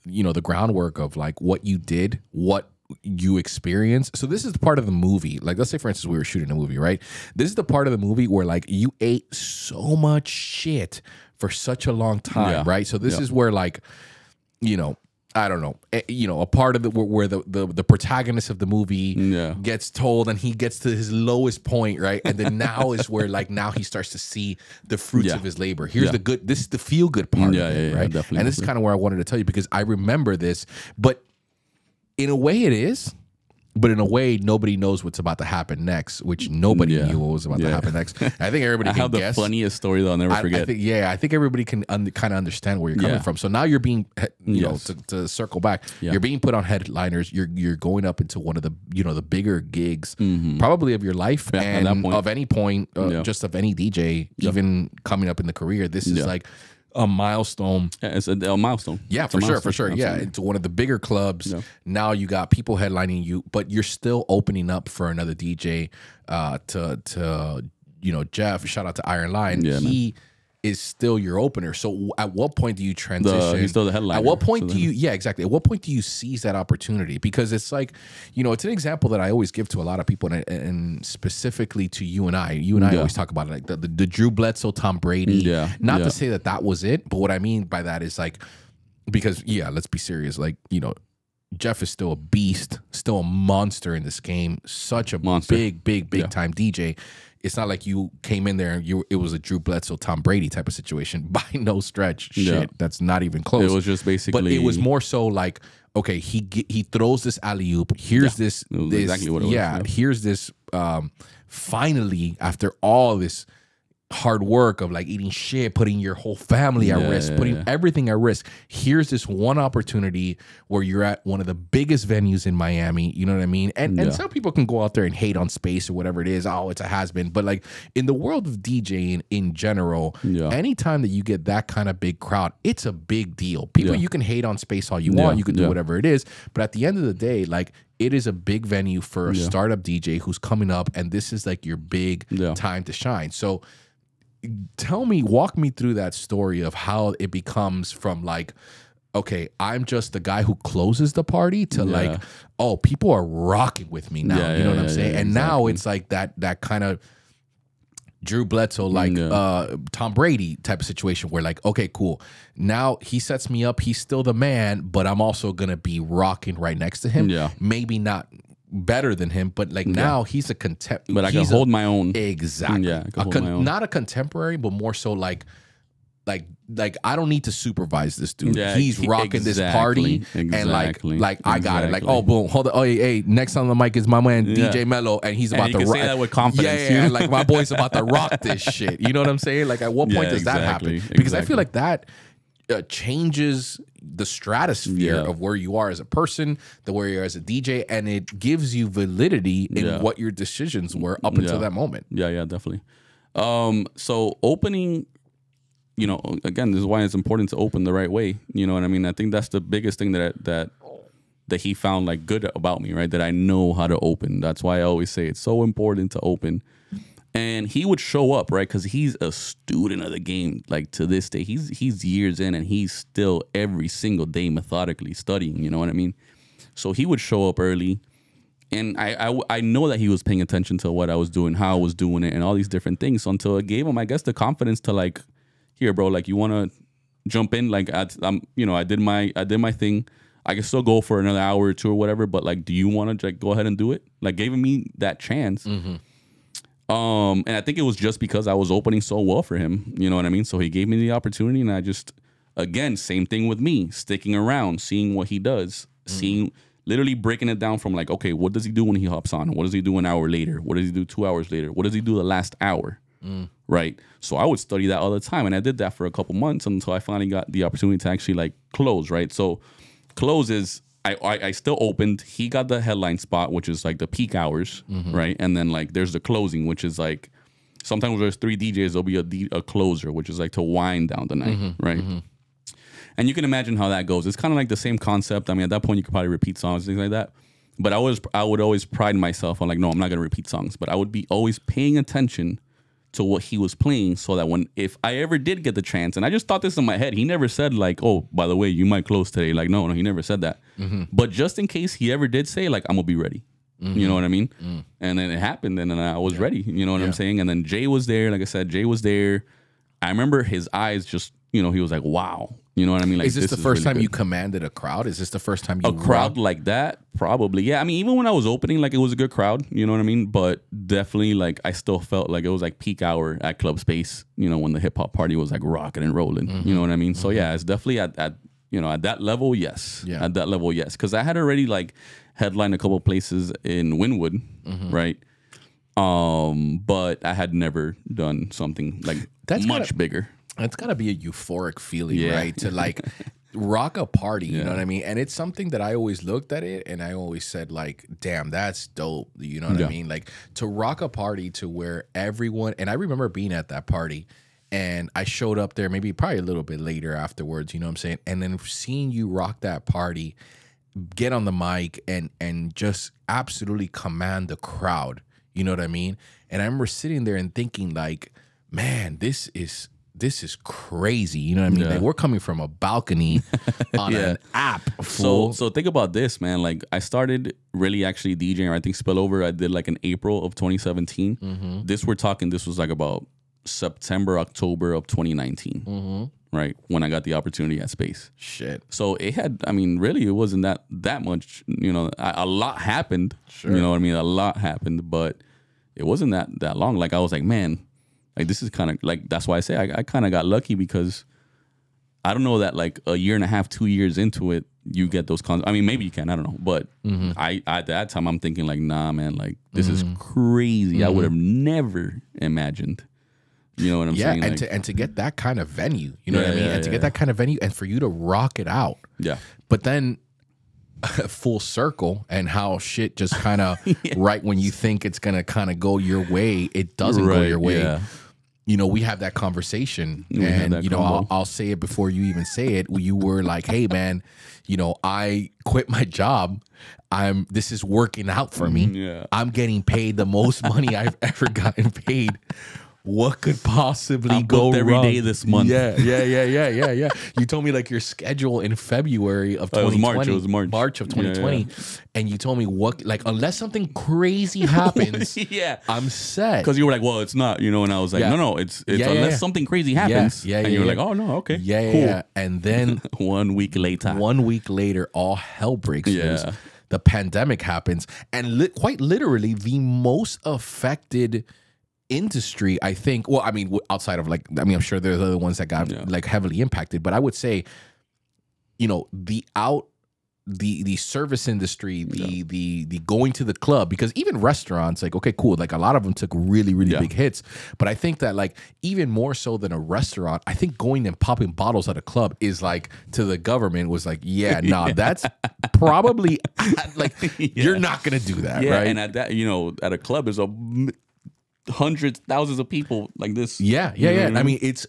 [SPEAKER 3] you know, the groundwork of like what you did, what you experienced. So this is the part of the movie. Like, let's say, for instance, we were shooting a movie, right? This is the part of the movie where like you ate so much shit for such a long time, right? So this is where, like, you know, I don't know, you know, a part of it where the protagonist of the movie gets told, and he gets to his lowest point, right? And then now is where, like, now he starts to see the fruits of his labor. Here's the good, this is the feel good part of it, right?
[SPEAKER 4] Definitely,
[SPEAKER 3] and this is kind of where I wanted to tell you, because I remember this, but in a way it is. But in a way, nobody knows what's about to happen next, which nobody knew what was about to happen next. I think everybody can
[SPEAKER 4] guess. I have the funniest story that I'll never forget.
[SPEAKER 3] I think everybody can kind of understand where you're coming from. So now you're being, you know, to circle back, you're being put on headliners. You're going up into one of the, you know, the bigger gigs, probably of your life, and of any point, just of any DJ, even coming up in the career. This is like a milestone.
[SPEAKER 4] Yeah, it's a milestone.
[SPEAKER 3] Yeah, for sure. Yeah, into one of the bigger clubs. Yeah. Now you got people headlining you, but you're still opening up for another DJ. To you know, Jeff. Shout out to Iron Lion.
[SPEAKER 4] Yeah,
[SPEAKER 3] he is still your opener. So at what point do you transition?
[SPEAKER 4] He's still the headliner.
[SPEAKER 3] At what point do you? Yeah, exactly. At what point do you seize that opportunity? Because it's like, you know, it's an example that I always give to a lot of people, and specifically to you and I. You and I always talk about it, like the Drew Bledsoe, Tom Brady.
[SPEAKER 4] Yeah.
[SPEAKER 3] Not to say that was it, but what I mean by that is, like, because let's be serious. Like, you know, Jeff is still a beast, still a monster in this game. Such a big time DJ. It's not like you came in there and it was a Drew Bledsoe, Tom Brady type of situation. By no stretch. Shit, that's not even close.
[SPEAKER 4] It was just basically,
[SPEAKER 3] but it was more so like, okay, he throws this alley-oop. Here's this
[SPEAKER 4] exactly what it was.
[SPEAKER 3] Yeah, here's this. Finally, after all this hard work of like eating shit, putting your whole family at risk, putting everything at risk. Here's this one opportunity where you're at one of the biggest venues in Miami. You know what I mean? And some people can go out there and hate on space or whatever it is. Oh, it's a has-been. But like in the world of DJing in general, anytime that you get that kind of big crowd, it's a big deal. People, you can hate on space all you want. You can do whatever it is. But at the end of the day, like, it is a big venue for a startup DJ who's coming up, and this is like your big time to shine. So walk me through that story of how it becomes from like, okay, I'm just the guy who closes the party to like, oh, people are rocking with me now. You know what I'm saying? And now it's like that kind of Drew Bledsoe, like Tom Brady type of situation where like, okay, cool. Now he sets me up. He's still the man, but I'm also going to be rocking right next to him. Maybe not better than him, but like now he's a contemporary.
[SPEAKER 4] But I can hold my own.
[SPEAKER 3] Exactly.
[SPEAKER 4] Yeah, I can hold my own.
[SPEAKER 3] Not a contemporary, but more so like I don't need to supervise this dude. He's rocking this party, and like I got it. Like, oh, boom, hold on. Oh, hey, next on the mic is my man DJ Melo, and he's about to rock.
[SPEAKER 4] Say that with confidence.
[SPEAKER 3] Yeah, like my boy's about to rock this shit. You know what I'm saying? Like, at what point does that happen? Because I feel like that changes the stratosphere of where you are as a person, where you are as a DJ, and it gives you validity in what your decisions were up until that moment.
[SPEAKER 4] Yeah, definitely. So opening, you know, again, this is why it's important to open the right way. You know what I mean? I think that's the biggest thing that he found like good about me, right? That I know how to open. That's why I always say it's so important to open. And he would show up, right? Because he's a student of the game. Like, to this day, he's years in, and he's still every single day methodically studying. You know what I mean? So he would show up early, and I know that he was paying attention to what I was doing, how I was doing it, and all these different things. So until it gave him, I guess, the confidence to like, here, bro, like, you want to jump in? Like, you know, I did my thing. I can still go for another hour or two or whatever, but like, do you want to like go ahead and do it? Like, giving me that chance. And I think it was just because I was opening so well for him, you know what I mean? So he gave me the opportunity, and I just, again, same thing with me, sticking around, seeing what he does, seeing, literally breaking it down from like, okay, what does he do when he hops on? What does he do an hour later? What does he do 2 hours later? What does he do the last hour? Right? So I would study that all the time, and I did that for a couple months until I finally got the opportunity to actually like close, right? So close is, I still opened. He got the headline spot, which is like the peak hours, right? And then like there's the closing, which is like sometimes there's 3 DJs, there'll be a closer, which is like to wind down the night, right? And you can imagine how that goes. It's kind of like the same concept. I mean, at that point, you could probably repeat songs, things like that. But I would always pride myself on like, no, I'm not going to repeat songs. But I would be always paying attention to what he was playing so that if I ever did get the chance, and I just thought this in my head, he never said like, oh, by the way, you might close today. Like, no, he never said that. But just in case he ever did say, like, I'm going to be ready. You know what I mean? And then it happened, and then I was ready. You know what I'm saying? And then Jay was there. Like I said, Jay was there. I remember his eyes just, he was like, wow. You know what I mean? Like,
[SPEAKER 3] is this the first
[SPEAKER 4] really
[SPEAKER 3] time you commanded a crowd? Is this the first time you
[SPEAKER 4] a crowd like that? Probably. Yeah. I mean, even when I was opening, like, it was a good crowd. You know what I mean? But definitely, like, I still felt like it was like peak hour at Club Space. When the hip hop party was like rocking and rolling. You know what I mean? So yeah, it's definitely at that level. Yes. Yeah. At that level, yes. Because I had already like headlined a couple places in Wynwood, right? But I had never done something like much bigger.
[SPEAKER 3] It's got to be a euphoric feeling, right? To like rock a party, you know what I mean? And it's something that I always looked at it and I always said like, damn, that's dope. You know what I mean? Like to rock a party to where everyone, and I remember being at that party and I showed up there probably a little bit later afterwards, you know what I'm saying? And then seeing you rock that party, get on the mic and just absolutely command the crowd, you know what I mean? And I remember sitting there and thinking like, man, this is crazy. You know what I mean? Like we're coming from a balcony on an app. Fool.
[SPEAKER 4] So think about this, man. Like I started really actually DJing, I think Spillover, I did like in April of 2017. This was like about September, October of 2019. Right? When I got the opportunity at Space.
[SPEAKER 3] Shit.
[SPEAKER 4] So it had, I mean, really it wasn't that much, a lot happened. Sure. You know what I mean? A lot happened, but it wasn't that long. Like I was like, man, like this is kind of like, that's why I say I kind of got lucky because I don't know that like a year and a half, 2 years into it, you get those concerts. I mean, maybe you can, I don't know. But I at that time, I'm thinking like, nah, man, like this is crazy. I would have never imagined. You know what I'm saying?
[SPEAKER 3] Yeah, and to get that kind of venue, you know what I mean? And to get that kind of venue and for you to rock it out. Yeah. But then full circle and how shit just kind of right when you think it's going to kind of go your way, it doesn't go your way. Yeah. We have that conversation and, I'll say it before you even say it. You were like, hey, man, I quit my job. This is working out for me. Yeah. I'm getting paid the most money I've ever gotten paid. What could possibly go wrong?
[SPEAKER 4] Every day this month.
[SPEAKER 3] Yeah. You told me like your schedule in February of 2020.
[SPEAKER 4] It was
[SPEAKER 3] March of 2020. And you told me what, like, unless something crazy happens, I'm set.
[SPEAKER 4] Because you were like, well, it's not, and I was like, no, it's unless something crazy happens. And you were like, oh, no, okay.
[SPEAKER 3] Cool. And then
[SPEAKER 4] 1 week later,
[SPEAKER 3] all hell breaks loose. The pandemic happens. And quite literally, the most affected industry, I think, well, I mean, outside of like, I mean, I'm sure there's other ones that got like heavily impacted, but I would say, the service industry, the going to the club, because even restaurants, like, okay, cool, like a lot of them took really, really big hits, but I think that like even more so than a restaurant, I think going and popping bottles at a club is like to the government was like, that's probably like you're not gonna do that, right?
[SPEAKER 4] And at that, at a club is hundreds, thousands of people like this.
[SPEAKER 3] Yeah. I mean, it's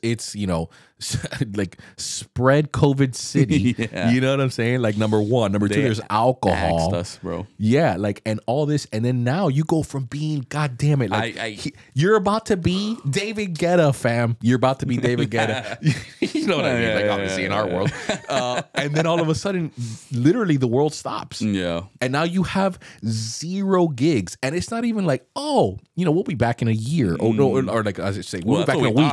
[SPEAKER 3] like spread COVID city. You know what I'm saying? Like number one, number two, there's alcohol.
[SPEAKER 4] Axed us, bro.
[SPEAKER 3] Yeah, like and all this, and then now you go from being, God damn it, like you're about to be David Guetta, fam. You're about to be David Guetta. You know what I mean? Like obviously in our world, and then all of a sudden, literally the world stops. Yeah, and now you have 0 gigs, and it's not even like, oh, we'll be back in a year. Oh no, or like as I say, we'll be back in a week.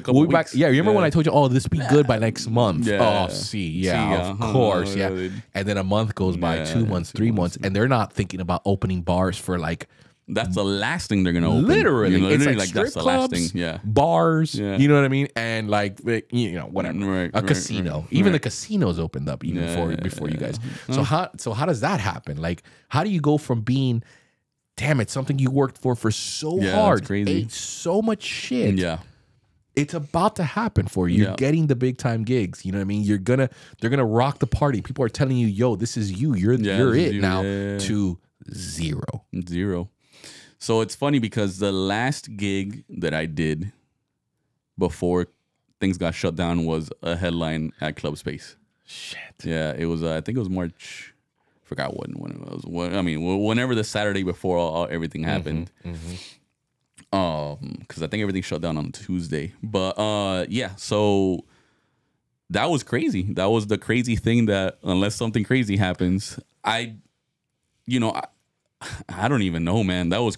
[SPEAKER 3] We'll be back. Yeah, remember when I told you, oh, this will be good by next month. Of course. And then a month goes by, 2 months, 3 months, and they're not thinking about opening bars for like.
[SPEAKER 4] That's the last thing they're gonna open.
[SPEAKER 3] Literally, it's like
[SPEAKER 4] that's the last thing.
[SPEAKER 3] Bars. You know what I mean? And like whatever. A casino. Even the casinos opened up even before you guys. So how does that happen? Like, how do you go from being, damn it, something you worked for so hard,
[SPEAKER 4] crazy,
[SPEAKER 3] ate so much shit. Yeah. It's about to happen for you. You're getting the big time gigs. You know what I mean? They're gonna rock the party. People are telling you, yo, this is you. You're it now. To zero.
[SPEAKER 4] So it's funny because the last gig that I did before things got shut down was a headline at Club Space.
[SPEAKER 3] Shit.
[SPEAKER 4] Yeah, it was. I think it was March. Forgot when it was. Whenever the Saturday before everything happened. Because I think everything shut down on Tuesday. But yeah, so that was crazy. That was the crazy thing that unless something crazy happens, I don't even know, man. That was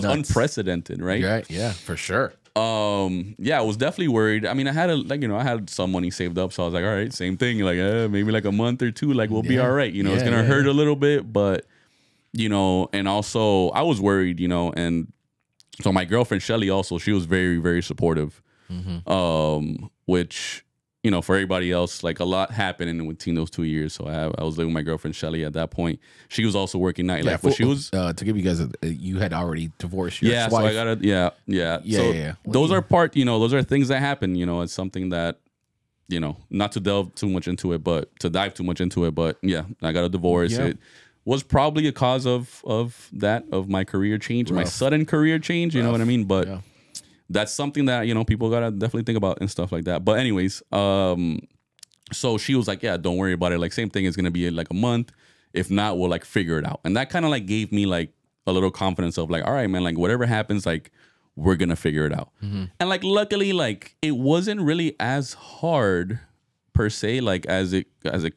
[SPEAKER 4] unprecedented, right?
[SPEAKER 3] Right. Yeah, for sure.
[SPEAKER 4] Yeah, I was definitely worried. I mean, I had some money saved up, so I was like, all right, same thing. Like, maybe like a month or two, like we'll be all right. It's gonna hurt a little bit, but and also I was worried, and so my girlfriend Shelly also, she was very, very supportive. Which for everybody else, like a lot happened in between those 2 years. So I was living with my girlfriend Shelly at that point. She was also working nightlife, but she was
[SPEAKER 3] to give you guys you had already divorced your
[SPEAKER 4] wife.
[SPEAKER 3] So
[SPEAKER 4] I gotta Those are those are things that happen. It's something that not to delve too much into it, but to dive too much into it. But yeah, I got a divorce. Yeah. It was probably a cause of my career change, my sudden career change. You know what I mean? But. Yeah. That's something that, people got to definitely think about and stuff like that. But anyways, so she was like, yeah, don't worry about it. Like, same thing is going to be like a month. If not, we'll like figure it out. And that kind of like gave me like a little confidence of like, all right, man, like whatever happens, like we're going to figure it out. And like, luckily, like it wasn't really as hard per se, like as it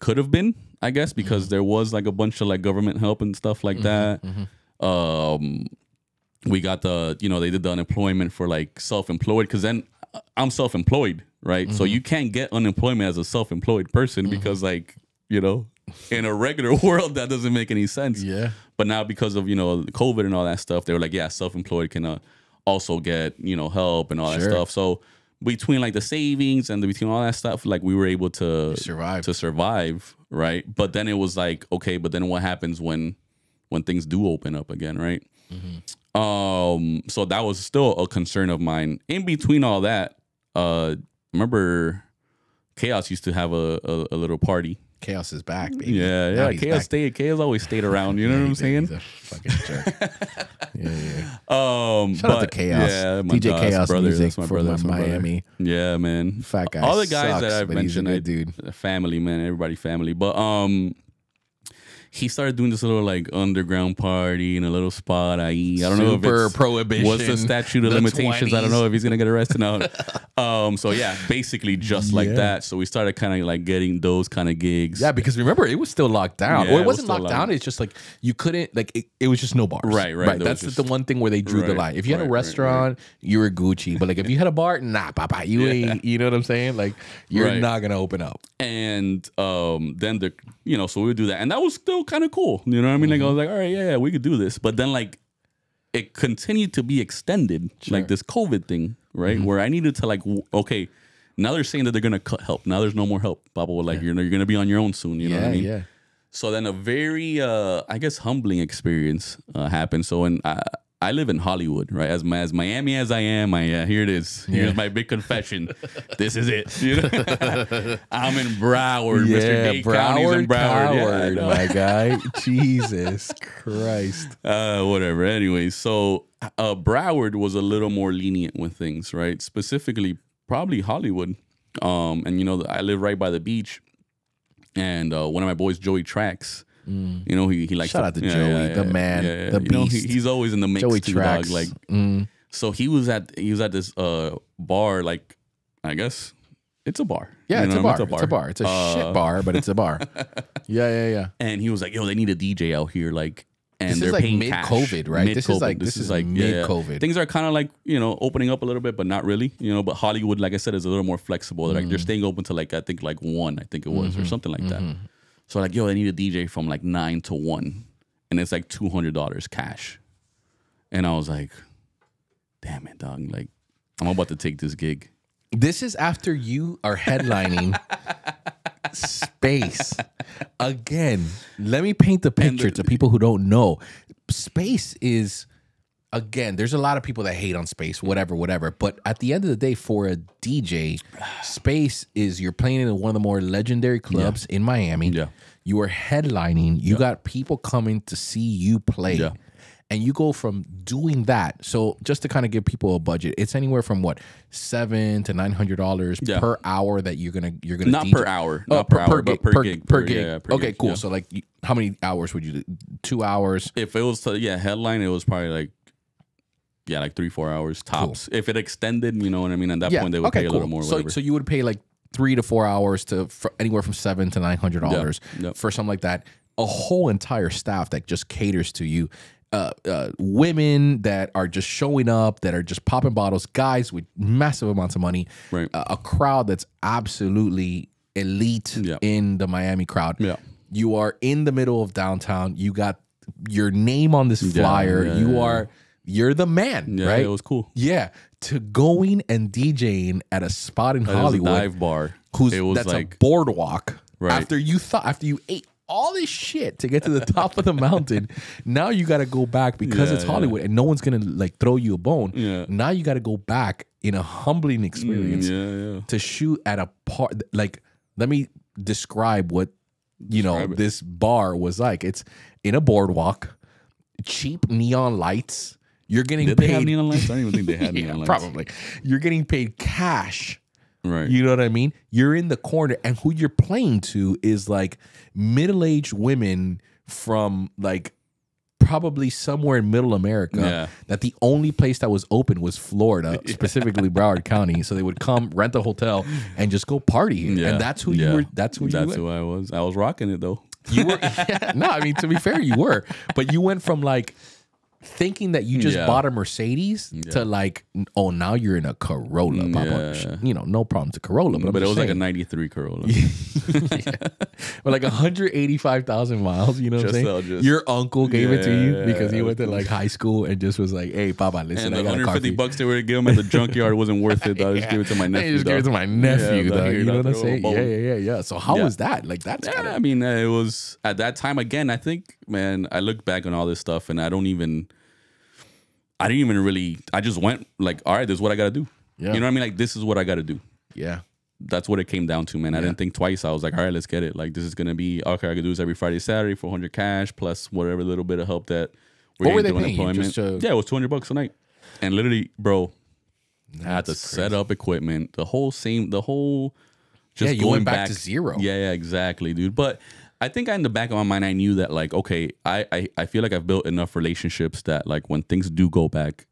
[SPEAKER 4] could have been, I guess, because there was like a bunch of like government help and stuff like that. We got they did the unemployment for like self-employed, because then I'm self-employed, right? So you can't get unemployment as a self-employed person because like, in a regular world, that doesn't make any sense. Yeah. But now because of, COVID and all that stuff, they were like, yeah, self-employed can also get, help and all that stuff. So between like the savings and between all that stuff, like we were able to survive, right? But then it was like, okay, but then what happens when things do open up again, right? So that was still a concern of mine. In between all that, remember Chaos used to have a little party.
[SPEAKER 3] Chaos is back, baby.
[SPEAKER 4] Yeah. Chaos always stayed around. You know what I'm saying?
[SPEAKER 3] He's a fucking jerk. yeah.
[SPEAKER 4] Shout
[SPEAKER 3] out to Chaos.
[SPEAKER 4] Yeah,
[SPEAKER 3] DJ Chaos
[SPEAKER 4] brother.
[SPEAKER 3] music
[SPEAKER 4] That's my
[SPEAKER 3] from
[SPEAKER 4] brother. That's my
[SPEAKER 3] Miami.
[SPEAKER 4] Brother. Yeah, man.
[SPEAKER 3] Fat guy.
[SPEAKER 4] All the guys
[SPEAKER 3] sucks,
[SPEAKER 4] that I've mentioned,
[SPEAKER 3] dude.
[SPEAKER 4] Family, man. Everybody family. But he started doing this little like underground party in a little spot. I don't know if it's
[SPEAKER 3] prohibition.
[SPEAKER 4] What's the statute of limitations? 20s. I don't know if he's gonna get arrested now. So yeah, basically just like that. So we started kind of like getting those kind of gigs.
[SPEAKER 3] Yeah, because remember it was still locked down.
[SPEAKER 4] Yeah,
[SPEAKER 3] or it wasn't locked down. It's just like you couldn't like it was just no bars.
[SPEAKER 4] Right.
[SPEAKER 3] That's just the one thing where they drew the line. If you had a restaurant, you were Gucci. But like if you had a bar, nah, papa, you ain't. You know what I'm saying? Like you're not gonna open up.
[SPEAKER 4] And then so we would do that, and that was still kind of cool. You know what I mean? Like I was like, all right, yeah, we could do this. But then like it continued to be extended, like this COVID thing, right? Where I needed to like, okay, now they're saying that they're gonna cut help. Now there's no more help. Baba, like you're gonna be on your own soon. You know what I mean? Yeah. So then a very, I guess, humbling experience happened. So when I live in Hollywood, right? As Miami as I am, here it is. Here's my big confession. This is it. I'm in Broward. Mr. Dade County's in Broward.
[SPEAKER 3] My guy. Jesus Christ.
[SPEAKER 4] Whatever. Anyway, so Broward was a little more lenient with things, right? Specifically, probably Hollywood. And I live right by the beach. And one of my boys, Joey Trax, he likes
[SPEAKER 3] shout out to Joey, the man, the beast.
[SPEAKER 4] He's always in the mix.
[SPEAKER 3] Joey
[SPEAKER 4] too,
[SPEAKER 3] Trax.
[SPEAKER 4] dog. Like, so he was at this bar. Like, I guess it's a bar.
[SPEAKER 3] Yeah, it's a bar. It's a bar. It's a shit bar, but it's a bar. Yeah.
[SPEAKER 4] And he was like, "Yo, they need a DJ out here." Like, and
[SPEAKER 3] this
[SPEAKER 4] they're
[SPEAKER 3] is like
[SPEAKER 4] paying
[SPEAKER 3] mid-COVID, right?
[SPEAKER 4] Mid-COVID.
[SPEAKER 3] This is like mid-COVID.
[SPEAKER 4] Things are kind of like opening up a little bit, but not really. But Hollywood, like I said, is a little more flexible. Like they're staying open to like I think 1, I think it was, or something like that. So like, yo, they need a DJ from like 9 to 1, and it's like $200 cash. And I was like, damn it, dog. Like, I'm about to take this gig.
[SPEAKER 3] This is after you are headlining Space. Again, let me paint the picture to people who don't know. Space is, again, there's a lot of people that hate on Space, whatever. But at the end of the day, for a DJ, Space is you're playing in one of the more legendary clubs in Miami.
[SPEAKER 4] Yeah.
[SPEAKER 3] You are headlining. You got people coming to see you play. Yeah. and you go from doing that. So just to kind of give people a budget, it's anywhere from what $700 to $900 per hour that you're gonna
[SPEAKER 4] not
[SPEAKER 3] DJ.
[SPEAKER 4] per hour, not per hour, but per gig.
[SPEAKER 3] Per gig.
[SPEAKER 4] Yeah, per
[SPEAKER 3] okay,
[SPEAKER 4] gig,
[SPEAKER 3] cool.
[SPEAKER 4] yeah.
[SPEAKER 3] So like, how many hours would you do? 2 hours?
[SPEAKER 4] If it was headline, it was probably like 3-4 hours tops. Cool. If it extended, you know what I mean. At that point, they would pay a little more.
[SPEAKER 3] So you would pay like 3 to 4 hours for anywhere from $700 to $900 for something like that. A whole entire staff that just caters to you. Women that are just showing up, that are just popping bottles, guys with massive amounts of money,
[SPEAKER 4] right.
[SPEAKER 3] A crowd that's absolutely elite in the Miami crowd. Yeah. You are in the middle of downtown. You got your name on this flyer. You're the man, right?
[SPEAKER 4] It was cool.
[SPEAKER 3] Yeah. To going and DJing at a spot in Hollywood,
[SPEAKER 4] a dive bar,
[SPEAKER 3] that's like a boardwalk.
[SPEAKER 4] Right.
[SPEAKER 3] After you ate all this shit to get to the top of the mountain, now you got to go back because it's Hollywood and no one's gonna like throw you a bone. Yeah. Now you got to go back in a humbling experience to shoot at a part. Like, let me describe what this bar was like. It's in a boardwalk, cheap neon lights. You're getting paid.
[SPEAKER 4] Did they have neon lights? I don't even think they had neon lights.
[SPEAKER 3] Probably. You're getting paid cash.
[SPEAKER 4] Right.
[SPEAKER 3] You know what I mean? You're in the corner, and who you're playing to is like middle-aged women from like probably somewhere in middle America. Yeah. That the only place that was open was Florida, specifically Broward County. So they would come rent a hotel and just go party. Yeah. And that's who you were. That's who
[SPEAKER 4] I was. I was rocking it though.
[SPEAKER 3] You were. No, I mean, to be fair, you were. But you went from like thinking that you just bought a Mercedes to like, oh, now you're in a Corolla. No problem to Corolla.
[SPEAKER 4] But it was like a 93 Corolla.
[SPEAKER 3] But like 185,000 miles, you know what I'm saying? Your uncle gave it to you because he went to like high school and just was like, hey, Papa, listen,
[SPEAKER 4] and the $150 they were to give him at the junkyard wasn't worth it. I just gave it to my nephew.
[SPEAKER 3] Just gave it to my nephew, though. You know what I'm saying? Yeah. So how was that? Like, that's
[SPEAKER 4] I mean, it was at that time, again, I think, man, I look back on all this stuff and I didn't even really, I just went like, all right, this is what I got to do. Yeah. You know what I mean? Like, this is what I got to do.
[SPEAKER 3] Yeah.
[SPEAKER 4] That's what it came down to, man. I didn't think twice. I was like, all right, let's get it. Like, this is going to be, okay, I could do this every Friday, Saturday, 400 cash, plus whatever little bit of help that
[SPEAKER 3] we're getting through unemployment.
[SPEAKER 4] Yeah, it was $200 a night. And literally, bro, I had to set up equipment, just
[SPEAKER 3] you
[SPEAKER 4] going
[SPEAKER 3] went back to zero.
[SPEAKER 4] Yeah, exactly, dude. But I think in the back of my mind, I knew that, like, okay, I feel like I've built enough relationships that, like, when things do go back,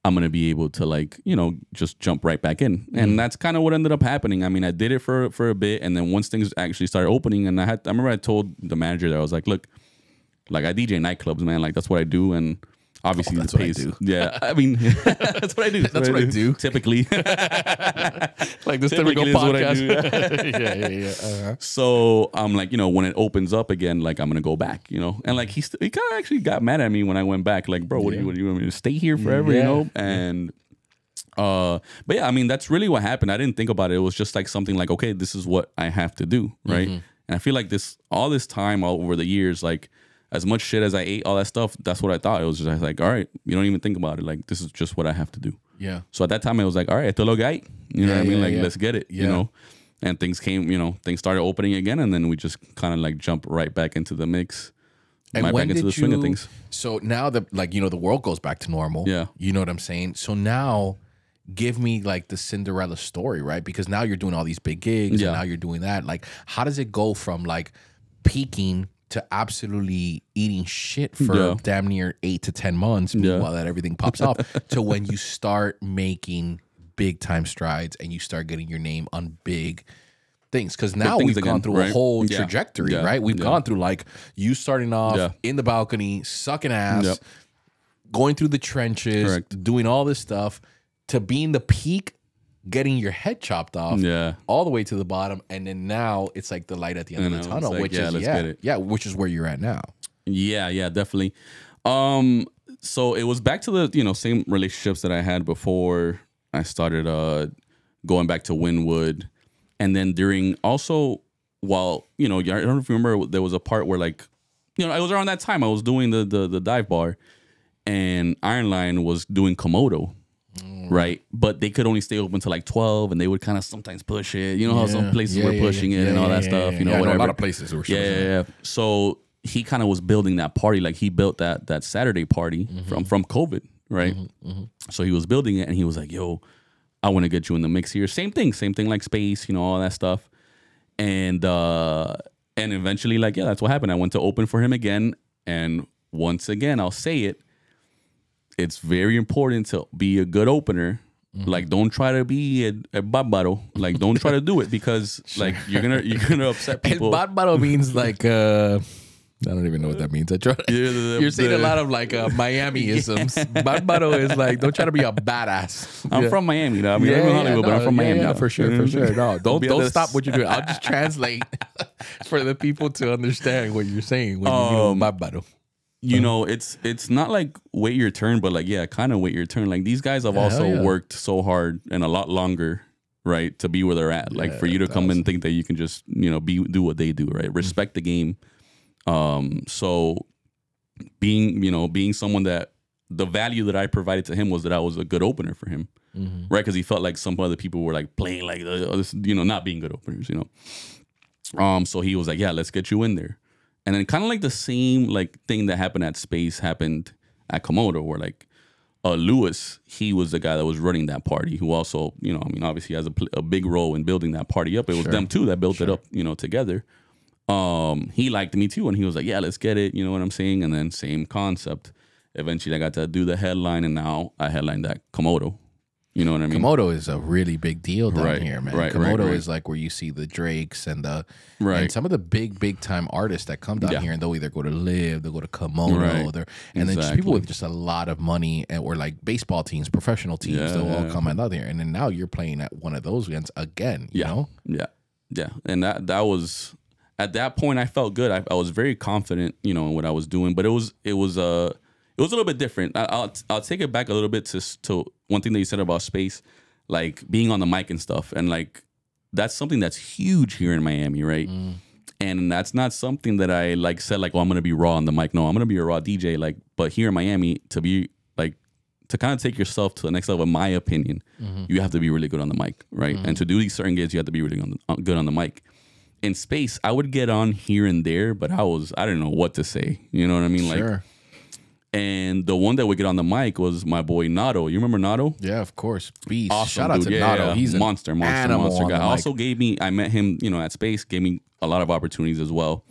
[SPEAKER 4] I'm going to be able to, like, just jump right back in. And that's kind of what ended up happening. I mean, I did it for a bit. And then once things actually started opening, and I remember I told the manager that I was like, look, like, I DJ nightclubs, man. Like, that's what I do. And obviously,
[SPEAKER 3] that's what I do.
[SPEAKER 4] Yeah, I mean, that's what I do.
[SPEAKER 3] That's what I do.
[SPEAKER 4] Typically.
[SPEAKER 3] Like this typical podcast. Yeah. Uh-huh.
[SPEAKER 4] So I'm like, when it opens up again, like, I'm going to go back, And like, he kind of actually got mad at me when I went back. Like, bro, what do you want me to stay here forever, And, but yeah, I mean, that's really what happened. I didn't think about it. It was just like something like, okay, this is what I have to do. Right. And I feel like all this time over the years, like, as much shit as I ate, all that stuff, that's what I thought. It was just like, all right, you don't even think about it. Like, this is just what I have to do.
[SPEAKER 3] Yeah.
[SPEAKER 4] So at that time, I was like, all right, esto lo que hay. You know what I mean? Like, let's get it, And things came, things started opening again. And then we just kind of like jumped right back into the mix.
[SPEAKER 3] And right back into the swing of things. So now that, like, the world goes back to normal.
[SPEAKER 4] Yeah.
[SPEAKER 3] You know what I'm saying? So now give me like the Cinderella story, right? Because now you're doing all these big gigs and now you're doing that. Like, how does it go from like peaking to absolutely eating shit for damn near 8 to 10 months while that everything pops off to when you start making big time strides and you start getting your name on big things? Because now we've gone through a whole trajectory, right? We've gone through like you starting off in the balcony, sucking ass, going through the trenches, doing all this stuff, to being the peak, getting your head chopped off all the way to the bottom, and then now it's like the light at the end of the tunnel, like, which which is where you're at now.
[SPEAKER 4] Yeah, definitely. So it was back to the same relationships that I had before I started going back to Wynwood, and then during also while I don't know if you remember, there was a part where, like, it was around that time I was doing the dive bar, and Iron Line was doing Komodo. Right, but they could only stay open till like 12, and they would kind of sometimes push it. You know how some places were pushing it and all that stuff. Whatever.
[SPEAKER 3] A lot of places were.
[SPEAKER 4] Yeah. So he kind of was building that party. Like he built that Saturday party from COVID, right? So he was building it, and he was like, "Yo, I want to get you in the mix here." Same thing like Space, all that stuff. And eventually, like, yeah, that's what happened. I went to open for him again, and once again, I'll say it. It's very important to be a good opener. Like, don't try to be a barbaro. Like, don't try to do it because like you're gonna upset people.
[SPEAKER 3] El barbaro means like I don't even know what that means. You're saying a lot of like Miami-isms. Barbaro is like, don't try to be a badass.
[SPEAKER 4] I'm from Miami, though. I mean, I'm in Hollywood, but I'm from Miami.
[SPEAKER 3] Yeah, for sure. No, don't stop what you're doing. I'll just translate for the people to understand what you're saying when you barbaro.
[SPEAKER 4] It's not like wait your turn, but like, yeah, kind of wait your turn. Like these guys have also worked so hard and a lot longer, right, to be where they're at. Like for you to come and think that you can just, do what they do, right? Respect the game. So being someone that the value that I provided to him was that I was a good opener for him, right? Because he felt like some other people were like playing like this, not being good openers, So he was like, yeah, let's get you in there. And then kind of like the same like thing that happened at Space happened at Komodo, where like Lewis, he was the guy that was running that party, who also, obviously has a big role in building that party up. It was them too that built it up, together. He liked me too, and he was like, yeah, let's get it, you know what I'm saying? And then same concept. Eventually I got to do the headline, and now I headline that Komodo. You know what I mean?
[SPEAKER 3] Komodo is a really big deal down here, man. Komodo is like where you see the Drakes and and some of the big time artists that come down here, and they'll either go to Live, they'll go to Komodo, and then just people with just a lot of money, or like baseball teams, professional teams, they'll all come out there. And then now you're playing at one of those events again, you know?
[SPEAKER 4] Yeah. And that was at that point I felt good. I was very confident, in what I was doing, but it was a little bit different. I'll take it back a little bit to one thing that you said about Space, like being on the mic and stuff. And like, that's something that's huge here in Miami, right? And that's not something that I like said, like, well, I'm going to be raw on the mic. No, I'm going to be a raw DJ. Like, but here in Miami, to be like, to kind of take yourself to the next level, in my opinion, you have to be really good on the mic, right? And to do these certain gigs, you have to be really good on the mic. In Space, I would get on here and there, but I didn't know what to say. You know what I mean? Like, and the one that would get on the mic was my boy Nato. You remember Nato?
[SPEAKER 3] Yeah, of course. Beast.
[SPEAKER 4] Awesome,
[SPEAKER 3] shout out
[SPEAKER 4] dude.
[SPEAKER 3] to Nato.
[SPEAKER 4] Yeah.
[SPEAKER 3] He's a
[SPEAKER 4] monster guy. Also I met him, at Space, gave me a lot of opportunities as well.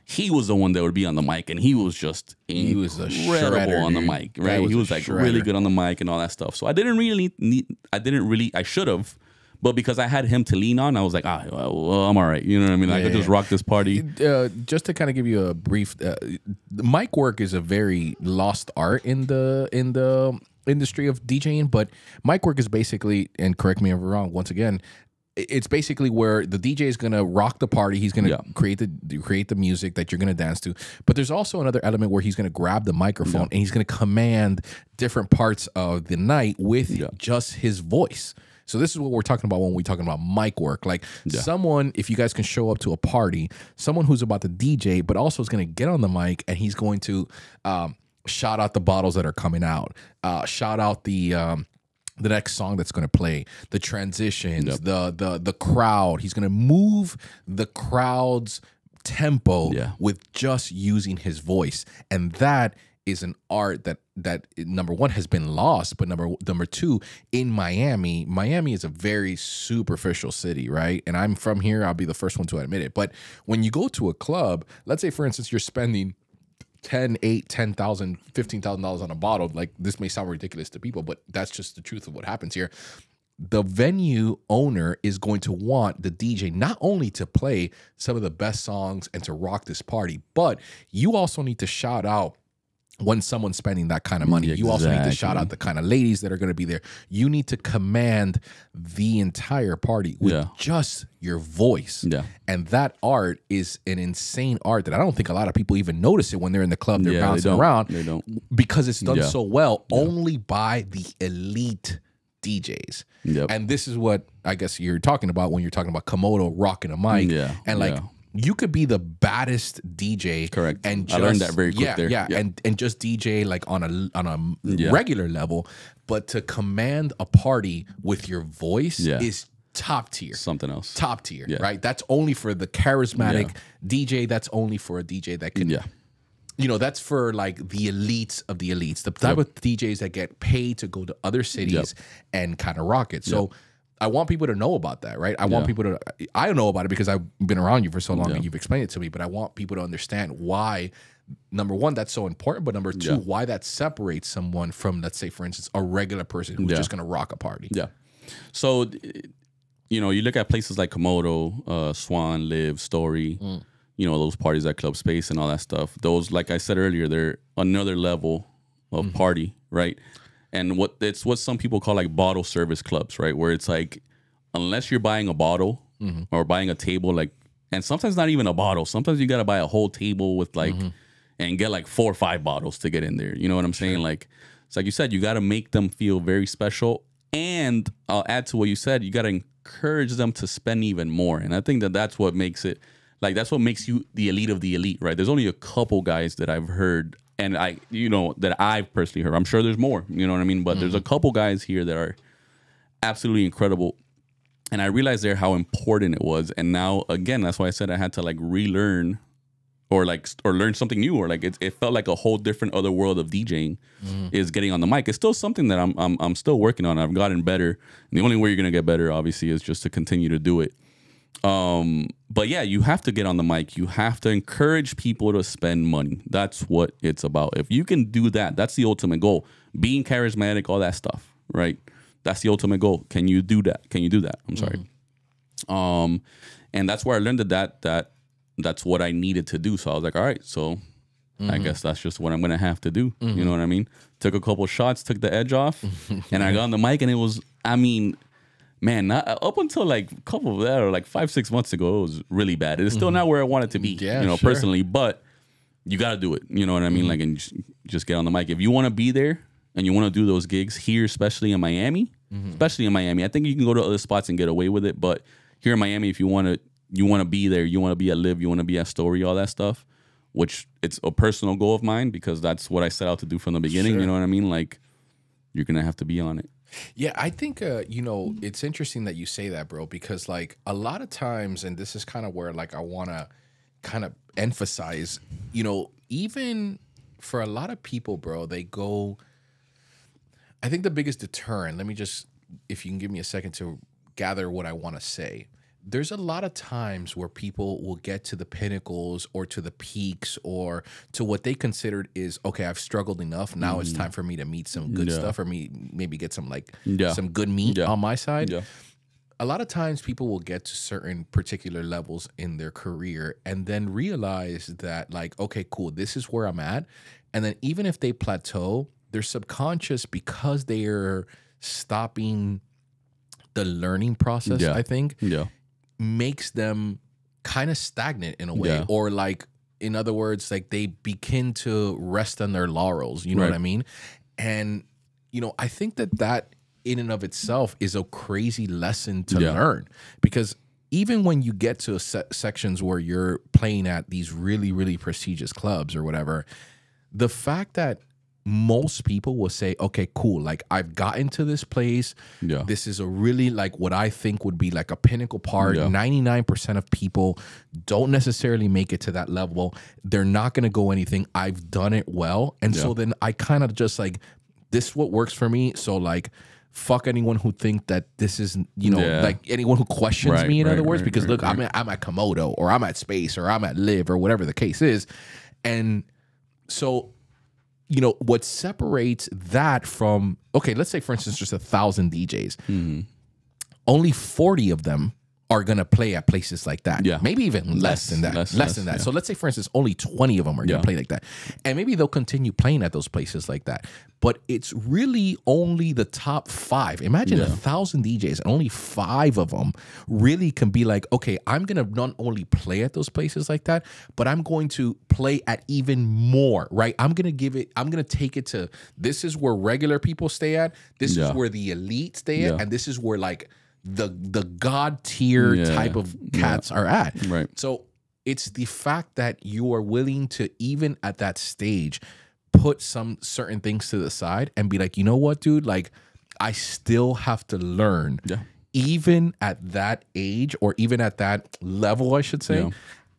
[SPEAKER 4] He was the one that would be on the mic, and he was just incredible on the mic, right? He was like really good on the mic and all that stuff. So I should have. But because I had him to lean on, I was like, well, I'm all right. You know what I mean? I could just rock this party.
[SPEAKER 3] Just to kind of give you a brief, mic work is a very lost art in the industry of DJing. But mic work is basically, and correct me if I'm wrong, once again, it's basically where the DJ is going to rock the party. He's going to create the music that you're going to dance to. But there's also another element where he's going to grab the microphone and he's going to command different parts of the night with just his voice. So this is what we're talking about when we're talking about mic work. Like someone, if you guys can show up to a party, someone who's about to DJ, but also is going to get on the mic and he's going to shout out the bottles that are coming out, shout out the next song that's going to play, the transitions, the crowd. He's going to move the crowd's tempo with just using his voice, and that is an art that number one has been lost, but number two, in Miami is a very superficial city, right? And I'm from here, I'll be the first one to admit it. But when you go to a club, let's say for instance you're spending $10,000, $15,000 on a bottle. Like, this may sound ridiculous to people, but that's just the truth of what happens here. The venue owner is going to want the DJ not only to play some of the best songs and to rock this party, but you also need to shout out when someone's spending that kind of money. You also need to shout out the kind of ladies that are going to be there. You need to command the entire party with just your voice. And that art is an insane art that I don't think a lot of people even notice it when they're in the club. They're bouncing around. They don't. Because it's done so well only by the elite DJs. And this is what I guess you're talking about when you're talking about Komodo rocking a mic. And like, you could be the baddest DJ.
[SPEAKER 4] Correct.
[SPEAKER 3] And just,
[SPEAKER 4] I learned that very quick there.
[SPEAKER 3] And just DJ like on a regular level, but to command a party with your voice is top tier.
[SPEAKER 4] Something else.
[SPEAKER 3] Top tier,
[SPEAKER 4] Yeah.
[SPEAKER 3] right? That's only for the charismatic DJ. That's only for a DJ that can, you know, that's for like the elites of the elites, the type of DJs that get paid to go to other cities and kind of rock it. So I want people to know about that, right? I want people to, I don't know about it because I've been around you for so long and you've explained it to me, but I want people to understand why, number one, that's so important, but number two, why that separates someone from, let's say, for instance, a regular person who's just going to rock a party.
[SPEAKER 4] Yeah. So, you know, you look at places like Komodo, Swan, Live, Story, you know, those parties at Club Space and all that stuff. Those, like I said earlier, they're another level of party, right? And what some people call like bottle service clubs, right? Where it's like, unless you're buying a bottle or buying a table, like, and sometimes not even a bottle. Sometimes you got to buy a whole table with like, and get like 4 or 5 bottles to get in there. You know what I'm saying? Like, it's like you said, you got to make them feel very special. And I'll add to what you said, you got to encourage them to spend even more. And I think that that's what makes it, like, that's what makes you the elite of the elite, right? There's only a couple guys that I've heard, and that I've personally heard. I'm sure there's more, you know what I mean? But there's a couple guys here that are absolutely incredible. And I realized there how important it was. And now, again, that's why I said I had to like relearn or learn something new, or like it felt like a whole different other world of DJing is getting on the mic. It's still something that I'm still working on. I've gotten better. And the only way you're gonna get better, obviously, is just to continue to do it. But yeah, you have to get on the mic. You have to encourage people to spend money. That's what it's about. If you can do that, that's the ultimate goal. Being charismatic, all that stuff, right? That's the ultimate goal. Can you do that? Can you do that? I'm sorry. And that's where I learned that's what I needed to do. So I was like, all right, so I guess that's just what I'm going to have to do. You know what I mean? Took a couple shots, took the edge off, and I got on the mic, and it was, I mean, man, not up until like a couple of that, or like 5-6 months ago, it was really bad. It's still not where I want it to be, personally, but you got to do it. You know what I mean? Like, and just get on the mic. If you want to be there and you want to do those gigs here, especially in Miami, I think you can go to other spots and get away with it. But here in Miami, if you want to be there, you want to be at Live, you want to be at Story, all that stuff, which it's a personal goal of mine because that's what I set out to do from the beginning. You know what I mean? Like, you're going to have to be on it.
[SPEAKER 3] Yeah, I think, you know, it's interesting that you say that, bro, because like a lot of times, and this is kind of where like I want to kind of emphasize, you know, even for a lot of people, bro, they go, I think the biggest deterrent, let me just, if you can give me a second to gather what I want to say. There's a lot of times where people will get to the pinnacles or to the peaks or to what they considered is, okay, I've struggled enough. Now it's time for me to meet some good stuff, or maybe get some like some good meat on my side. A lot of times people will get to certain particular levels in their career and then realize that like, okay, cool, this is where I'm at. And then even if they plateau, their subconscious, because they are stopping the learning process, I think, makes them kind of stagnant in a way, or like, in other words, like they begin to rest on their laurels. You know what I mean? And, you know, I think that in and of itself is a crazy lesson to learn, because even when you get to sections where you're playing at these really, really prestigious clubs or whatever, the fact that most people will say, okay, cool, like I've gotten to this place. This is a really like what I think would be like a pinnacle part. 99% of people don't necessarily make it to that level. They're not going to go anything. I've done it well. And so then I kind of just like, this is what works for me. So like, fuck anyone who think that this is, you know, like anyone who questions me, in other words, because look, I'm at Komodo, or I'm at Space, or I'm at Live, or whatever the case is. And so, you know, what separates that from, okay, let's say, for instance, just 1,000 DJs. Only 40 of them are going to play at places like that. Maybe even less than that. Less than that. So let's say, for instance, only 20 of them are going to play like that. And maybe they'll continue playing at those places like that. But it's really only the top 5. Imagine 1,000 DJs and only 5 of them really can be like, okay, I'm going to not only play at those places like that, but I'm going to play at even more, right? I'm going to take it to, this is where regular people stay at. This is where the elite stay at. And this is where like the God tier type of cats are at. Right. So it's the fact that you are willing to, even at that stage, put some certain things to the side and be like, you know what, dude, like I still have to learn even at that age, or even at that level, I should say,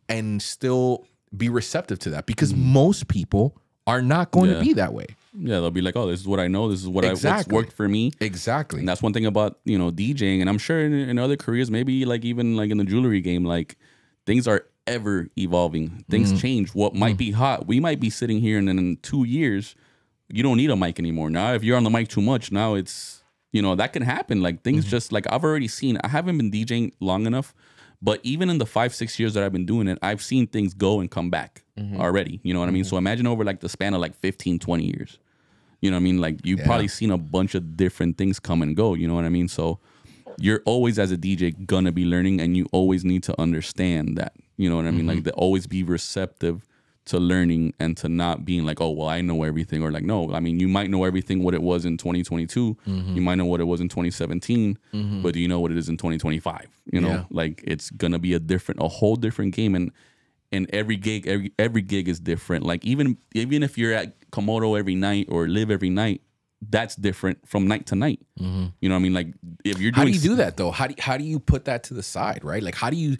[SPEAKER 3] and still be receptive to that, because most people are not going to be that way.
[SPEAKER 4] Yeah, they'll be like, "Oh, this is what I know. This is what's worked for me."
[SPEAKER 3] Exactly.
[SPEAKER 4] And that's one thing about, you know, DJing, and I'm sure in other careers, maybe like even like in the jewelry game, like things are ever evolving. Things change. What might be hot, we might be sitting here, and then in 2 years, you don't need a mic anymore. Now, if you're on the mic too much, now it's, you know, that can happen. Like things just like I've already seen. I haven't been DJing long enough, but even in the 5-6 years that I've been doing it, I've seen things go and come back already. You know what I mean? So imagine over like the span of like 15, 20 years. You know what I mean? Like you've probably seen a bunch of different things come and go. You know what I mean? So you're always, as a DJ, gonna be learning, and you always need to understand that. You know what I mean? Like to always be receptive to learning, and to not being like, oh, well, I know everything, or like, no, I mean, you might know everything what it was in 2022. You might know what it was in 2017, but do you know what it is in 2025? You know, like it's gonna be a whole different game, and every gig is different. Like even if you're at Komodo every night or live every night, that's different from night to night. You know what I mean? Like if you're doing,
[SPEAKER 3] how do you do that though? How do you put that to the side, right? Like how do you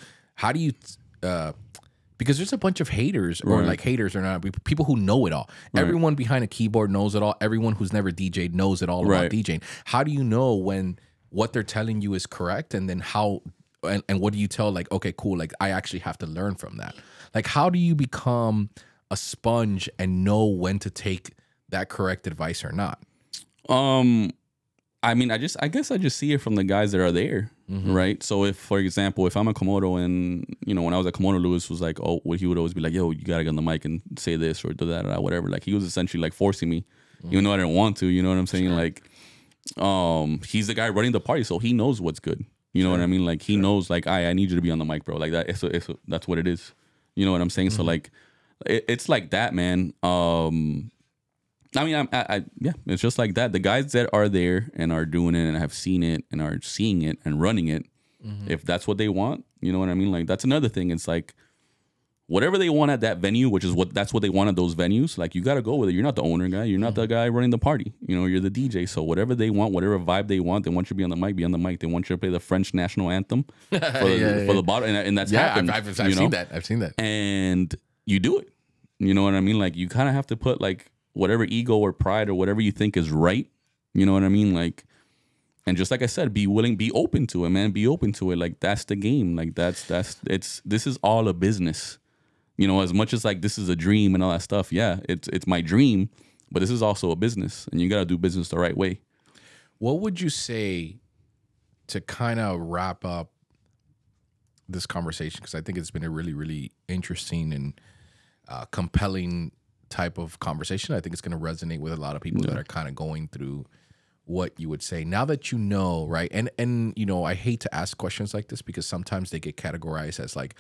[SPEAKER 3] because there's a bunch of haters, or like haters or not, people who know it all. Everyone behind a keyboard knows it all. Everyone who's never DJed knows it all about DJing. How do you know when what they're telling you is correct, and then how and what do you tell, like, okay, cool, like I actually have to learn from that? Like how do you become a sponge and know when to take that correct advice or not?
[SPEAKER 4] I mean, I guess I just see it from the guys that are there, right? So if, for example, if I'm a Komodo, and you know, when I was at Komodo, Lewis was like, oh, well, he would always be like, yo, you gotta get on the mic and say this or do that or whatever. Like he was essentially like forcing me, even though I didn't want to. You know what I'm saying? Like, he's the guy running the party, so he knows what's good. You know what I mean? Like he knows, like, I need you to be on the mic, bro. Like that. That's what it is. You know what I'm saying? So like, it's like that, man. I mean, yeah, it's just like that. The guys that are there and are doing it and have seen it and are seeing it and running it, if that's what they want, you know what I mean? Like, that's another thing. It's like, whatever they want at that venue, that's what they want at those venues, like, you got to go with it. You're not the owner guy. You're not the guy running the party. You know, you're the DJ. So whatever they want, whatever vibe they want you to be on the mic, be on the mic. They want you to play the French national anthem for the bottom. And that's happened.
[SPEAKER 3] I've seen that. I've seen that.
[SPEAKER 4] And you do it. You know what I mean? Like, you kind of have to put, like, whatever ego or pride or whatever you think is right, you know what I mean? Like, and just like I said, be open to it, man. Be open to it. Like, that's the game. Like, this is all a business. You know, as much as like this is a dream and all that stuff, yeah, it's my dream, but this is also a business, and you got to do business the right way.
[SPEAKER 3] What would you say to kind of wrap up this conversation? Because I think it's been a really, really interesting and compelling type of conversation. I think it's going to resonate with a lot of people that are kind of going through what you would say now that you know, right? And you know, I hate to ask questions like this because sometimes they get categorized as like,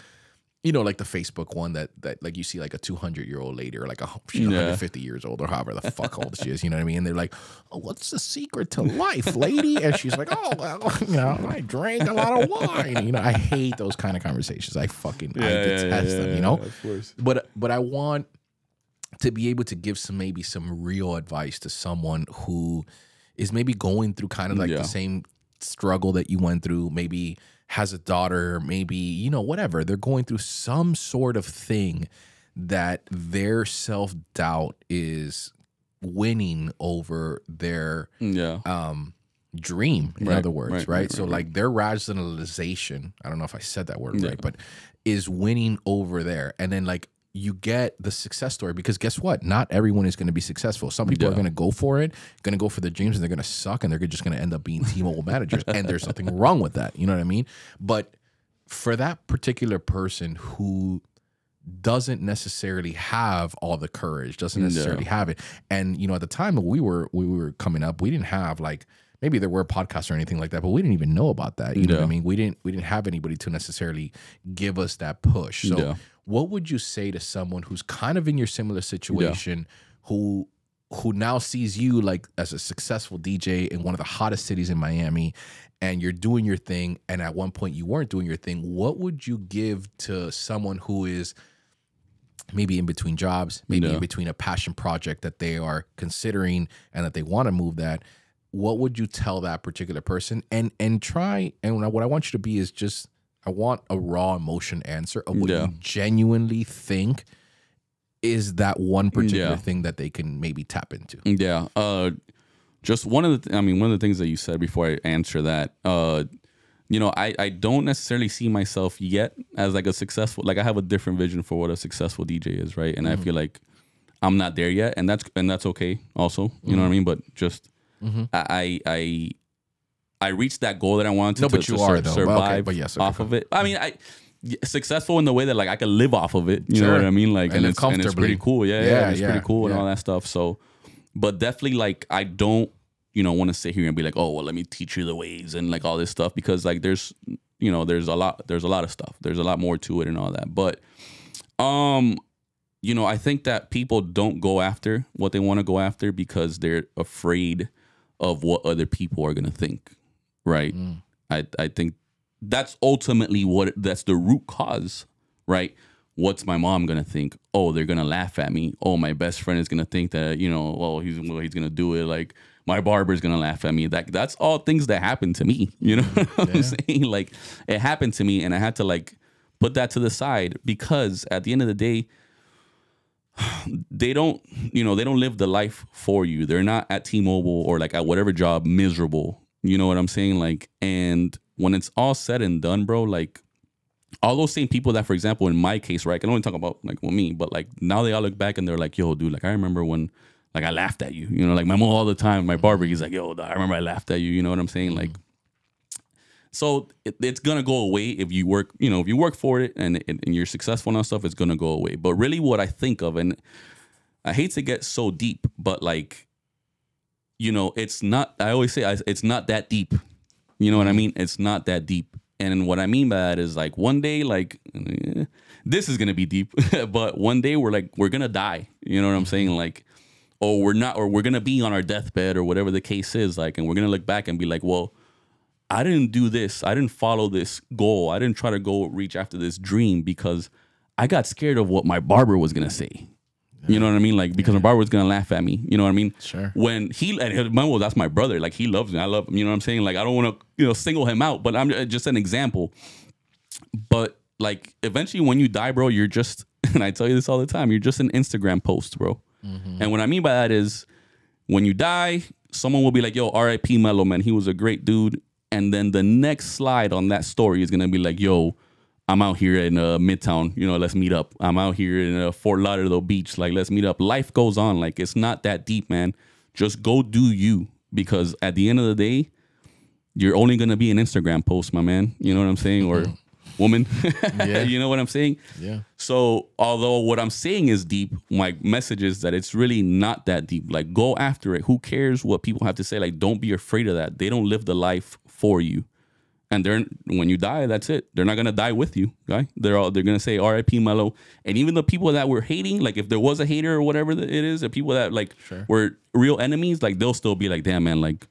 [SPEAKER 3] you know, like the Facebook one that like you see like a 200-year-old lady or like she's 150 years old or however the fuck old she is, you know what I mean? And they're like, oh, what's the secret to life, lady? And she's like, oh, well, you know, I drank a lot of wine. You know, I hate those kind of conversations. I detest them, you know? Of course. But I want to be able to give some real advice to someone who is maybe going through kind of like the same struggle that you went through, maybe has a daughter, maybe, you know, whatever. They're going through some sort of thing that their self-doubt is winning over their dream, in other words, right? So like their rationalization, I don't know if I said that word right, but is winning over there. And then like you get the success story, because guess what? Not everyone is going to be successful. Some people are going to go for it, going to go for the dreams, and they're going to suck, and they're just going to end up being T-Mobile managers. And there's nothing wrong with that. You know what I mean? But for that particular person who doesn't necessarily have all the courage, doesn't necessarily have it, and you know, at the time that we were coming up, we didn't have like, maybe there were podcasts or anything like that, but we didn't even know about that. You know what I mean? We didn't have anybody to necessarily give us that push. So what would you say to someone who's kind of in your similar situation, who now sees you like as a successful DJ in one of the hottest cities in Miami, and you're doing your thing, and at one point you weren't doing your thing? What would you give to someone who is maybe in between jobs, maybe in between a passion project that they are considering and that they want to move that? what would you tell that particular person? And try, and what I want you to be is just, I want a raw emotion answer of what you genuinely think is that one particular thing that they can maybe tap into.
[SPEAKER 4] Yeah. Just one of the things that you said before I answer that, you know, I don't necessarily see myself yet as like a successful, like I have a different vision for what a successful DJ is, right? And I feel like I'm not there yet, and that's okay also, you know what I mean? But just I reached that goal that I wanted to, survive off of it. I mean, successful in the way that like I could live off of it, you know what I mean? Like, and it's pretty cool. It's pretty cool and all that stuff. So, but definitely like I don't, you know, want to sit here and be like, oh, well, let me teach you the ways and like all this stuff, because like there's a lot of stuff. There's a lot more to it and all that. But, you know, I think that people don't go after what they want to go after because they're afraid of what other people are going to think. Right. I think that's ultimately that's the root cause, right? What's my mom going to think? Oh, they're going to laugh at me. Oh, my best friend is going to think that, you know, well, he's going to do it. Like my barber's going to laugh at me. That's all things that happened to me. You know what I'm saying? Like it happened to me, and I had to like put that to the side, because at the end of the day, they don't live the life for you. They're not at T-Mobile or like at whatever job miserable. You know what I'm saying? Like, and when it's all said and done, bro, like all those same people that, for example, in my case, right, I can only talk about like me, but like now they all look back and they're like, yo, dude, like I remember when like I laughed at you, you know, like my mom all the time, my barber, he's like, yo, I remember I laughed at you. You know what I'm saying? Like, so it's going to go away if you work, you know, if you work for it and you're successful and stuff, it's going to go away. But really what I think of, and I hate to get so deep, but like, you know, it's not, I always say it's not that deep. You know what I mean? It's not that deep. And what I mean by that is like one day, like this is going to be deep, but one day we're going to die. You know what I'm saying? Like, or we're going to be on our deathbed or whatever the case is, like, and we're going to look back and be like, well, I didn't do this. I didn't follow this goal. I didn't try to go reach after this dream because I got scared of what my barber was going to say. You know what I mean? Like, because my barber was going to laugh at me. You know what I mean?
[SPEAKER 3] Sure.
[SPEAKER 4] When that's my brother. Like, he loves me. I love him. You know what I'm saying? Like, I don't want to, you know, single him out, but I'm just an example. But, like, eventually when you die, bro, you're just, and I tell you this all the time, you're just an Instagram post, bro. And what I mean by that is when you die, someone will be like, yo, R.I.P. Melo, man. He was a great dude. And then the next slide on that story is going to be like, yo, I'm out here in Midtown, you know, let's meet up. I'm out here in Fort Lauderdale Beach, like, let's meet up. Life goes on. Like, it's not that deep, man. Just go do you, because at the end of the day, you're only going to be an Instagram post, my man. You know what I'm saying? Or woman. You know what I'm saying?
[SPEAKER 3] Yeah.
[SPEAKER 4] So although what I'm saying is deep, my message is that it's really not that deep. Like, go after it. Who cares what people have to say? Like, don't be afraid of that. They don't live the life for you. And when you die, that's it. They're not gonna die with you, guy. They're gonna say R.I.P. Melo. And even the people that were hating, like if there was a hater or whatever it is, the people that like were real enemies, like they'll still be like, damn man, like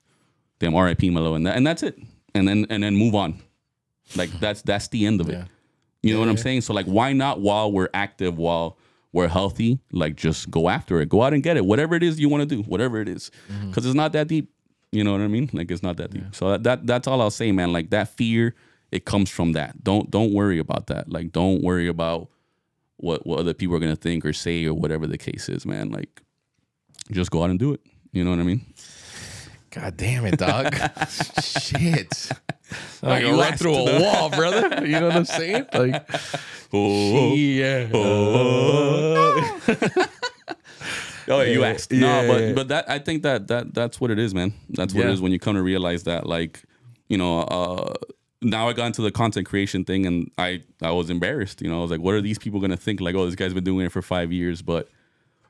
[SPEAKER 4] damn R.I.P. Melo, and that's it. And then move on. Like that's the end of it. You know what I'm saying? So like, why not while we're active, while we're healthy, like just go after it, go out and get it, whatever it is you want to do, whatever it is, because it's not that deep. You know what I mean? Like, it's not that deep. So that's all I'll say, man. Like, that fear, it comes from that. Don't worry about that. Like, don't worry about what other people are gonna think or say or whatever the case is, man. Like, just go out and do it. You know what I mean?
[SPEAKER 3] God damn it, dog. Shit. Like you run through a wall, brother. You know what I'm saying? Like,
[SPEAKER 4] Oh, you asked. No, but that, I think that's what it is, man. That's what it is when you come to realize that, like, you know, now I got into the content creation thing and I was embarrassed. You know, I was like, what are these people going to think? Like, oh, this guy's been doing it for 5 years, but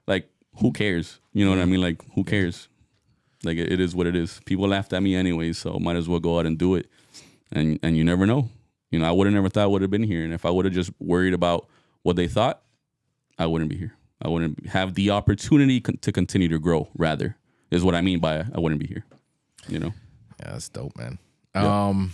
[SPEAKER 4] like, who cares? You know what I mean? Like, who cares? Like, it is what it is. People laughed at me anyways, so might as well go out and do it. And you never know. You know, I would have never thought I would have been here. And if I would have just worried about what they thought, I wouldn't be here. I wouldn't have the opportunity to continue to grow, rather, is what I mean by I wouldn't be here. You know?
[SPEAKER 3] Yeah, that's dope, man.
[SPEAKER 4] Yeah.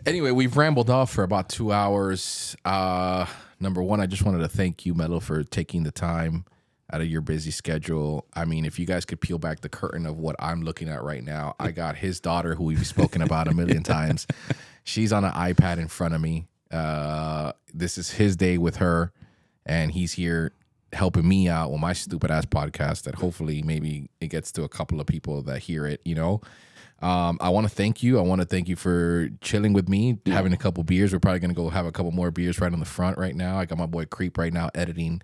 [SPEAKER 3] Anyway, we've rambled off for about 2 hours. Number one, I just wanted to thank you, Melo, for taking the time out of your busy schedule. I mean, if you guys could peel back the curtain of what I'm looking at right now, I got his daughter, who we've spoken about a million times. She's on an iPad in front of me. This is his day with her, and he's here helping me out with my stupid ass podcast that hopefully maybe it gets to a couple of people that hear it, you know. I want to thank you. I want to thank you for chilling with me, having a couple beers. We're probably going to go have a couple more beers right on the front right now. I got my boy Creep right now editing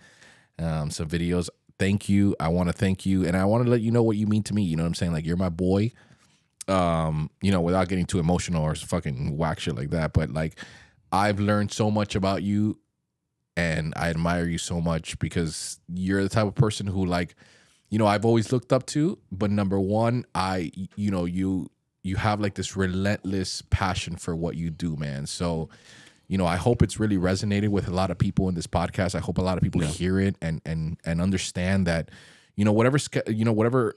[SPEAKER 3] some videos. Thank you. I want to thank you. And I want to let you know what you mean to me. You know what I'm saying? Like, you're my boy, you know, without getting too emotional or fucking whack shit like that. But, like, I've learned so much about you, and I admire you so much because you're the type of person who, like, you know, I've always looked up to. But number one, you know, you have like this relentless passion for what you do, man. So, you know, I hope it's really resonated with a lot of people in this podcast. I hope a lot of people hear it and understand that, you know, whatever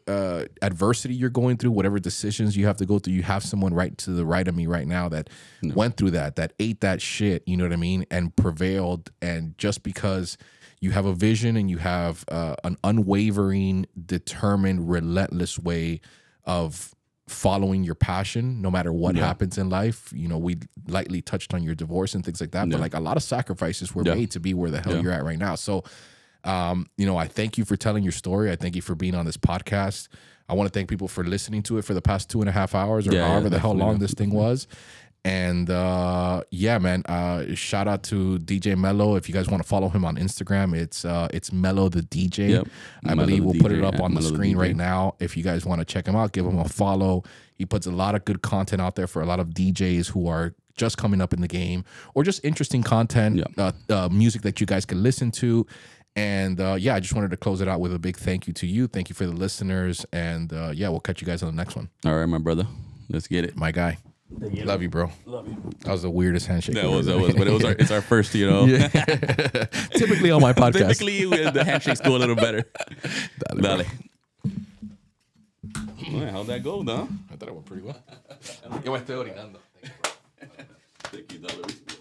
[SPEAKER 3] adversity you're going through, whatever decisions you have to go through, you have someone right to the right of me right now that went through that ate that shit, you know what I mean, and prevailed. And just because you have a vision and you have an unwavering, determined, relentless way of following your passion, no matter what happens in life. You know, we lightly touched on your divorce and things like that, but like a lot of sacrifices were made to be where the hell you're at right now. So, you know, I thank you for telling your story. I thank you for being on this podcast. I want to thank people for listening to it for the past 2.5 hours or however the hell long this thing was. And yeah, man, shout out to DJ Melo. If you guys want to follow him on Instagram, it's Melo the DJ.
[SPEAKER 4] Yep.
[SPEAKER 3] I believe we'll put it up on the screen right now. If you guys want to check him out, give him a follow. He puts a lot of good content out there for a lot of DJs who are just coming up in the game, or just interesting content, music that you guys can listen to. And yeah, I just wanted to close it out with a big thank you to you. Thank you for the listeners. And yeah, we'll catch you guys on the next one.
[SPEAKER 4] All right, my brother. Let's get it.
[SPEAKER 3] My guy. Love you, bro.
[SPEAKER 4] Love you.
[SPEAKER 3] That was the weirdest handshake.
[SPEAKER 4] That was, but it's our first, you know.
[SPEAKER 3] Typically on my podcast.
[SPEAKER 4] Typically, the handshakes go a little better. Dale. Well, how'd that go, though?
[SPEAKER 3] I thought it went pretty well. Yo me estoy orinando.
[SPEAKER 4] Thank you, Dale.